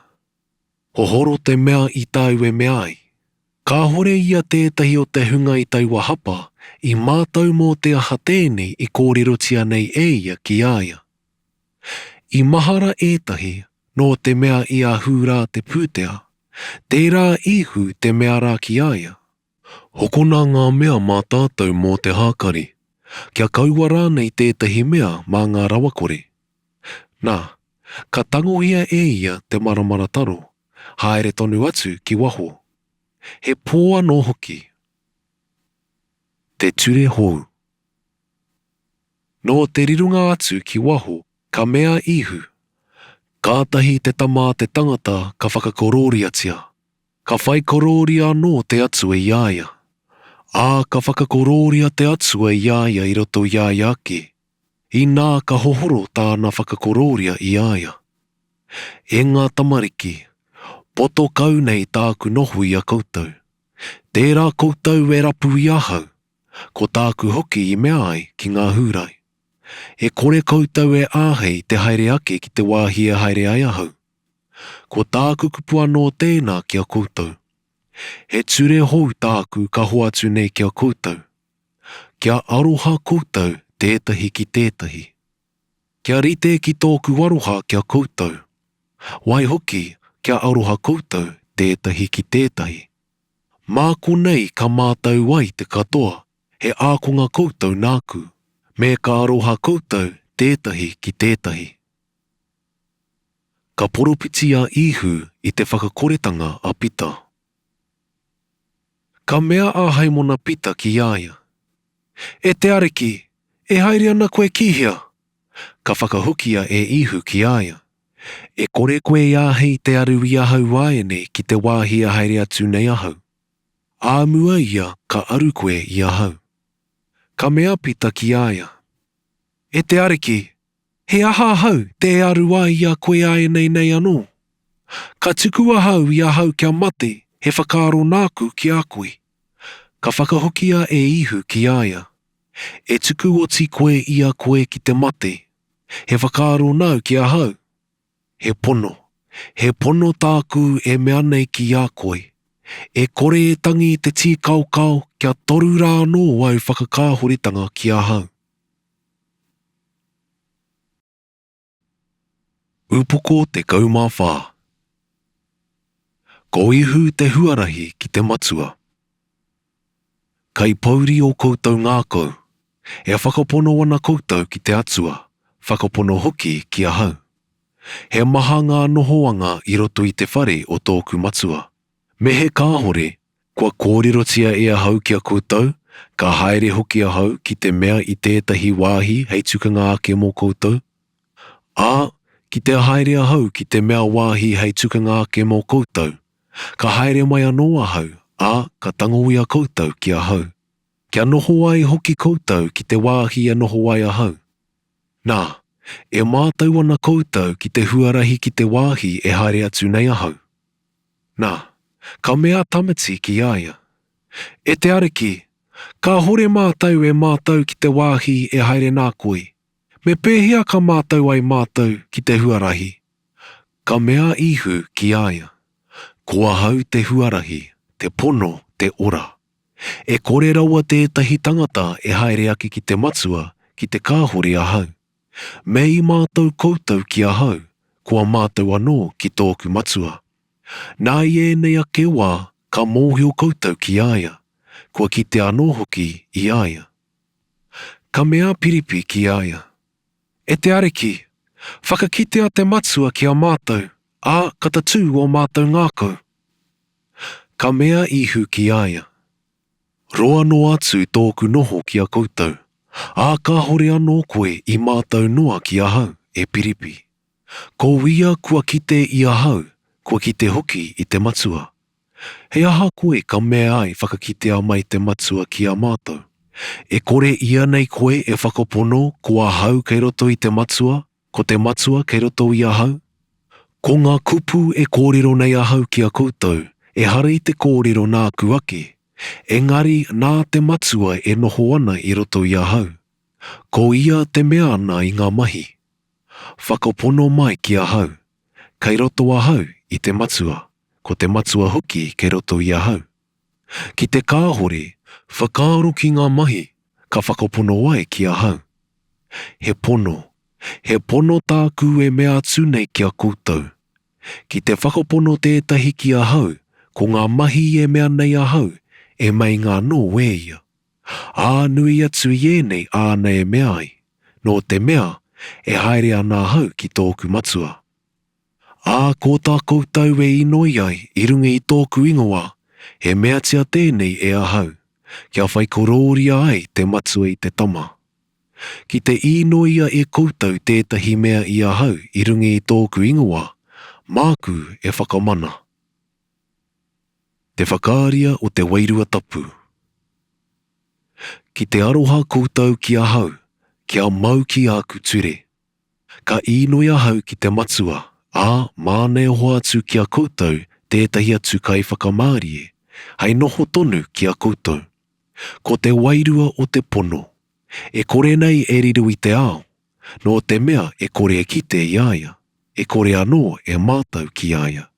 Hohoro te mea i tāu e mea ai. Ka hore ia tētahi o te hunga i taua hapa, i mātau mō te aha tēnei i kōrerotia nei e ia ki aia. I mahara ētahi, no te mea i a hūrā te pūtea, tērā ihu te mea rā ki aia. Hokona ngā mea mā tātou mō te hākari, kia kaua rānei tētahi mea mā ngā rawakore. Nā, ka tangohia e ia te maramara taro, haere tonu atu ki waho. He pōa no hoki. Te ture hou. No te rirunga atu ki waho, ka mea ihu. Kātahi te tama te tangata ka whakakororia-tia. Ka whaikororia no te atu e iaia. Ā ka whakakororia te atu e iaia i roto iaia ake. I nā ka hohoro tāna whakakororia i aia. E ngā tamariki, poto kau nei tāku nohu i a koutou. Tērā koutou e rapu i ahau, ko tāku hoki i mea ai ki ngā hūrai. E kore koutou e āhei te haere ake ki te wāhi e haere ai ahau. Ko tāku kupua no tēnā ki a koutou. He ture hou tāku ka hoatu nei ki a koutou. Kia aroha koutou tētahi ki tētahi. Kia rite ki tōku aroha ki a koutou. Wai hoki kia aroha koutou tētahi ki tētahi. Māko nei ka mātau ai te katoa, he ākonga koutou nāku, me ka aroha koutou tētahi ki tētahi. Ka poropiti a ihu i te whakakoretanga a pita. Ka mea a haimona pita ki aia. E te ariki, e haere ana koe kihia. Ka whakahukia e ihu ki aia. E kore koe ia hei te aru i ahau aene ki te wāhi a haere atu nei ahau. Āmua ia ka aru koe i ahau. Ka mea pita ki aia. E te ariki, he aha ahau te aru ai ia koe aene nei anō. Ka tuku ahau i ahau kia mate, he whakaaro nāku ki a koe. Ka whakahokia e ihu ki aia. E tuku o ti koe i a koe ki te mate. He whakaaro nau ki a hau. He pono tāku e mea nei ki a koe. E kore e tangi te tī kaukau kia toru rā nō au whakakāhoretanga ki a hau. Upoko te kaumawhā. Ko ihu te huarahi ki te matua. Kai pauri o koutou ngākau, e whakapono ana koutou ki te atua, whakapono hoki ki a hau. He maha ngā nohoanga i roto i te whare o tōku matua. Me he kāhore, kua kōrerotia e ahau ki a koutou, ka haere hoki ahau ki te mea i tētahi wāhi hei tukanga ake mō koutou. Ā, ki te haere ahau ki te mea wāhi hei tukanga ake mō koutou, ka haere mai anō ahau, ā ka tangoui a koutou ki ahau. Kia noho ai hoki koutou ki te wāhi a noho ai ahau. Nā, e mātau ana koutou ki te huarahi ki te wāhi e haere atu nei ahau. Nā, ka mea tamati ki aia. E te ariki, ka hore mātau e mātau ki te wāhi e haere nā koe. Me pēhia ka mātou ai mātou ki te huarahi. Ka mea ihu ki aia. Kua hau te huarahi, te pono, te ora. E kore raua tētahi tangata e haere aki ki te matua, ki te kāhore ahau. Me I mātou koutou ki ahau, kua mātou anō ki tōku matua. Nā I ēnei ake wā, ka mōhio koutou ki aia, kua ki te anō hoki I aia. Ka mea piripi ki aia. E te areki, whakakitea te matua ki a mātou, a katatū o mātou ngākau. Ka mea ihu ki aia. Roa no atu tōku noho ki a koutou, a ka hore anō koe I mātou noa ki ahau, e piripi. Ko ia kua kite I ahau, kua kite hoki I te matua. He aha koe ka mea ai whakakitea mai te matua ki a mātou. E kore ia nei koe e whakapono kua hau kei roto I te matua, ko te matua kei roto I ahau. Ko ngā kupu e kōrero nei ahau ki a koutou, e hara I te kōrero nā kuake. Engari nā te matua e noho ana I roto I ahau. Ko ia te mea ana I ngā mahi. Whakapono mai ki ahau. Kei roto ahau I te matua, ko te matua hoki kei roto I ahau. Ki te kāhore, whakaaro ki ngā mahi, ka whakapono ai ki ahau. He pono tāku e mea atu nei ki a koutou. Ki te whakapono tētahi ki ahau, ko ngā mahi e mea nei ahau, e mai ngā no we ia. Ā nui atu I ēnei āna e mea ai, no te mea e haere ana hau ki tōku matua. Ā ko tā koutou e inoi ai I runga I tōku ingoa, he mea tia tēnei e ahau, kia whai kororia ai te matua I te tama. Ki te inoia e koutou tētahi mea I ahau I runga I tōku ingoa, māku e whakamana. Te whakaaria o te wairua tapu. Ki te aroha koutou ki ahau, kia mau ki aku ture. Ka inoia hau ki te matua, a māne hoa atu ki a koutou tētahi atu kai whakamārie, hei noho tonu ki a koutou. Ko te wairua o te pono, e kore nei e riru I te ao, no te mea e kore e kite I aia, e kore anō e mātou ki aia.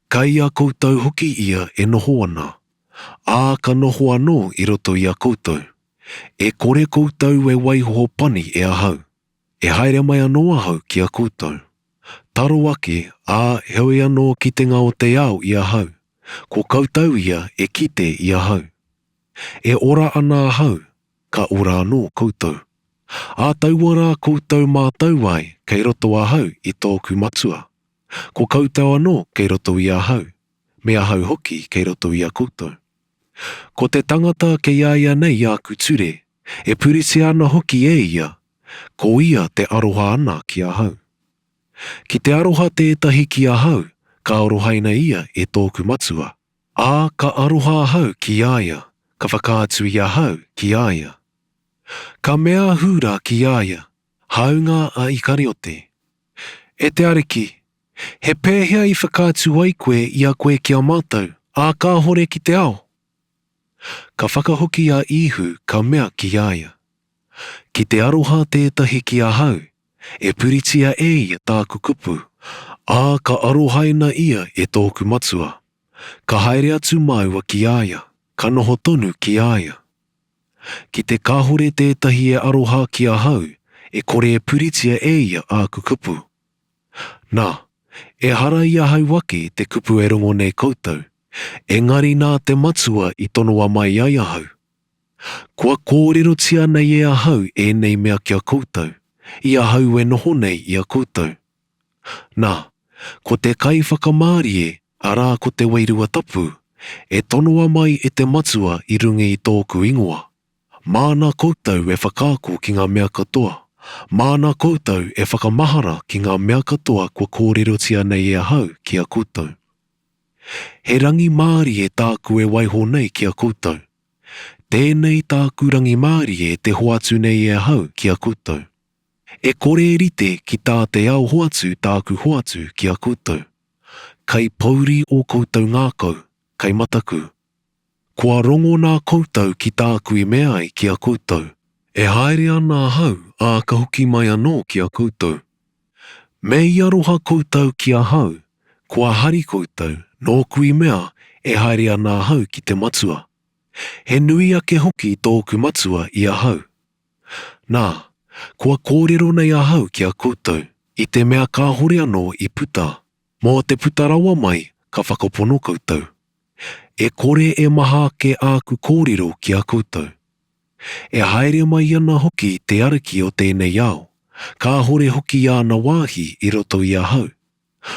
Kai a koutou hoki ia e noho ana, a ka noho anō I roto I a koutou. E kore koutou e waihoho pani e ahau, e haere mai anō ahau ki a koutou. Taro ake, a heoi anō kitenga o te ao I ahau, ko koutou ia e kite I ahau. E ora ana ahau, ka ora anō koutou. A tauara koutou mātou ai kei roto ahau I tōku matua. Ko koutou anō kei roto I ahau, me ahau hoki kei roto I a koutou. Ko te tangata kei aia nei aku ture, e purisi ana hoki e ia, ko ia te aroha ana ki ahau. Ki te aroha tētahi ki ahau, ka arohaina ia e tōku matua. A ka aroha ahau ki aia, ka whakaatu I ahau ki aia. Ka mea hura ki aia, haunga a ikariote. E te areki, he pēhea I whakaatu ai koe I a koe ki a mātou, a ka hore ki te ao. Ka whakahoki a ihu ka mea ki aia. Ki te aroha tētahi ki ahau, e puritia e ia tāku kupu, a ka arohaina ia e tōku matua. Ka haere atu maua ki aia, ka noho tonu ki aia. Ki te kāhore tētahi e aroha ki ahau, e kore e puritia e ia āku kupu. Nā, e hara I ahau wake te kupu e rongo nei koutou, engari nā te matua I tonoa mai ai ahau. Kua kōrero tia nei e ahau e nei mea ki a koutou, I ahau e noho nei I a koutou. Nā, ko te kai whakamārie, arā ko te wairua tapu, e tonoa mai e te matua I runga I tōku ingoa. Māna koutou e whakaako ki ngā mea katoa. Māna koutou e whakamahara ki ngā mea katoa kua kōrero tia nei e ahau ki a koutou. He rangi māri e tāku e waiho nei ki a koutou. Tēnei tāku rangi māri e te hoatu nei e ahau ki a koutou. E kore e rite ki tā te ao hoatu tāku hoatu ki a koutou. Kai pauri o koutou ngākau, kai mataku. Kua rongo nā koutou ki tāku I mea ai ki a koutou, E haere ana hau a ka hoki mai anō ki a koutou. Me I aroha koutou ki a hau, kua hari koutou, nō kui mea e haere ana hau ki te matua. He nui ake hoki tōku matua I a hau. Nā, kua kōrero nei a hau ki a koutou, I te mea ka hore anō I puta. Mō te puta rawa mai, ka whakapono koutou. E kore e maha ke āku kōrero ki a koutou. E haere mai ana hoki te ariki o tēnei ao. Ka hore hoki ana wāhi I roto I a hau.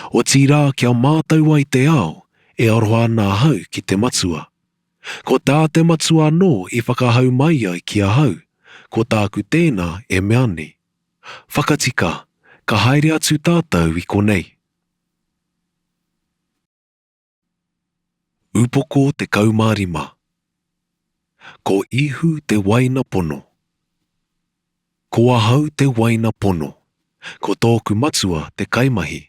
O tirā kia mātau ai te ao, e aroha ana hau ki te matua. Ko tā te matua anō I whakahau mai ai ki a hau, ko tāku tēnā e meani. Whakatika, ka haere atu tātou I konei. Upoko te kaumārima. Ko ihu te waina pono. Ko ahau te waina pono. Ko tōku matua te kaimahi.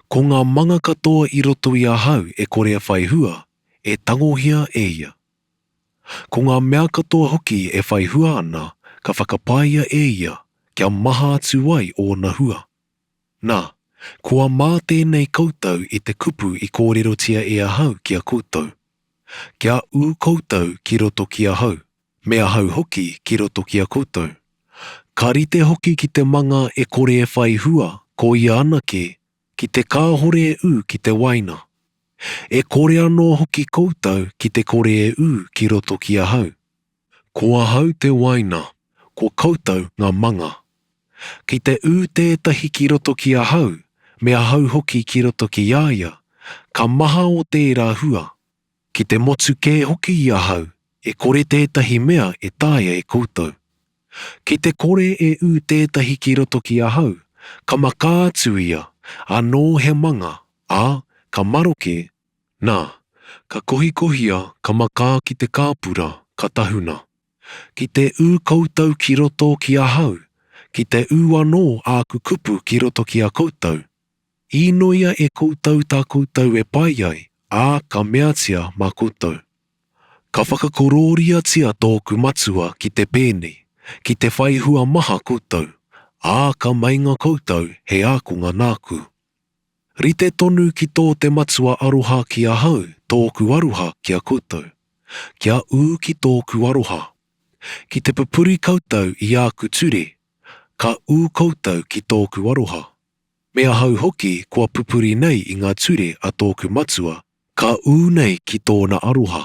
Ko ngā manga katoa I roto I a hau e korea whai hua, e tangohia e ia. Ko ngā mea katoa hoki e whai hua ana, ka whakapaia e ia, kia maha atu ai o na hua. Nā, kua mā tēnei koutou I te kupu I kōrerotia e a hau ki a koutou. Kia u koutou ki roto ki a hau, mea hau hoki ki roto ki a koutou. Ka rite hoki ki te manga e kore e whai hua, ko ia anake, ki te kāhore e u ki te waina. E kore anō hoki koutou ki te kore e u ki roto ki a hau. Ko a hau te waina, ko koutou ngā manga. Ki te u tētahi ki roto ki a hau, mea hau hoki ki roto ki iaia, ka maha o tērā hua. Ki te motu kē hoki I a hau, e kore tētahi mea e tāia e koutou. Ki te kore e u tētahi ki roto ki a hau, ka maka atu ia, anō he manga, ka maroke, nā, ka kohikohia ka maka ki te kāpura, ka tahuna. Ki te u koutou ki roto ki a hau, ki te u anō āku kupu ki roto ki a koutou. I noia e koutou tā koutou e pai ai, ka meatia mā koutou. Ka whakakororia tia tōku matua ki te pēni, ki te whaihua maha koutou, ka mainga koutou he ākunga nāku. Rite tonu ki tō te matua aroha ki a hau, tōku aroha ki a koutou. Kia u ki tōku aroha. Ki te pupuri koutou I āku ture, ka u koutou ki tōku aroha. Mea hau hoki kua pupuri nei I ngā ture a tōku matua, ka u nei ki tōna aroha.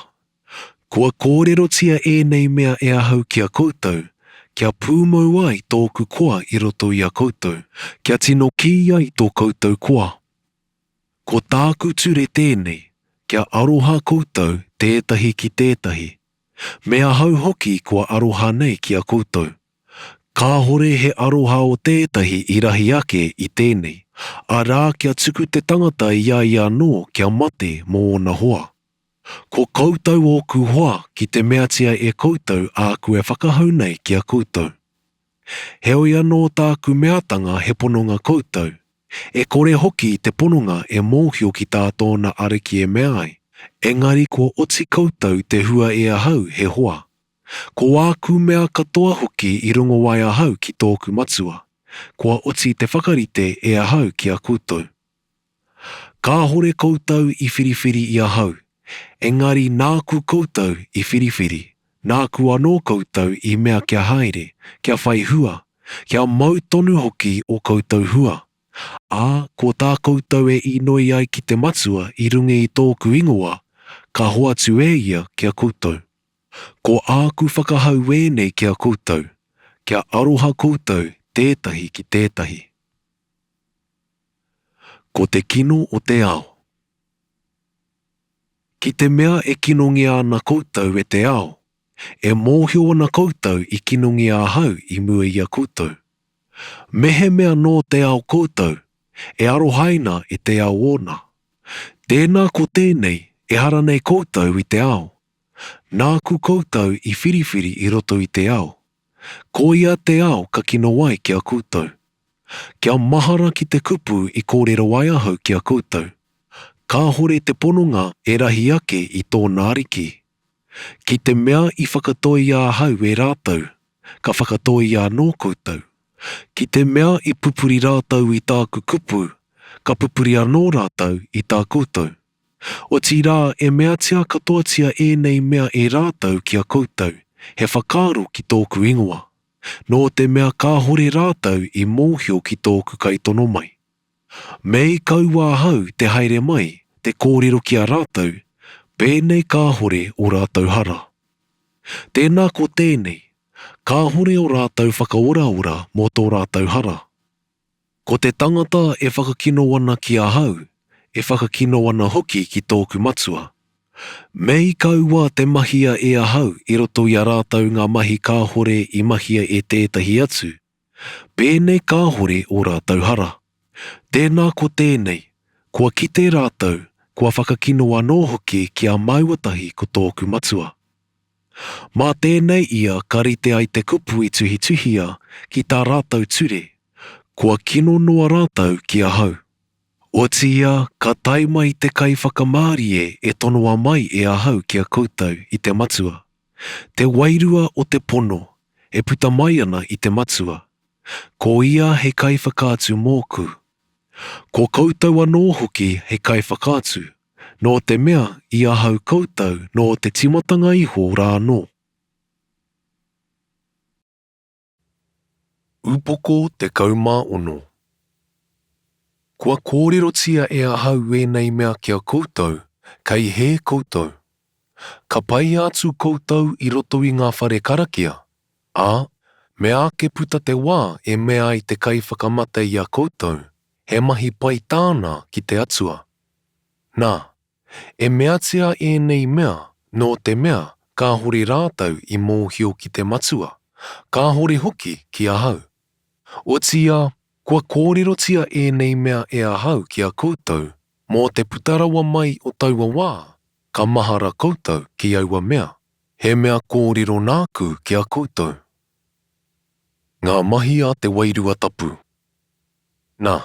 Kua kōrerotia e nei mea e ahau ki a koutou, kia pūmau ai tōku koa I roto I a koutou, kia tino ki ai tō koutou koa. Ko tāku ture tēnei, kia aroha koutou tētahi ki tētahi. Mea hau hoki kua aroha nei ki a koutou. Ka hore he aroha o tētahi I rahi ake I tēnei, a rā kia tuku te tangata I a ia anō kia mate mō na hoa. Ko koutou o ku hoa ki te meatia e koutou āku e whakahau nei ki a koutou. Heoi anō tāku meatanga he pononga koutou. E kore hoki te pononga e mōhio ki tā tōna ariki e mea ai. Engari ko oti koutou te hua e ahau he hoa. Ko āku mea katoa hoki I rungo wai ahau ki tōku matua. Kua oti te whakarite e ahau ki a koutou. Ka hore koutou I whiriwhiri I ahau. Engari nāku koutou I whiriwhiri. Nāku anō koutou I mea kia haere, kia whai hua, kia mau tonu hoki o koutou hua. Ko tā koutou e inoi ai ki te matua I rungi I tōku ingoa, ka hoatu e ia kia koutou. Ko āku whakahau e nei kia koutou, kia aroha koutou tētahi ki tētahi. Ko te kino o te ao. Ki te mea e kinongia ana koutou e te ao, e mōhio ana koutou I kinongia ahau I mua I a koutou. Mehe mea no te ao koutou, e arohaina e te ao ona. Tēnā ko tēnei, e hara nei koutou I te ao. Nāku koutou I whiriwhiri I roto I te ao. Ko ia te ao ka kino wai ki a koutou. Kia mahara ki te kupu I kōrero ai ahau ki a koutou. Ka hore te pononga e rahi ake I tōna ariki. Ki te mea I whakatoi a ahau e rātou, ka whakatoi anō koutou. Ki te mea I pupuri rātau I tāku kupu, ka pupuri anō rātau I tā koutou. O tī rā e mea tia katoatia nei mea e rātau ki a koutou, he whakaro ki tōku ingoa. Nō te mea ka hore rātau I mōhio ki tōku kaitono mai. Mei kaua hau te haere mai, te kōrero ki a rātau, pēnei ka hore o rātau hara. Tēnā ko tēnei, ka hore o rātau whakaora-ora mō tō rātau hara. Ko te tangata e whakakino ana ki a hau, e whakakino ana hoki ki tōku matua. Mei kaua te mahia e a hau I roto I a rātau ngā mahi ka hore I mahia e tētahi atu. Pēnei ka hore o rātau hara. Tēnā ko tēnei, kua kite rātau, kua whakakino anō hoki ki a mauatahi ko tōku matua. Mā tēnei ia ka rite ai te kupu I tuhituhia ki tā rātau ture, kua kino noa rātau ki a hau. O tia, ka taima I te kai whakamārie e tonoa mai e a hau ki a koutou I te matua. Te wairua o te pono, e puta mai ana I te matua. Ko ia he kai whakaatu mōku. Ko koutou anō hoki he kai whakaatu, nō te mea I a hau koutou nō te timatanga iho rānō. Upoko te kaumā-ono. Kua kōrerotia e a hau nei mea ki a koutou, kei he koutou. Ka pai atu koutou I roto I ngā whare karakia. Me ake puta te wā e mea I te kai whakamata I a koutou, he mahi pai tāna ki te atua. Nā, e mea tia nei mea, nō te mea, ka hore rātau I mōhio ki te matua, ka hore hoki ki a hau. O tia, kua kōrerotia nei mea e a hau ki a koutou, mō te putarawa mai o taua wā, ka mahara koutou ki aua mea, he mea kōrero nāku ki a koutou. Ngā mahi a te wairua tapu. Nā,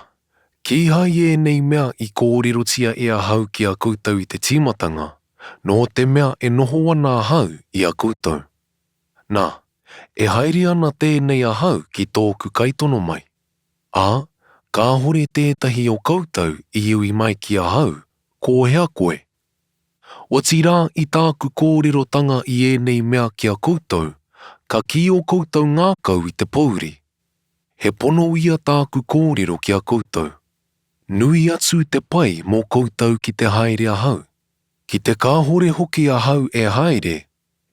ki hai nei mea I kōrerotia e a hau ki a koutou I te tīmatanga, nō te mea e noho ana hau I a koutou. Nā, e haere ana tēnei a hau ki tōku kaitono mai. Ka hore tētahi o koutou I iwi mai ki a hau, ko hea koe. O tira I tāku kōrerotanga I nei mea ki a koutou, ka ki o koutou ngākau I te pouri. He pono ia tāku kōrero ki a koutou. Nui atu te pai mō koutou ki te haere a hau. Ki te ka hore hoki a hau e haere,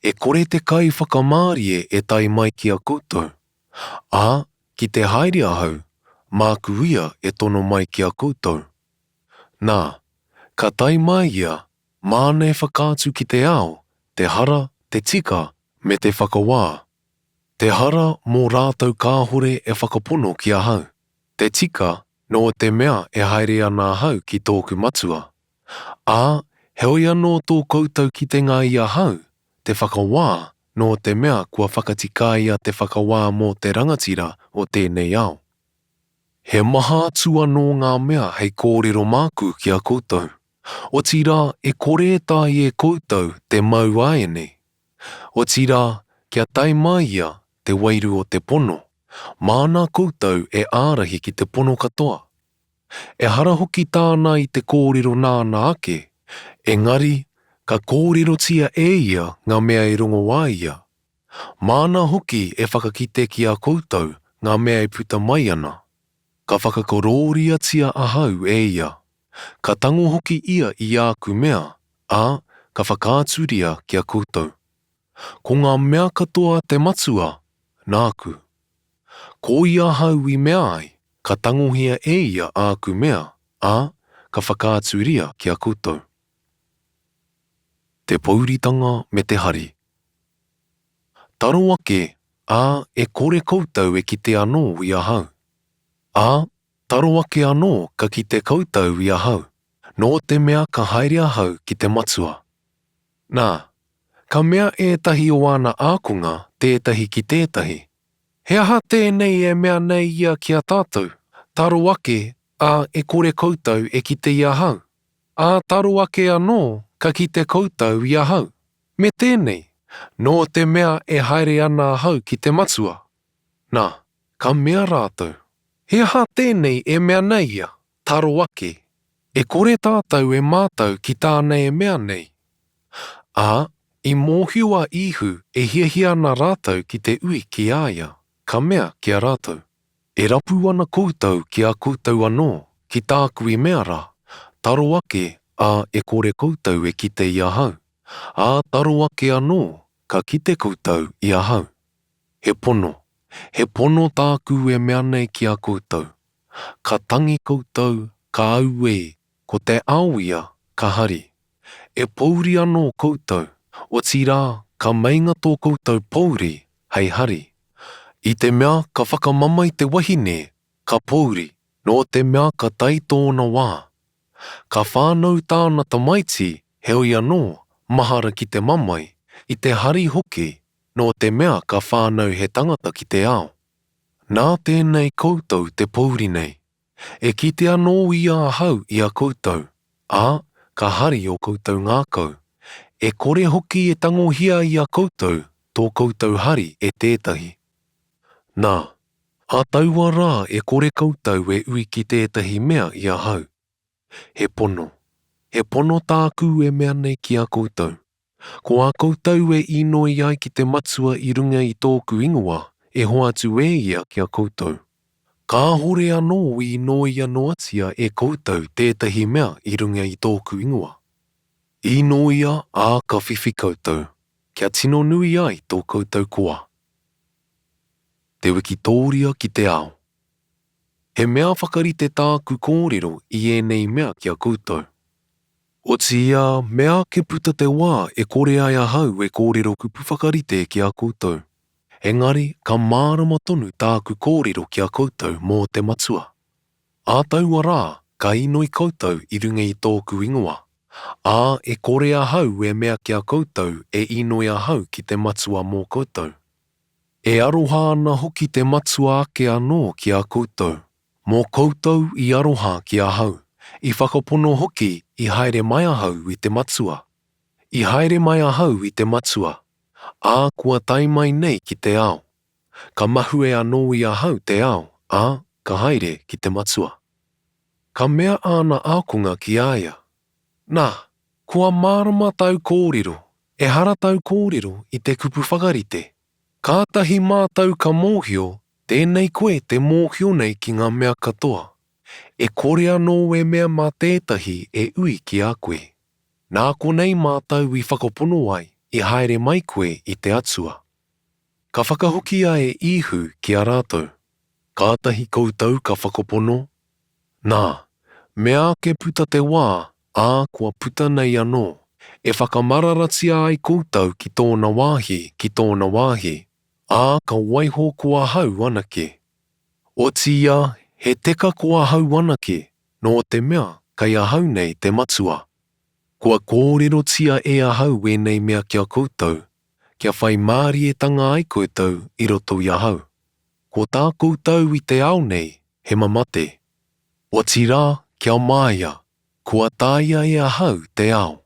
e kore te kai whakamārie e tai mai ki a koutou. Ki te haere a hau, māku ia e tono mai ki a koutou. Nā, ka tai mai ia, māne whakātu ki te ao, te hara, te tika, me te whakawā. Te hara mō rātau kāhore e whakapono ki a hau. Te tika, nō te mea e haere ana hau ki tōku matua. Heoi anō tō koutou ki te ngā I a hau, te whakawā, nō te mea kua whakatika ia te whakawā mō te rangatira o tēnei ao. He maha atu anō ngā mea hei kōrero māku ki a koutou. O tira e kore tai e koutou te mau aene. O tira kia tai mai ia te wairu o te pono, māna koutou e ārahi ki te pono katoa. E hara hoki tāna I te kōrero nāna ake, engari ka kōrerotia ia ngā mea e rongo wā ia. Māna hoki e whakakite ki a koutou ngā mea e puta mai ana. Ka whakakororia tia a hau ia. Ka tango hoki ia I āku mea, ka whakaaturia ki a koutou. Ko ngā mea katoa te matua, nāku. Ko ia hau I mea ai, ka tangohia ia āku mea, ka whakaaturia ki a koutou. Te pauritanga me te hari. Taro ake, e kore koutou e kite anō I a hau. Taro ake anō ka kite koutou I a hau, nō te mea ka haere a hau ki te matua. Nā, ka mea tahi o ana ākonga tētahi ki tētahi. He aha tēnei e mea nei ia ki a tātou. Taro ake, e kore koutou e kite I a hau. Taro ake anō ka kite koutou I a hau. Me tēnei, No te mea e haere ana hau ki te matua. Nā, ka mea rātou. He aha tēnei e mea nei ia, taro ake. E kore tātou e mātou ki tānei e mea nei. Ā, I mōhiua ihu e hiahia ana rātou ki te ui ki āia. Ka mea ki a rātou. E rapu ana koutou ki a koutou anō, ki tāku I mea rā. Taro ake, a e kore koutou e kite I a hau. A taro ake anō, ka kite koutou I a hau. He pono tāku e mea nei ki a koutou. Ka tangi koutou, ka au e, ko te ao ia, ka hari. E pouri anō koutou, o tirā, ka mainga tō koutou pouri, hei hari. I te mea ka whakamama I te wahine, ka pouri, no te mea ka tai tōna wā. Ka whānau tāna tamaiti, heo I anō, mahara ki te mamai, I te hari hoki, no te mea ka whānau he tangata ki te ao. Nā tēnei koutou te pouri nei. E kite anō I a hau I a koutou. Ā, ka hari o koutou ngākau. E kore hoki e tangohia I a koutou, tō koutou hari e tētahi. Nā, a taua rā e kore koutou e ui ki tētahi mea I a hau. He pono tāku e mea nei ki a koutou. Ko a koutou e inoi ai ki te matua I runga I tōku ingoa, e hoa atu e ia ki a koutou. Ka hore anō I inoi anoatia e koutou tētahi mea I runga I tōku ingoa. Inoia a ka whiwhi koutou, kia tino nui ai tō koutou koa. Te wiki tōria ki te ao. He mea whakarite tāku kōrero I ēnei mea ki a koutou. O tia mea ke puta te wā e kore ai a hau e kōrero kupu whakarite ki a koutou. Engari, ka mārama tonu tāku kōrero ki a koutou mō te matua. A taua rā, ka inoi koutou I runga I tōku ingoa. Ā, e kore a hau e mea ki a koutou e inoi a hau ki te matua mō koutou. E aroha ana hoki te matua ake anō ki a koutou. Mō koutou I aroha ki a hau. I whakapono hoki I haere mai a hau I te matua. I haere mai a hau I te matua. Ā, kua tai mai nei ki te ao. Ka mahue anō I a hau te ao. Ā, ka haere ki te matua. Ka mea ana ākonga ki āia. Nā, kua mārama tau kōrero, e hara tau kōrero I te kupu whakarite. Kātahi mātau ka mōhio, tēnei koe te mōhio nei ki ngā mea katoa. E kore anō e mea mā tētahi e ui ki a koe. Nā konei mātau I whakapono ai, I haere mai koe I te atua. Ka whakahoki ai e ihu ki a rātou. Kātahi koutou ka whakapono. Nā, mea ke puta te wā, ā kua puta nei anō. E whakamāraratia ai koutou ki tōna wāhi. Ā ka waiho kua hau anake. O tia, he teka kua hau anake, no te mea kai a hau nei te matua. Kua kōrero tia e a hau e nei mea kia koutou, kia whai māri e tanga ai koutou I roto I a hau. Ko tā koutou I te ao nei, he mamate. O tirā, kia māia, kua tāia e a hau te ao.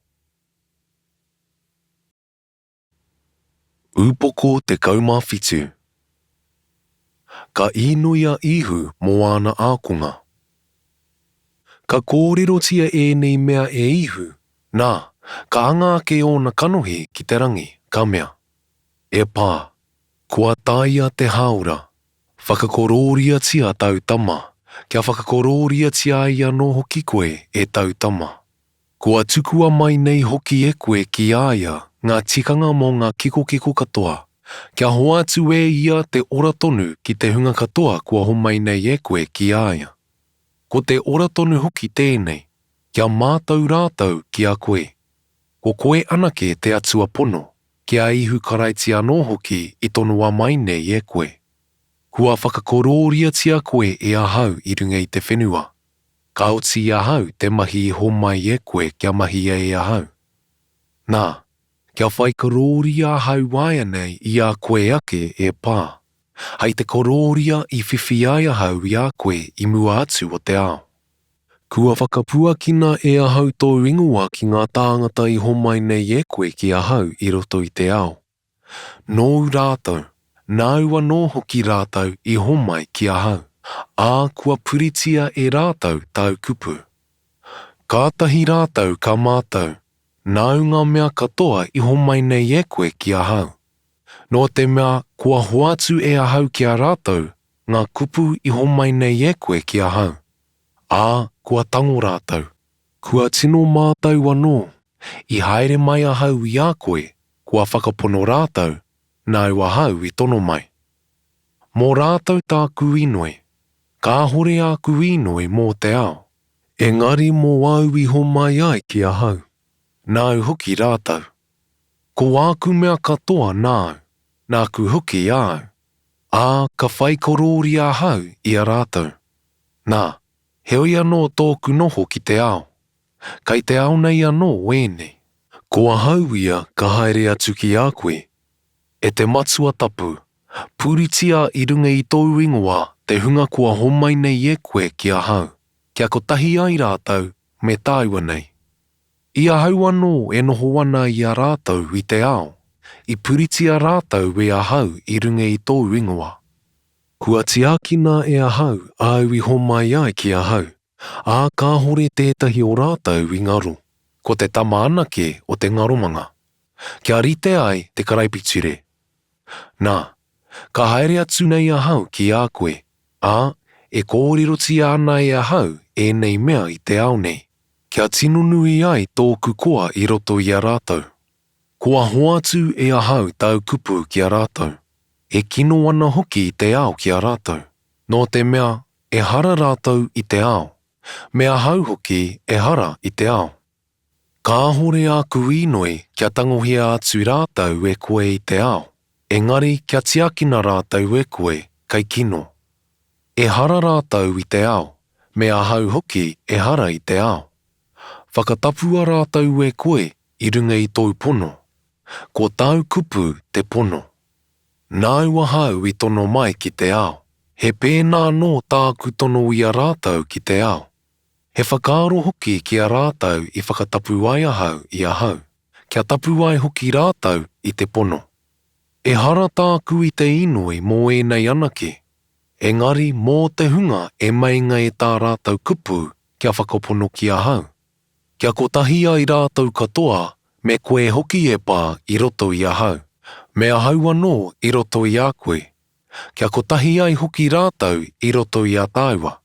Upoko te kaumawhitu. Ka inuia ihu mō ana ākonga. Ka kōrero tia e nei mea e ihu, nā, ka anga ake o na kanohi ki te rangi, ka mea. E pā, kua tāia te haura, whakakororia tia tau tama, kia whakakororia tia ai anō hoki koe e tau tama. Kua tukua mai nei hoki e koe ki āia, ngā tikanga mō ngā kiko katoa. Kia hoa atu e ia te ora tonu ki te hunga katoa kua homai nei e koe ki āia. Ko te ora tonu hoki tēnei, kia mātau rātau ki a koe. Ko koe anake te atua pono, kia ihu karaiti anō hoki I tonu wā mai nei e koe. Kua whakakororia tia koe e a hau I runga I te whenua. Ka oti I a hau te mahi I homai e koe kia mahi e a hau. Nā, kia whai kororia hau waia nei I a koe ake e pā. Hei te kororia I whiwhi ai a hau I a koe I mua atu o te ao. Kua whakapuakina e a hau tō ingoa ki ngā tāngata I homai nei e koe ki a hau I roto I te ao. Nō rātou, nāua nō hoki rātou I homai ki a hau. Kua puritia e rātou tau kupu. Kātahi rātou ka mātou, nāu ngā mea katoa I homai nei e koe ki a hau. Nō te mea kua hoatu e a hau ki a rātou, ngā kupu I homai nei e koe ki a hau. Kua tango rātou, kua tino mātou anō, I haere mai a hau I a koe, kua whakapono rātou, nāu a hau I tono mai. Mō rātou tāku inoi, ka hore aku inoi mō te ao. Engari mō au I homai ai ki a hau, nāu hoki rātou. Ko aku mea katoa nāu, nāku hoki au. Ka whaikorori a hau I a rātou. Nā, heoi anō tōku noho ki te ao. Kai te ao nei anō wēnei. Ko a hau ia ka haere atu ki a koe. E te matua tapu, puritia I runga I tōu ingoa te hunga kua homai nei e koe ki a hau. Kia kotahi ai rātou me tāua nei. I a hau anō e noho ana I a rātou I te ao. I puritia rātou e a hau I runga I tōu ingoa. Kua tiakina e a hau au I homai ai ki a hau. Ka hore tētahi o rātou I ngaro. Ko te tama anake o te ngaromanga. Kia rite ai te karaipitire. Nā, ka haere atu nei a hau ki a koe. E kōriroti ana e a hau e nei mea I te ao nei. Kia tino nui ai tōku koa I roto I a rātou. Kua hoatu e a hau tau kupu ki a rātou. E kino ana hoki I te ao ki a rātou. Nō te mea, e hara rātou I te ao. Me a hau hoki e hara I te ao. Ka hore aku inoi kia tangohia atu rātou e koe I te ao. Engari kia tiakina rātou e koe kai kino. E hara rātou I te ao, me a hau hoki e hara I te ao. Whakatapua rātou e koe I runga I tōu pono. Ko tau kupu te pono. Nāu a hau I tono mai ki te ao. He pēnā nō tāku tono I a rātou ki te ao. He whakaaro hoki ki a rātou I whakatapu ai a hau I a hau. Kia tapu ai hoki rātou I te pono. E hara tāku I te inoi mō ēnei anake. Engari mō te hunga e mainga e tā rātou kupu kia whakapono ki a hau. Kia kotahi ai rātou katoa me koe hoki e pā I roto I a hau. Me a hau anō I roto I a koe. Kia kotahi ai hoki rātou I roto I a tāua.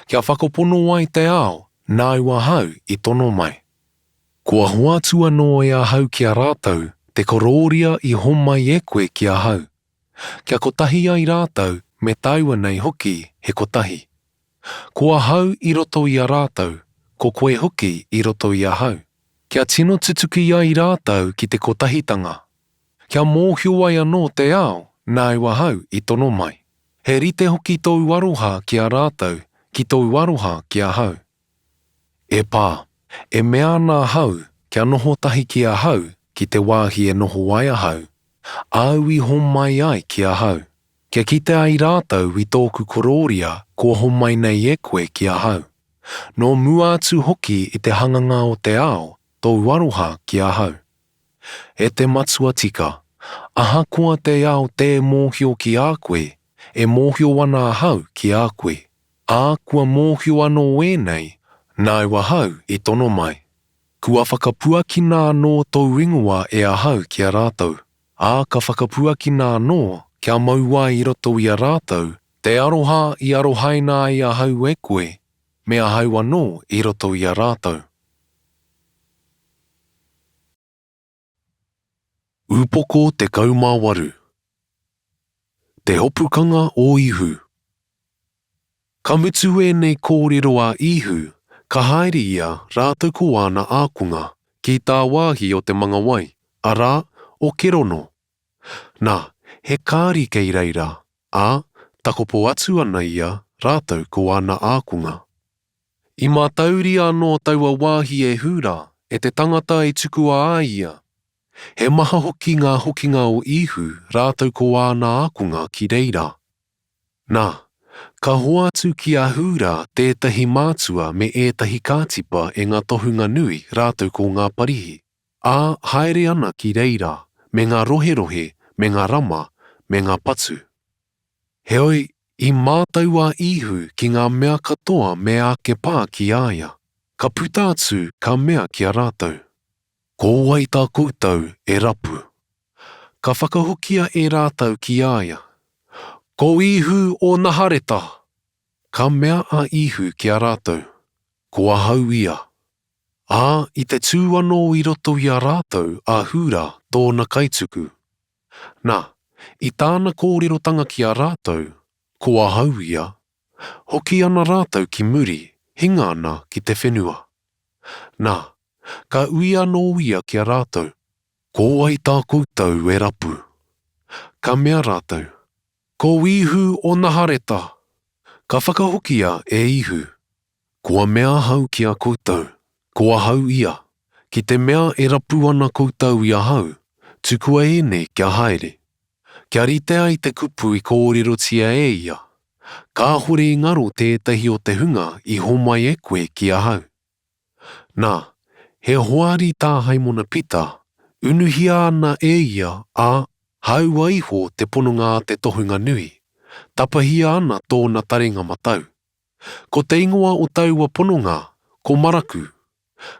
Kia whakapono ai te ao, nāu a hau I tono mai. Kua hoatu anō e a hau ki a rātou, te kororia I homai e koe ki a hau. Kia kotahi ai rātou, me tāua nei hoki he kotahi. Kua hau I roto I a rātou, ko koe hoki I roto I a hau. Kia tino tutuki ai rātou ki te kotahitanga. Kia mōhio ai anō te ao, nāu a hau I tono mai. He rite hoki tōu aroha ki a rātou, ki tōu aroha ki a hau. E pā, e mea nā hau, kia noho tahi ki a hau, ki te wāhi e noho ai a hau. Au I homai ai ki a hau. Kia kite ai rātou I tōku kororia, kua homai nei e koe ki a hau. Nō mua atu hoki I te hanganga o te ao, tōu aroha ki a hau. E te matua tika, aha kua te ao te mōhio ki a koe, e mōhio ana a hau ki a koe. Kua mōhio anō ēnei, nāu a hau I tono mai. Kua whakapuakina anō tōu ingoa e a hau ki a rātou. Ka whakapuakina anō kia maua I roto I a rātou, te aroha I arohaina ai a hau e koe, me a hau anō I roto I a rātou. Upoko te kaumāwaru. Te hopukanga o ihu. Ka mutu e nei kōrero a ihu, ka haere ia rātou ko ana ākunga ki tā wāhi o te mangawai, arā o kerono. Nā, he kāri kei reira, takopo atu ana ia rātou ko ana ākunga. I mā tauri anō taua wāhi e hura, e te tangata e tukua a ia. He maha hokinga o ihu rātou ko ana ākunga ki reira. Nā, ka hoatu ki a hura tētahi mātua me ētahi kātipa e ngā tohunga nui rātou ko ngā parihi. Haere ana ki reira, me ngā rohe me ngā rama, me ngā patu. Heoi, I mātaua ihu ki ngā mea katoa me ake pā ki aia. Ka puta atu ka mea ki a rātou. Ko wai tā koutou e rapu. Ka whakahokia e rātou ki aia. Ko ihu o nahareta. Ka mea a ihu ki a rātou. Ko a hau ia. Ā, I te tū anō I roto I a rātou a hura tōna kaituku. Nā, I tāna kōrirotanga ki a rātou, ko a hau ia, hoki ana rātou ki muri, hinga ana ki te whenua. Nā, ka ui anō ia ki a rātou, ko ai tā koutou e rapu. Ka mea rātou, ko ihu o nahareta, ka whakahokia e ihu, ko a mea hau ki a koutou, ko a hau ia, ki te mea e rapu ana koutou I a hau, tukua ene kia haere. Kia rite ai te kupu I kōrirotia e ia, ka hore I ngaro tētahi o te hunga I homai e koe ki a hau. Nā, he hoari tā haimona pita, unuhia ana e ia a hau aiho te pononga a te tohunga nui, tapahia ana tōna tarenga matau. Ko te ingoa o taua pononga, ko maraku,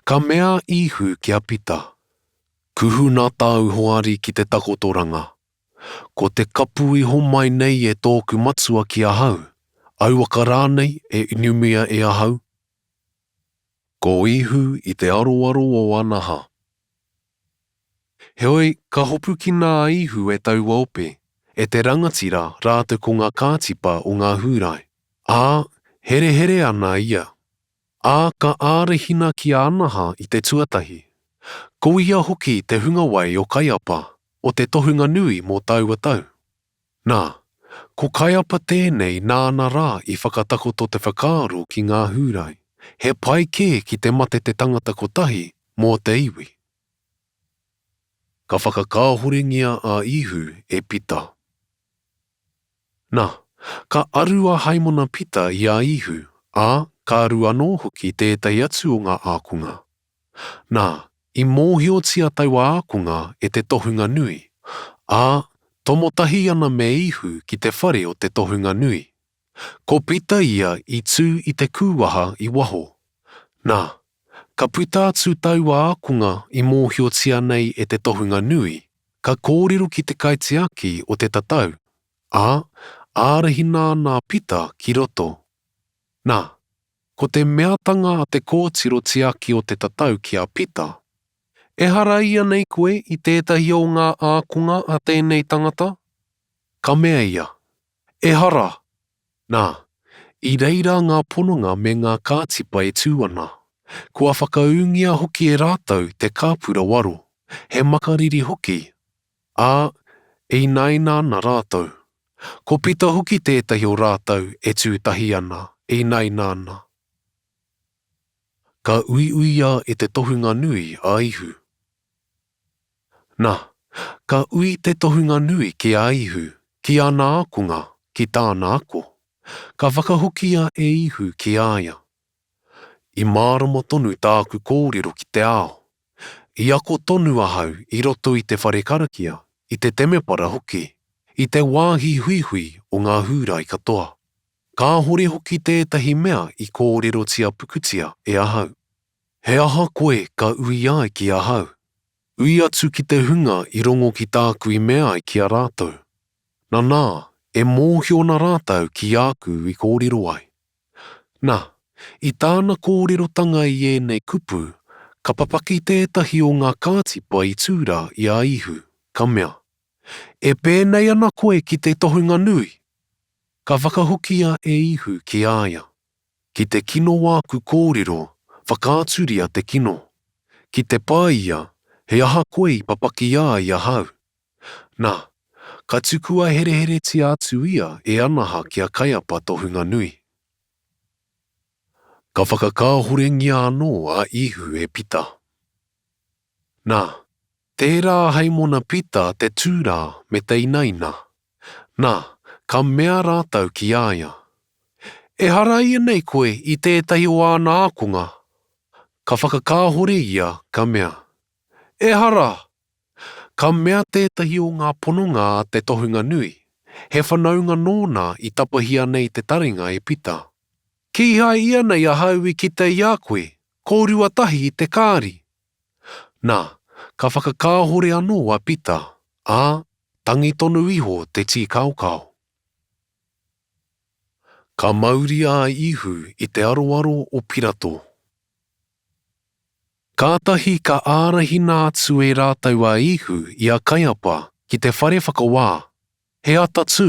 ka mea ihu ki a pita. Kuhu nā tāu hoari ki te takotoranga. Ko te kapu I homai nei e tōku matua ki a hau, auaka rānei e inumia e a hau. Ko ihu I te aroaro o anaha. Heoi, ka hopu ki ngā ihu e taua ope, e te rangatira rātou ko ngā kātipa o ngā hūrai. Ā, here here ana ia. Ā, ka ārehina ki a anaha I te tuatahi. Ko ia hoki te hunga wai o kaiapa, o te tohunga nui mō taua tau. Nā, ko kaiapa tēnei nāna rā I whakatakoto te whakaaro ki ngā hūrai, he pai kē ki te mate te tangata kotahi mō te iwi. Ka whakakāhorengia a ihu e pita. Nā, ka arua haimona pita I a ihu, a ka arua anō hoki tētai atu o ngā ākunga. Nā, I mōhiotia taua ākunga e te tohunga nui, a tomotahi ana me ihu ki te whare o te tohunga nui. Ko pita ia I tū I te kūwaha I waho. Nā, ka puta atu taua ākunga I mōhiotia nei e te tohunga nui, ka kōrero ki te kaitiaki o te tatau, a ārehina nā pita ki roto. Nā, ko te meatanga a te kōtiro tiaki o te tatau ki a pita, e hara ia nei koe I tētahi o ngā ākunga a tēnei tangata? Ka mea ia. E hara. Nā, I reira ngā pononga me ngā kātipa e tūana. Kua whakaungia hoki e rātou te kāpura waro. He makariri hoki. A, e naina ana rātou. Ko pita hoki tētahi o rātou e tūtahi ana, e naina ana. Ka uiuia e te tohunga nui a ihu. Nā, ka ui te tohunga nui ki a ihu, ki ana ākunga, ki tāna ako. Ka whakahokia e ihu ki aia. I mārama tonu tāku kōrero ki te ao. I ako tonu ahau I roto I te whare karakia, I te temepara hoki, I te wāhi huihui o ngā hūrai katoa. Ka hore hoki tētahi mea I kōrero tia pukutia e ahau. He aha koe ka ui ai ki ahau. Ui atu ki te hunga I rongo ki tāku I mea ai ki a rātou. Nā, e mōhiona rātou ki āku I kōrero ai. Nā, I tāna kōrerotanga I ēnei kupu, ka papaki tētahi o ngā kātipa I tūra I a ihu, ka mea. E pēnei ana koe ki te tohunga nui. Ka whakahokia e ihu ki aia. Ki te kino wāku kōrero, whakāturia te kino. Ki te pāia, he aha koe I papaki ia I a hau. Nā, ka tukua here here ti atu ia e anaha ki a kaiapa tohunga nui. Ka whakakāhorengia anō a ihu e pita. Nā, tērā haimona pita te tūrā me te inaina. Nā, ka mea rātau ki aia. E hara ia nei koe I tētahi o āna ākunga. Ka whakakāhore ia ka mea. E hara! Ka mea tētahi o ngā pononga a te tohunga nui, he whanaunga nōna i tapahia nei te taringa e pita. Ki hai ia nei a hauwi ki te ia koe, kōrua tahi i te kāri. Nā, ka whakakāhore anō a pita, ā, tangi tonu iho te tī kaukau. Ka mauri a ihu i te aroaro o Pirato. Kātahi ka ārahina atu e rātau a ihu i a Kaiapa ki te whare whakawā. He ata tū.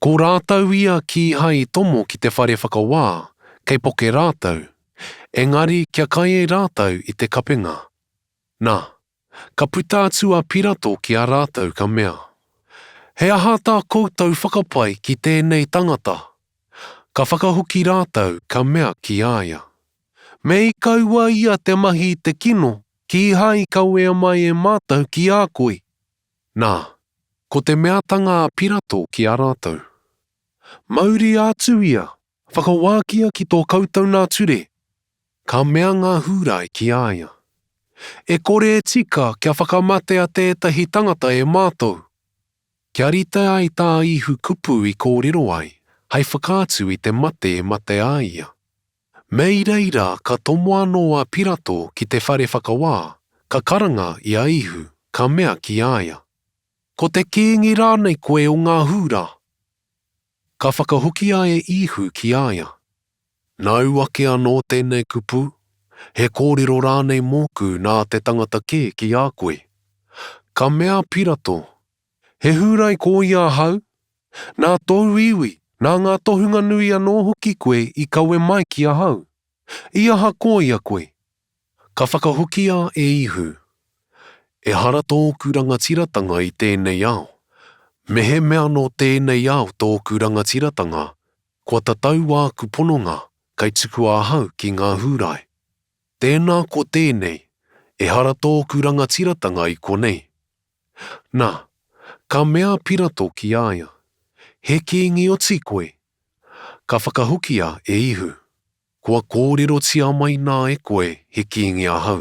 Ko rātau ia ki hai tomo ki te whare whakawā, kei poke rātau. Engari kia kai e rātau i te kapenga. Nā, ka puta atu a Pirato ki a rātau ka mea. He aha tā koutou whakapai ki tēnei tangata. Ka whakahuki rātau ka mea ki aia. Me I kaua ia te mahi te kino, ki hai kauea mai e mātau ki a koe. Nā, ko te meatanga a Pirato ki a rātau. Mauri atu ia, whakawākia ki tō koutou nā ture. Ka mea ngā hūrai ki aia. E kore e tika kia whakamate a tētahi tangata e mātou. Kia rita ai tā ihu kupu I kōrero ai, hei whakātu I te mate e mate a ia. Mei reira ka tomo anō a Pirato ki te whare whakawā, ka karanga I a ihu, ka mea ki aia. Ko te kīngi rānei koe o ngā hūra. Ka whakahuki a e ihu ki aia. Nau ake anō tēnei kupu, he kōrero rānei mōku nā te tangata kē ki a koe. Ka mea Pirato, he hūrai ko ia hau, nā tōu iwi. Nā ngā tohunga nui anō hoki koe I kaue mai ki a hau. I aha ko ia koe. Ka whakahuki a e ihu. E hara tōku rangatiratanga I tēnei ao. Me he mea no tēnei ao tōku rangatiratanga. Kua tatau āku pononga, kai tuku a hau ki ngā hūrai. Tēnā ko tēnei, e hara tōku rangatiratanga I konei. Nā, ka mea Pirato ki aia. He kīngi o ti koe. Ka whakahuki a e ihu. Kua kōrero tia mai nā e koe he kīngi a hau.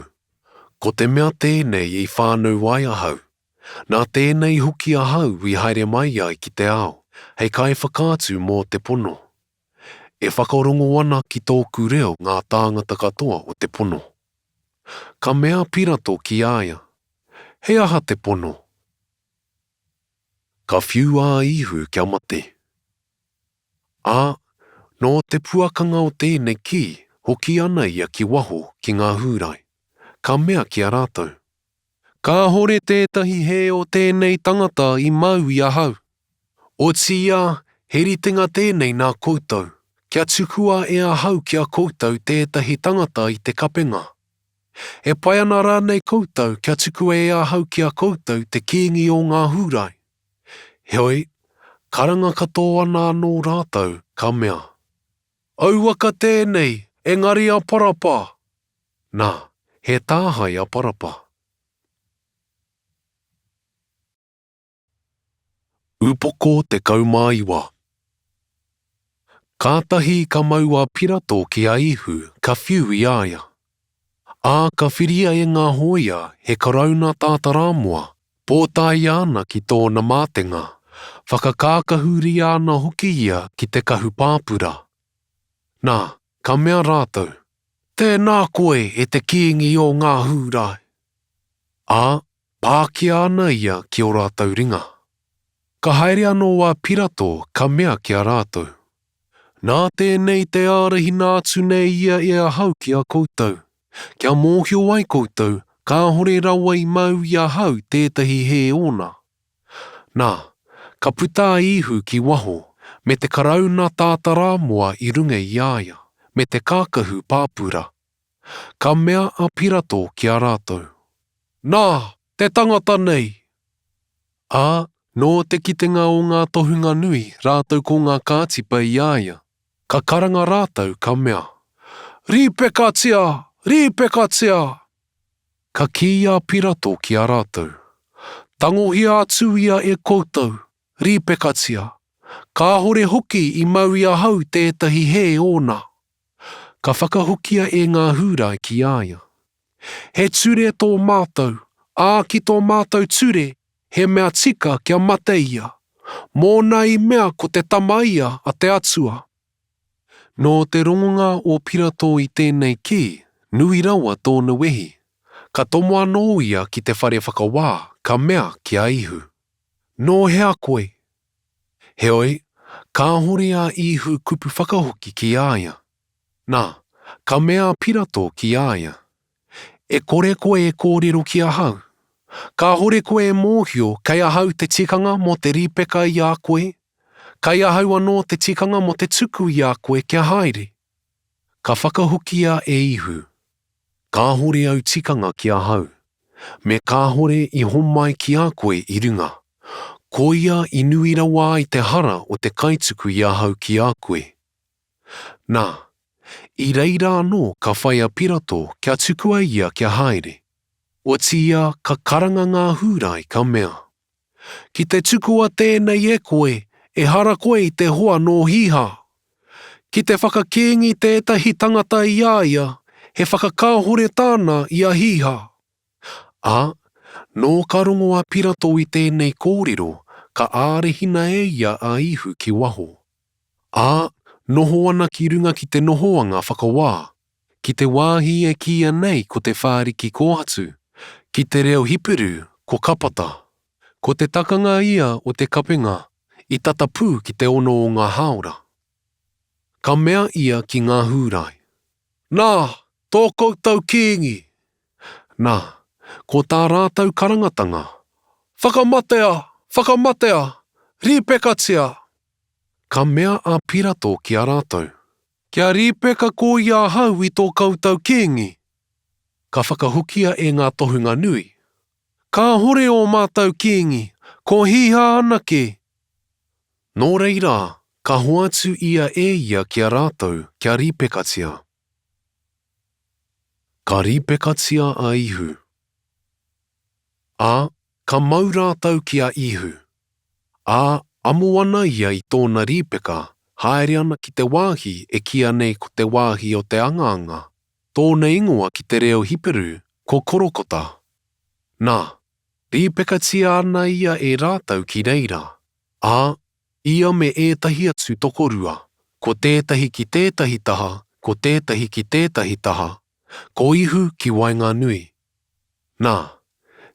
Ko te mea tēnei I whānau ai a hau. Nā tēnei huki a hau I haere mai ai ki te ao. Hei kai whakātu mō te pono. E whakarongo ana ki tōku reo ngā tāngata katoa o te pono. Ka mea Pirato ki aia. He aha te pono. Ka whiu a ihu kia mate. Ā, no te puakanga o tēnei ki, hoki ana ia ki waho ki ngā hūrai. Ka mea ki a rātau. Ka hore tētahi he o tēnei tangata I mau I a hau. O tia, he ritenga tēnei nā koutou. Kia tukua e a hau ki a koutou tētahi tangata I te kapenga. E pai ana rānei koutou kia tukua e a hau ki a koutou te kīngi o ngā hūrai. Heoi, karanga katoa ana anō rātau, ka mea. Auaka tēnei, engari a parapa. Nā, he tāhai a parapa. Upoko te kaumāiwa. Kātahi ka mau a Pirato ki a ihu, ka whiu I aia. Ā ka whiria e ngā hoia, he karauna tātarāmoa, pōtai ana ki tōna mātenga. Whakakākahuri ana hoki ia ki te kahu pāpura. Nā, ka mea rātau. Tēnā koe e te kīngi o ngā hūrai. Ā, pākia ana ia ki o rātau ringa. Ka haere anō a Pirato ka mea ki a rātau. Nā tēnei te ārahina atu nei ia e a hau ki a koutou. Kia mōhio ai koutou, ka hore rawa I mau I a hau tētahi he ona. Nā, ka puta ihu ki waho, me te karauna tātarāmoa I runga I aia, me te kākahu pāpura. Ka mea a Pirato ki a rātau. Nā, te tangata nei. Ā, no te kitenga o ngā tohunga nui, rātau ko ngā kātipa I aia. Ka karanga rātau ka mea. Rīpekatia! Rīpekatia! Ka ki a Pirato ki a rātau. Tangohia atu ia e koutou. Rīpekatia. Ka hore hoki I mau I a hau tētahi he ona. Ka whakahokia e ngā hūrai ki aia. He ture tō mātou. ki tō mātou ture, he mea tika kia mate ia. Mō nei mea ko te tama ia a te atua. Nō te rongonga o Pirato i tēnei ki, nui rawa tōna wehi. Ka tomo anō ia ki te whare whakawā, ka mea kia ihu. Nō hea koe. Heoi, ka hore a ihu kupu whakahoki ki aia. Nā, ka mea Pirato ki aia. E kore koe e kōrero ki a hau. Ka hore koe e mōhio kei a hau te tikanga mo te ripeka i a koe. Kei a hau anō te tikanga mo te tuku i a koe kia haere. Ka whakahokia e ihu. Ka hore au tikanga ki a hau. Me ka hore I homai ki a koe I runga. Ko ia I nui rawa I te hara o te kaituku I a hau ki a koe. Nā, I reira anō ka whai a Pirato kia tukua ia kia haere. O tia ka karanga ngā hūrai ka mea. Ki te tukua tēnei e koe, e hara koe I te hoa no hiha. Ki te whakakēngi tētahi tangata I a ia, he whakakāhore tāna I a hiha. Ā, nō ka rongo a Pirato I tēnei kōrero, ka ārehina e ia a ihu ki waho. Ā, noho ana ki runga ki te nohoanga whakawā. Ki te wāhi e kia nei ko te whāriki kōhatu. Ki te reo hipuru, ko kapata. Ko te takanga ia o te kapenga, I tatapū ki te ono o ngā haora. Ka mea ia ki ngā hūrai. Nā, tō koutou kīngi. Nā, ko tā rātau karangatanga. Whakamatea, whakamatea, rīpekatia. Ka mea a Pirato ki a rātau. Kia rīpeka ko ia hau I tō koutou kīngi. Ka whakahukia e ngā tohunga nui. Ka hore o mātou kīngi, ko hiha anake. Nō reira, ka hoatu ia e ia kia rātou kia rīpekatia. Ka rīpekatia a ihu. Ā, ka mau rātou kia ihu. Ā, amu ana ia I tōna rīpeka, haere ana ki te wāhi e kia nei ko te wāhi o te anganga. Tōna ingoa ki te reo hipuru, ko korokota. Nā, rīpekatia ana ia e rātou ki reira. Ā, ia me ētahi atu tokorua, ko tētahi ki tētahi taha, ko tētahi ki tētahi taha, ko ihu ki wainga nui. Nā,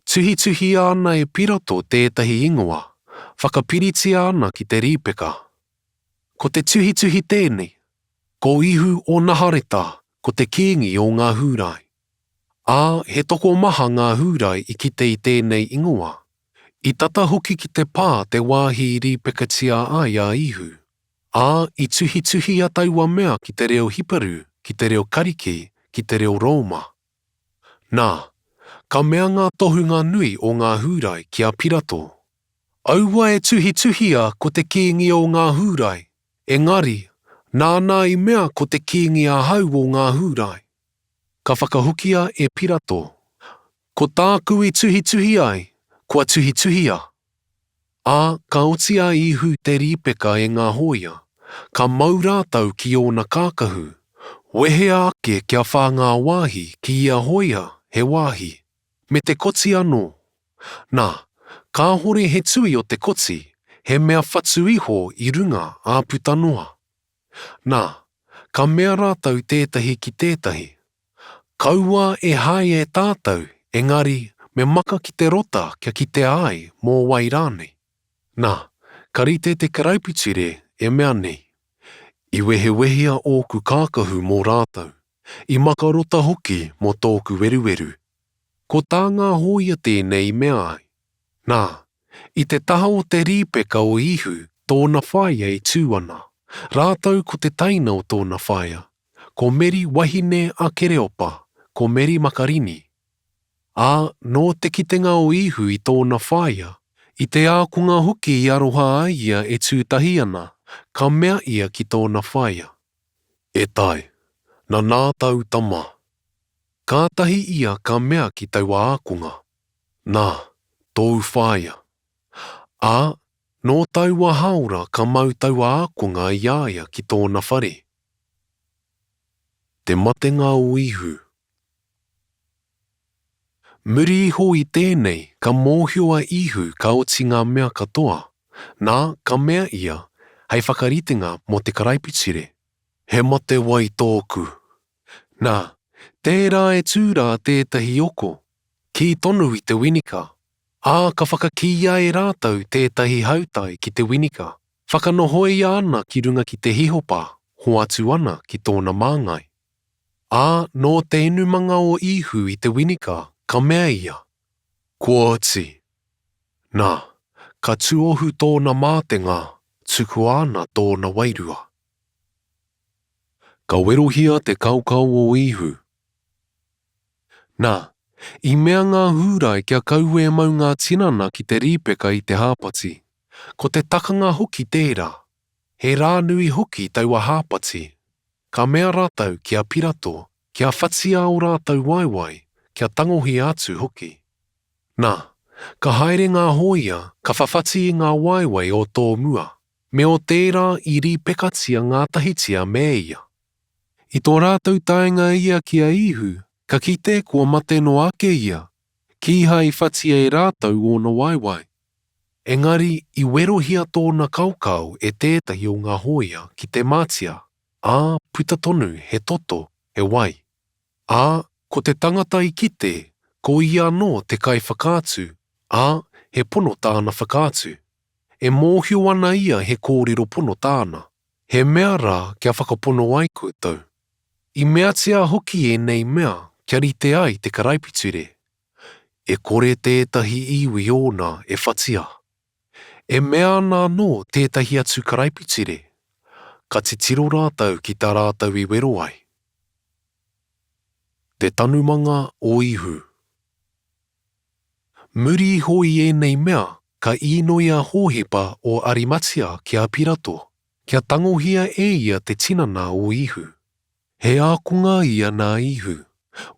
tuhi ana e Pirato tētahi ingoa, whakapiritia ana ki te rīpeka. Ko te tuhi tēnei, ko ihu o nahareta, ko te kīngi o ngā hūrai. Ā, he toko maha ngā hūrai I kite I tēnei ingoa. I tata hoki ki te pā te wāhi I rīpekatia ai a ihu. Ā, I tuhi a taua mea ki te reo hiparu, ki te reo kariki, ki te reo Roma. Nā, ka mea ngā tohunga nui o ngā hūrai ki a Pirato. Aua e tuhi a ko te kīngi o ngā hūrai. Engari, nāna I mea ko te kīngi a hau o ngā hūrai. Ka whakahukia e Pirato. Ko tāku I tuhi ai, kua tuhi a. Ā, ka oti a ihu te rīpeka e ngā hoia. Ka mau rātau ki ona kākahu. Wehea ake kia whā ngā wāhi ki ia hoia he wāhi. Me te koti anō. Nā, ka hore he tui o te koti, he mea whatu iho I runga a putanoa. Nā, ka mea rātau tētahi ki tētahi. Kaua e hai e tātou, engari me maka ki te rota kia ki te ai mō wairānei. Nā, ka rite te karauputire e mea nei. I wehewehia ōku kākahu mō rātau. I makarota hoki mō tōku weruweru. Ko tā ngā hoia tēnei mea ai. Nā, I te taha o te rīpeka o ihu, tōna whaia I tū ana. Rātau ko te taina o tōna whaia. Ko Meri Wahine a Kereopa, ko Meri Makarini. Ā, no te kitenga o ihu I tōna whaia. I te ākunga hoki I aroha ai ia e tūtahi ana, ka mea ia ki tōna whaia. E tai, na nā tau tama. Kātahi ia ka mea ki taua ākunga. Nā, tōu whaia. Ā, no taua haora ka mau taua ākunga I aia ki tōna whare. Te matenga o ihu. Muri iho I tēnei ka mōhioa ihu ka oti ngā mea katoa, nā ka mea ia hei whakaritenga mo te karaipitire. He mate wai tōku. Nā, tērā e tūrā tētahi oko, ki tonu I te winika. Ka whakakia e rātau tētahi hautai ki te winika. Whakanohoi ana ki runga ki te hihopa, ho atu ana ki tōna māngai. No te inumanga o ihu I te winika, ka mea ia. Kua oti. Nā, ka tuohu tōna mātenga, tuku ana tōna wairua. Ka werohia te kaukau o ihu. Nā, I mea ngā hūrai kia kaue mau ngā tinana ki te rīpeka I te hāpati. Ko te takanga hoki tērā. He rānui hoki taua hāpati. Ka mea rātau kia pirato, kia whatia o rātau waiwai, kia tangohi atu hoki. Nā, ka haere ngā hoia, ka whawhati ngā waiwai o tō mua, me o tērā I rīpekatia ngā tahitia me ia. I tō rātau taenga ia kia ihu, ka kite kua mate no ake ia, ki hai whatia e rātau o na waiwai. Engari, I werohia tōna kaukau e tētahi o ngā hoia ki te mātia, puta tonu he toto, he wai. Ko te tangata I kite, ko ia no te kai whakātu, he pono tāna whakātu. E mōhio ana ia he kōrero pono tāna. He mea rā kia whakapono ai koutou. I mea tia hoki e nei mea, kia rite ai te karaipitire. E kore tētahi iwi ona e whatia. E mea nā no tētahi atu karaipitire. Ka te tiro rātau ki tā rātau I wero ai. Te tanumanga o ihu. Muri hoi e nei mea, ka inoia hōhepa o Arimatia kia pirato, kia tangohia e ia te tinana o ihu. He ākunga ia nā ihu,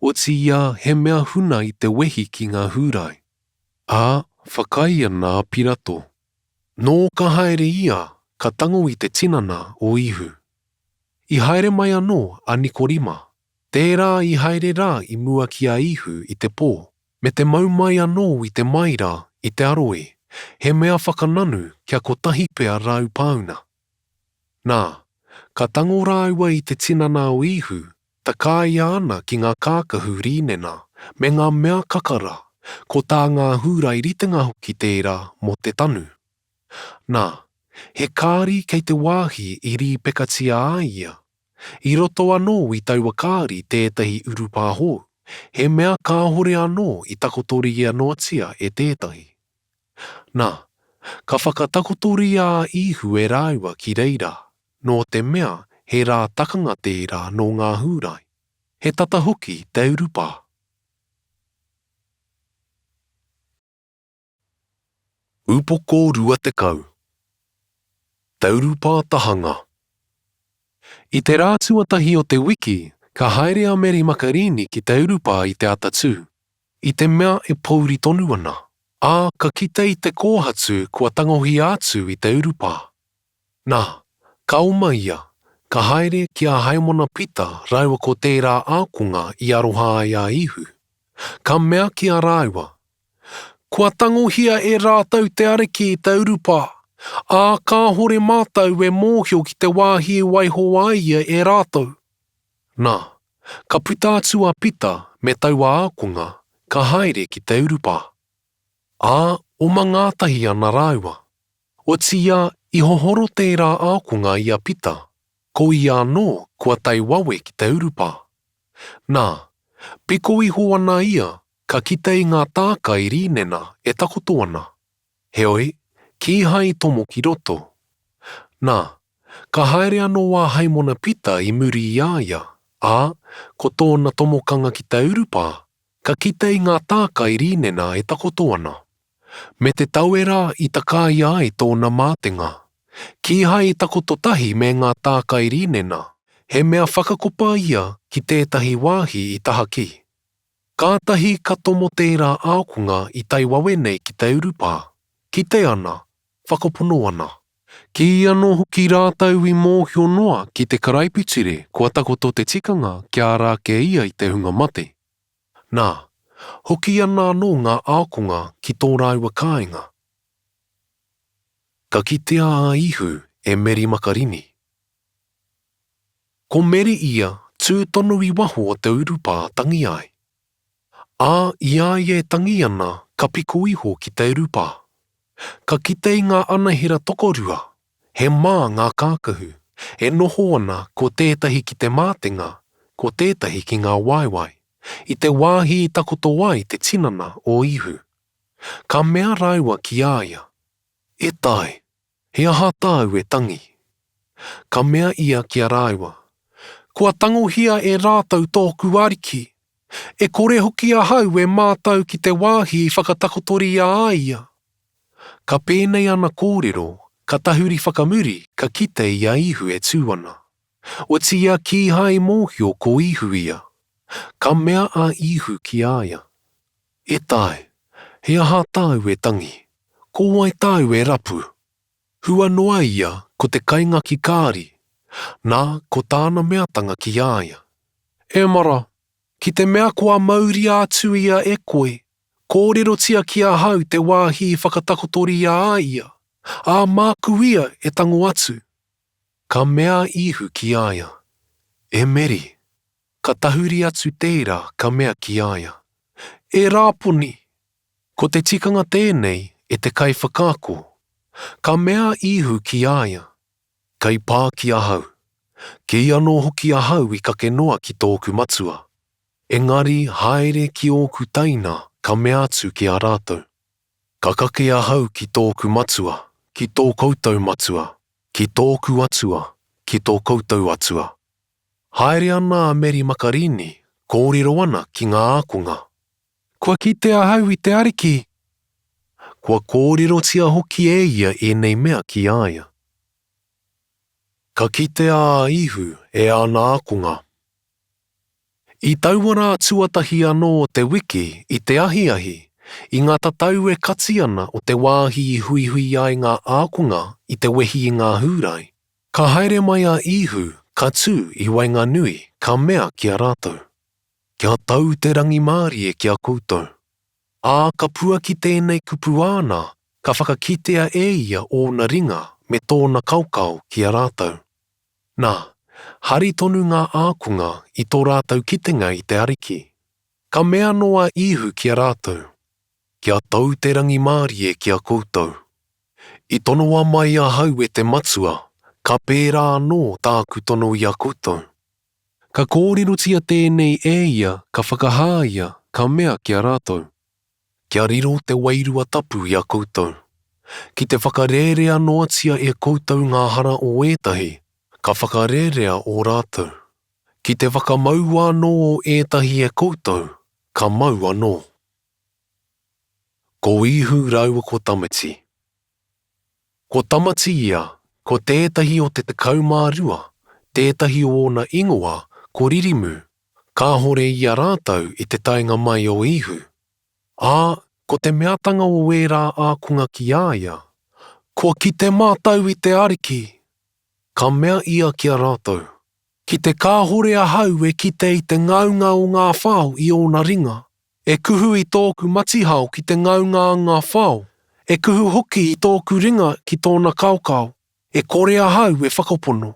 oti ia he mea huna I te wehi ki ngā hūrai. Whakai ana pirato. Nō ka haere ia, ka tango I te tinana o ihu. I haere mai anō a Nikorima. Tērā I haere rā I mua ki a ihu I te pō, me te maumai anō I te maira, I te aroe, he mea whakananu kia kotahi pea rau pauna. Nā, ka tango rāua I te tinana o ihu, ta kāia ana ki ngā kākahu rīnena, me ngā mea kakara, ko tā ngā hūrai ritenga hoki tērā mo te tanu. Nā, he kāri kei te wāhi I rīpekatia a ia. I roto anō I taua kāri tētahi urupāho, he mea kāhore anō I takotori anoatia e tētahi. Nā, ka whakatakotori a ihu e rāua ki reira, no te mea he rā takanga tērā no ngā hūrai. He tata hoki te urupā. Upoko rua te kau. Te urupā tahanga. I te rā tuatahi o te wiki, ka haere a Mary Makarini ki te urupā I te atatū. I te mea e pouri tonu ana. Ka kite I te kōhatu kua tangohi atu I te urupā. Nā, ka uma ia, ka haere ki a haimona pita rāua ko tērā ākunga I aroha ai a ihu. Ka mea ki a rāua. Kua tangohia e rātau te areki I te urupā. Ka hore mātau e mōhio ki te wāhi e waiho ai ia e rātau. Nā, ka puta atu a pita me taua ākunga, ka haere ki te urupā. O mangātahi ana rāua. O tia I hohoro tērā ākunga I a pita, ko I anō kua tai wawe ki te urupā. Nā, piko iho ana ia, ka kite I ngā tākai rīnena e takoto ana. Heoi, ki hai tomo ki roto. Nā, ka haere anō a haimona pita I muri I aia, ko tōna tomokanga ki te urupā, ka kite I ngā tākai rīnena e takoto ana. Me te tauera I takai ai tōna mātenga. Ki hai takoto tahi me ngā tākai rīnena, he mea whakakopa ia ki tētahi wāhi I taha ki. Kātahi ka tomo tērā ākunga I tai wawe nei ki te urupā. Ki te ana, whakapono ana. Ki anō hoki rātau I mōhio noa ki te karaipitire kua takoto te tikanga kia rāke ia I te hunga mate. Nā, Hoki ana no ngā ākonga ki tō raiwa kāinga. Ka kitea a ihu e Meri Makarini. Ko Meri ia tūtonu I waho o te urupā tangi ai. Ā ia e tangi ana ka piku iho ki te urupā. Ka kite I ngā anahira tokorua, he mā ngā kākahu, e noho ana ko tētahi ki te mātenga, ko tētahi ki ngā waiwai, I te wāhi I takoto ai te tinana o ihu. Ka mea raiwa ki āia. E tai, he aha tāu e tangi. Ka mea ia ki a raiwa. Kua tangohia e rātau tōku ariki. E kore hoki a hau e mātau ki te wāhi I whakatakotori a āia. Ka pēnei ana kōrero, ka tahuri whakamuri, ka kite I a ihu e tūana. O tia ki hai mōhio ko ihu ia. Ka mea a ihu ki āia. E tai, he aha tāu e tangi. Ko ai tāu e rapu. Hua noa ia ko te kaingaki kāri. Nā ko tāna meatanga ki āia. E mara, ki te mea kua mauri atu ia e koe, kōrero tia ki a hau te wāhi whakatakotori a āia. A māku ia e tango atu. Ka mea ihu ki āia. E Meri. Ka tahuri atu tērā ka mea ki āia. E rāponi. Ko te tikanga tēnei e te kai whakāko. Ka mea ihu ki āia. Kai pā ki a hau. Ki anō hoki a hau I kake noa ki tōku matua. Engari haere ki ōku taina ka mea atu ki a rātou. Ka kake a hau ki tōku matua, ki tō koutou matua, ki tōku atua, ki tō koutou atua. Haere ana a Meri Makarini, kōrero ana ki ngā ākonga. Kua kite a hau I te ariki. Kua kōrero tia hoki e ia e nei mea ki āia. Ka kite a ihu e ana ākonga. I tauara tuatahi anō o te wiki I te ahiahi, I ngā tatau e kati ana o te wāhi I hui ai ngā ākonga I te wehi I ngā hūrai. Ka haere mai a ihu, ka tū I wainga nui, ka mea ki a rātou. Kia tau te rangi māri e ki a koutou. Ā ka pua ki tēnei kupu āna, ka whakakitea e ia ōna ringa me tōna kaukau ki a rātou. Nā, hari tonu ngā ākonga I tō rātou kitenga I te ariki. Ka mea noa ihu ki a rātou. Kia tau te rangi māri e ki a koutou. I tonoa mai a hau e te matua, ka pērā anō tāku tono I a koutou. Ka kōrero tia tēnei e ia, ka whakahāia, ka mea ki a rātou. Kia riro te wairua tapu I a koutou. Ki te whakarerea noatia e koutou ngā hara o ētahi, ka whakarerea o rātou. Ki te whakamau anō o ētahi e koutou, ka mau anō. Ko ihu raua ko tamati. Ko tamati ia, ko tētahi o te kaumārua, tētahi o ōna ingoa, ko ririmu, ka hore I a rātou I te tainga mai o ihu. Ā, ko te meatanga o e rā ākonga ki āia, ko ki te mātau I te ariki. Ka mea ia ki a rātou. Ki te kāhore a hau e kite I te ngaunga o ngā whao I ōna ringa. E kuhu I tōku matihao ki te ngaunga o ngā whao. E kuhu hoki I tōku ringa ki tōna kaukau. E kore a hau e whakapono.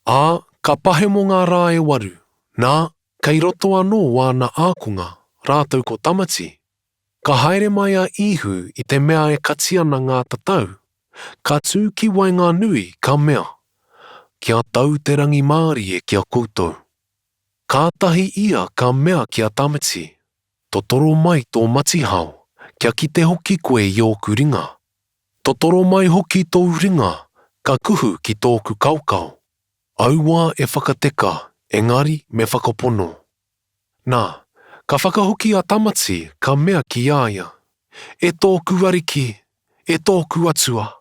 Ā, ka pahe mo ngā rā e waru. Nā, kei roto anō āna ākonga, rātou ko tamati. Ka haere mai a ihu I te mea e kati ana ngā tatau. Ka tū ki wainga nui ka mea. Kia tau te rangi māri e kia koutou. Kātahi ia ka mea kia tamati. Totoro mai tō matihao, kia kite hoki koe I ōku ringa. Totoro mai hoki tō ringa, ka kuhu ki tōku kaukau. Aua e whakateka, engari me whakapono. Nā, ka whakahoki a tamati ka mea ki āia. E tōku ariki, e tōku atua.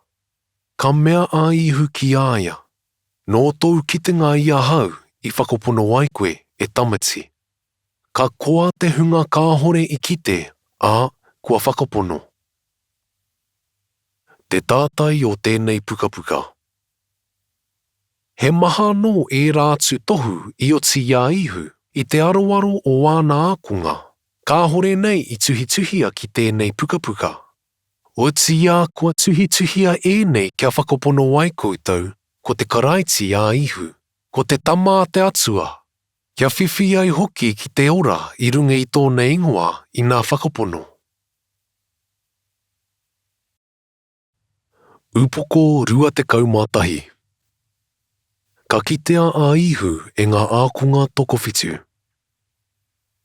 Ka mea a ihu ki āia. Nō tōu kitenga I a hau I whakapono ai koe e tamati. Ka koa te hunga kāhore I kite, ā, kua whakapono. Te tātai o tēnei pukapuka. He maha anō e rātu tohu I o ti ia ihu, I te aroaro o āna ākonga, Ka hore nei I tuhituhia ki tēnei pukapuka. O tia kua tuhituhia nei kia whakapono ai koutou, ko te karaiti a ihu, ko te tama te atua. Kia whiwhi ai hoki ki te ora I runga I tōna ingoa I ngā whakapono. Upoko rua te kaumātahi. Ka kitea a ihu e ngā ākunga tokowhitu.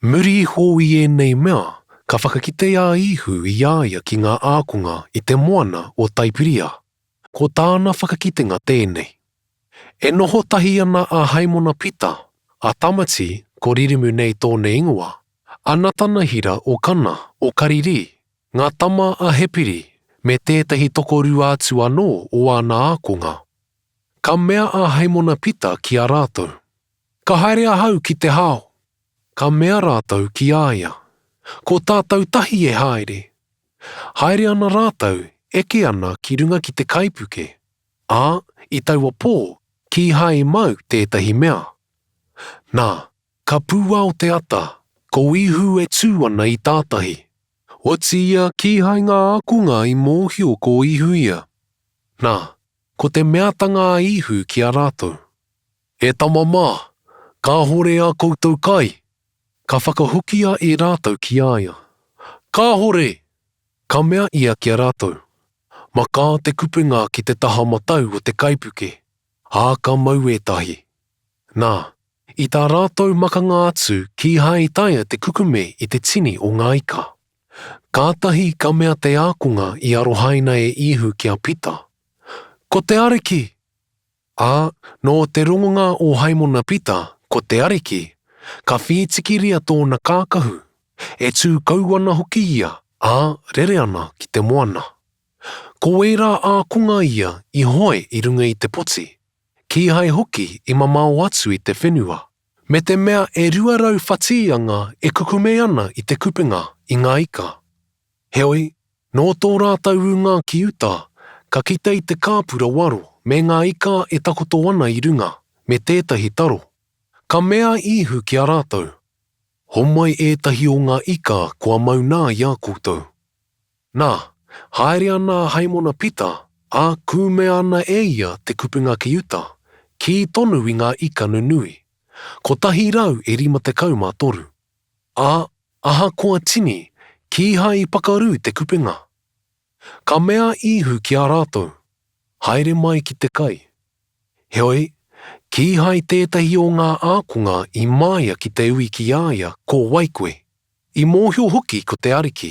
Muri hoi nei mea, ka whakakitea a ihu I aia ki ngā ākunga I te moana o Taipiria. Ko tāna whakakitenga tēnei. E noho tahi ana a Haimona Pita, a Tamati, ko ririmu nei tōne ingoa, a Natana Hira o Kana, o Kariri, ngā tama a Hepiri, me tētahi tokoru atu anō o ana ākonga. Ka mea a Haimona Pita ki a rātou. Ka haere ahau ki te hao. Ka mea rātou ki aia. Ko tātou tahi e haere. Haere ana rātou, eke ana ki runga ki te kaipuke. Ā, I taua pō, ki hae mau tētahi mea. Nā, ka pūa o te ata, ko ihu e tū ana I tātahi. O tia ki hae ngā akunga I mōhio ko ihu ia. Nā, ko te meatanga a ihu ki a rātou. E tamamā, ka hore a koutou kai. Ka whakahukia e rātou ki aia. Ka hore! Ka mea ia ki a rātou. Ma kā te kupunga ki te taha matau o te kaipuke. Ā ka mau e tahi. Nā, I tā rātou makanga atu ki hae taia te kukume I te tini o ngā ika. Kātahi ka mea te ākunga I arohaina e ihu ki a Pita. Ko te ariki! Ā, no te rongonga o Haimona Pita, ko te ariki, ka whitikiria tōna kākahu, e tū kauana hoki ia, ā, rere ana ki te moana. Ko era ākunga ia I hoe I runga I te poti. Ki hai hoki I mamao atu I te whenua. Me te mea e ruarau whatianga e kukume ana I te kupunga I ngā ika. Heoi, no tō rātau ngā ki uta, ka kita I te kāpura waro me ngā ika e takoto ana I runga, me tētahi taro. Ka mea ihu ki a rātou. Homai ētahi o ngā ika kua maunā I a koutou. Nā, haere ana Haimona Pita, a kume ana e ia te kupunga ki uta, ki tonu I ngā ika nunui. Ko tahi rau e 54. A, aha koa tini, ki hai pakaru te kupunga. Ka mea ihu ki a rātou. Haere mai ki te kai. Heoi, ki hai tētahi o ngā ākunga I māia ki te ui ki aia ko waikoe. I mōhio hoki ko te ariki.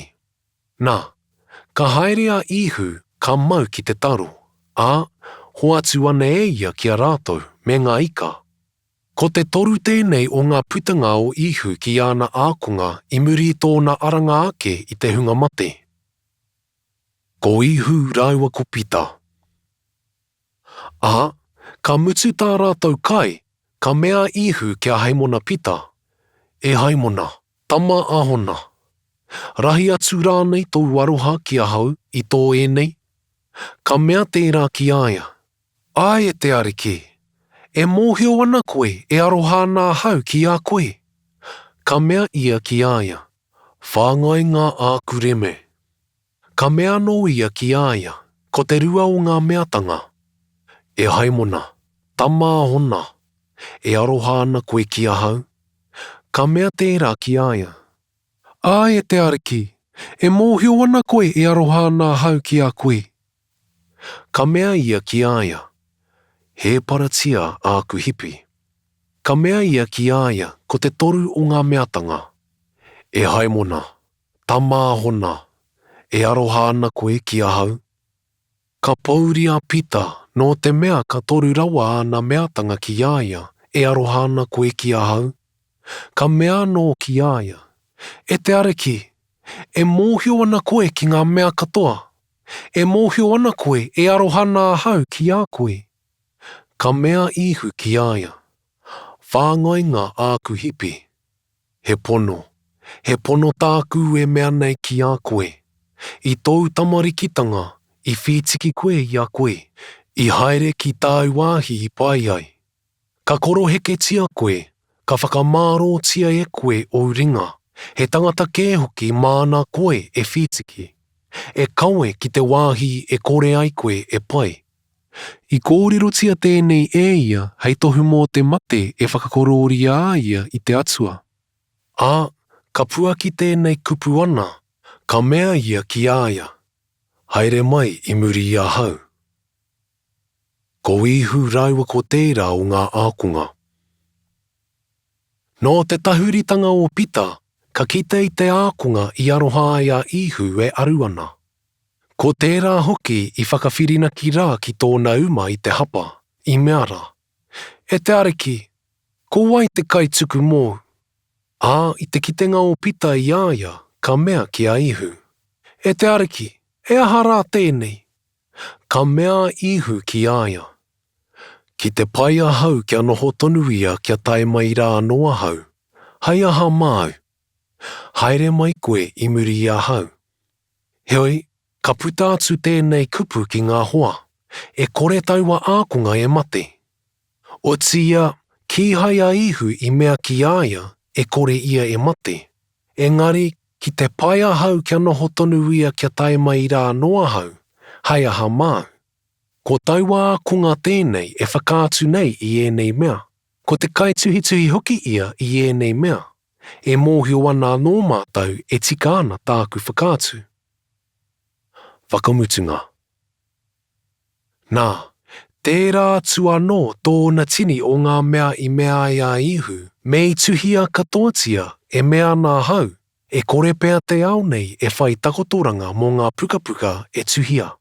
Nā, ka haere a ihu ka mau ki te taro. A, hoatu ana e ia ki a rātou me ngā ika. Ko te toru tēnei o ngā putanga o ihu ki ana ākonga I muri tōna aranga ake I te hunga mate. Ko ihu raua ko Pita. A, ka mutu tā rātou kai, ka mea ihu kia Haimona Pita. E Haimona, tama ahona. Rahi atu rānei tō aroha ki a hau I tō enei. Ka mea tērā ki aia. Ai e te ariki. E mōhio ana koe e aroha nā hau ki a koe. Ka mea ia ki aia. Whāngai ngā ākureme. Ka mea no ia ki aia. Ko te rua o ngā meatanga. E Haimona, tama hona. E aroha ana koe ki a hau. Ka mea tērā ki aia. Ai e te ariki. E mōhio ana koe e aroha nā hau ki a koe. Ka mea ia ki aia. He paratia āku hipi. Ka mea ia ki aia ko te toru o ngā meatanga. E Haimona, tama hona. E aroha ana koe ki a hau. Ka pauri a Pita no te mea ka toru rawa ana meatanga ki aia e aroha ana koe ki a hau. Ka mea no ki aia. E te ariki. E mōhio ana koe ki ngā mea katoa. E mōhio ana koe e aroha nā hau ki a koe. Ka mea ihu ki aia. Whāngai ngā āku hipi. He pono. He pono tāku e mea nei ki a koe. I tōu tamarikitanga, I whitiki koe I a koe. I haere ki tāu wāhi I pai ai. Ka koro heke tia koe. Ka whakamāro tia e koe o ringa. He tangata kē hoki māna koe e whitiki. E kaue ki te wāhi e kore ai koe e pai. I kōrerotia tēnei e ia hei tohu mō te mate e whakakorōria a ia i te atua. Ā, ka pua ki tēnei kupu ana, ka mea ia ki āia. Haere mai I muri I a hau. Ko ihu raua ko tērā o ngā ākunga. Nō te tahuritanga o Pita, ka kite I te ākunga I aroha ai a ihu e aru ana. Ko tērā hoki I whakawhirina ki rā ki tōna uma I te hapa, I mea rā. E te ariki, ko wai te kaituku mō. Ā, I te kitenga o Pita I āia, ka mea ki a ihu. E te ariki, e aha rā tēnei. Ka mea ihu ki āia. Ki te pai a hau kia noho tonu ia kia tae mai rā noa hau. Hai aha māu. Haere mai koe I muri I a hau. Heoi, ka puta atu tēnei kupu ki ngā hoa. E kore taua ākunga e mate. O tia, ki hai a ihu I mea ki āia, e kore ia e mate. Engari, ki te pai a hau kia noho tonu ia kia tae mai rā noa hau. Hai aha māu. Ko taua ākunga tēnei e whakaatu nei I ēnei mea. Ko te kaituhituhi hoki ia I ēnei mea. E mōhio ana nō mātou e tika ana tāku whakaatu. Whakamutunga. Nā, tērā atu anō tōna tini o ngā mea I mea ai a ihu, me I tuhia katoatia e mea nā hau, e kore pea te ao nei e whai takotoranga mō ngā pukapuka e tuhia.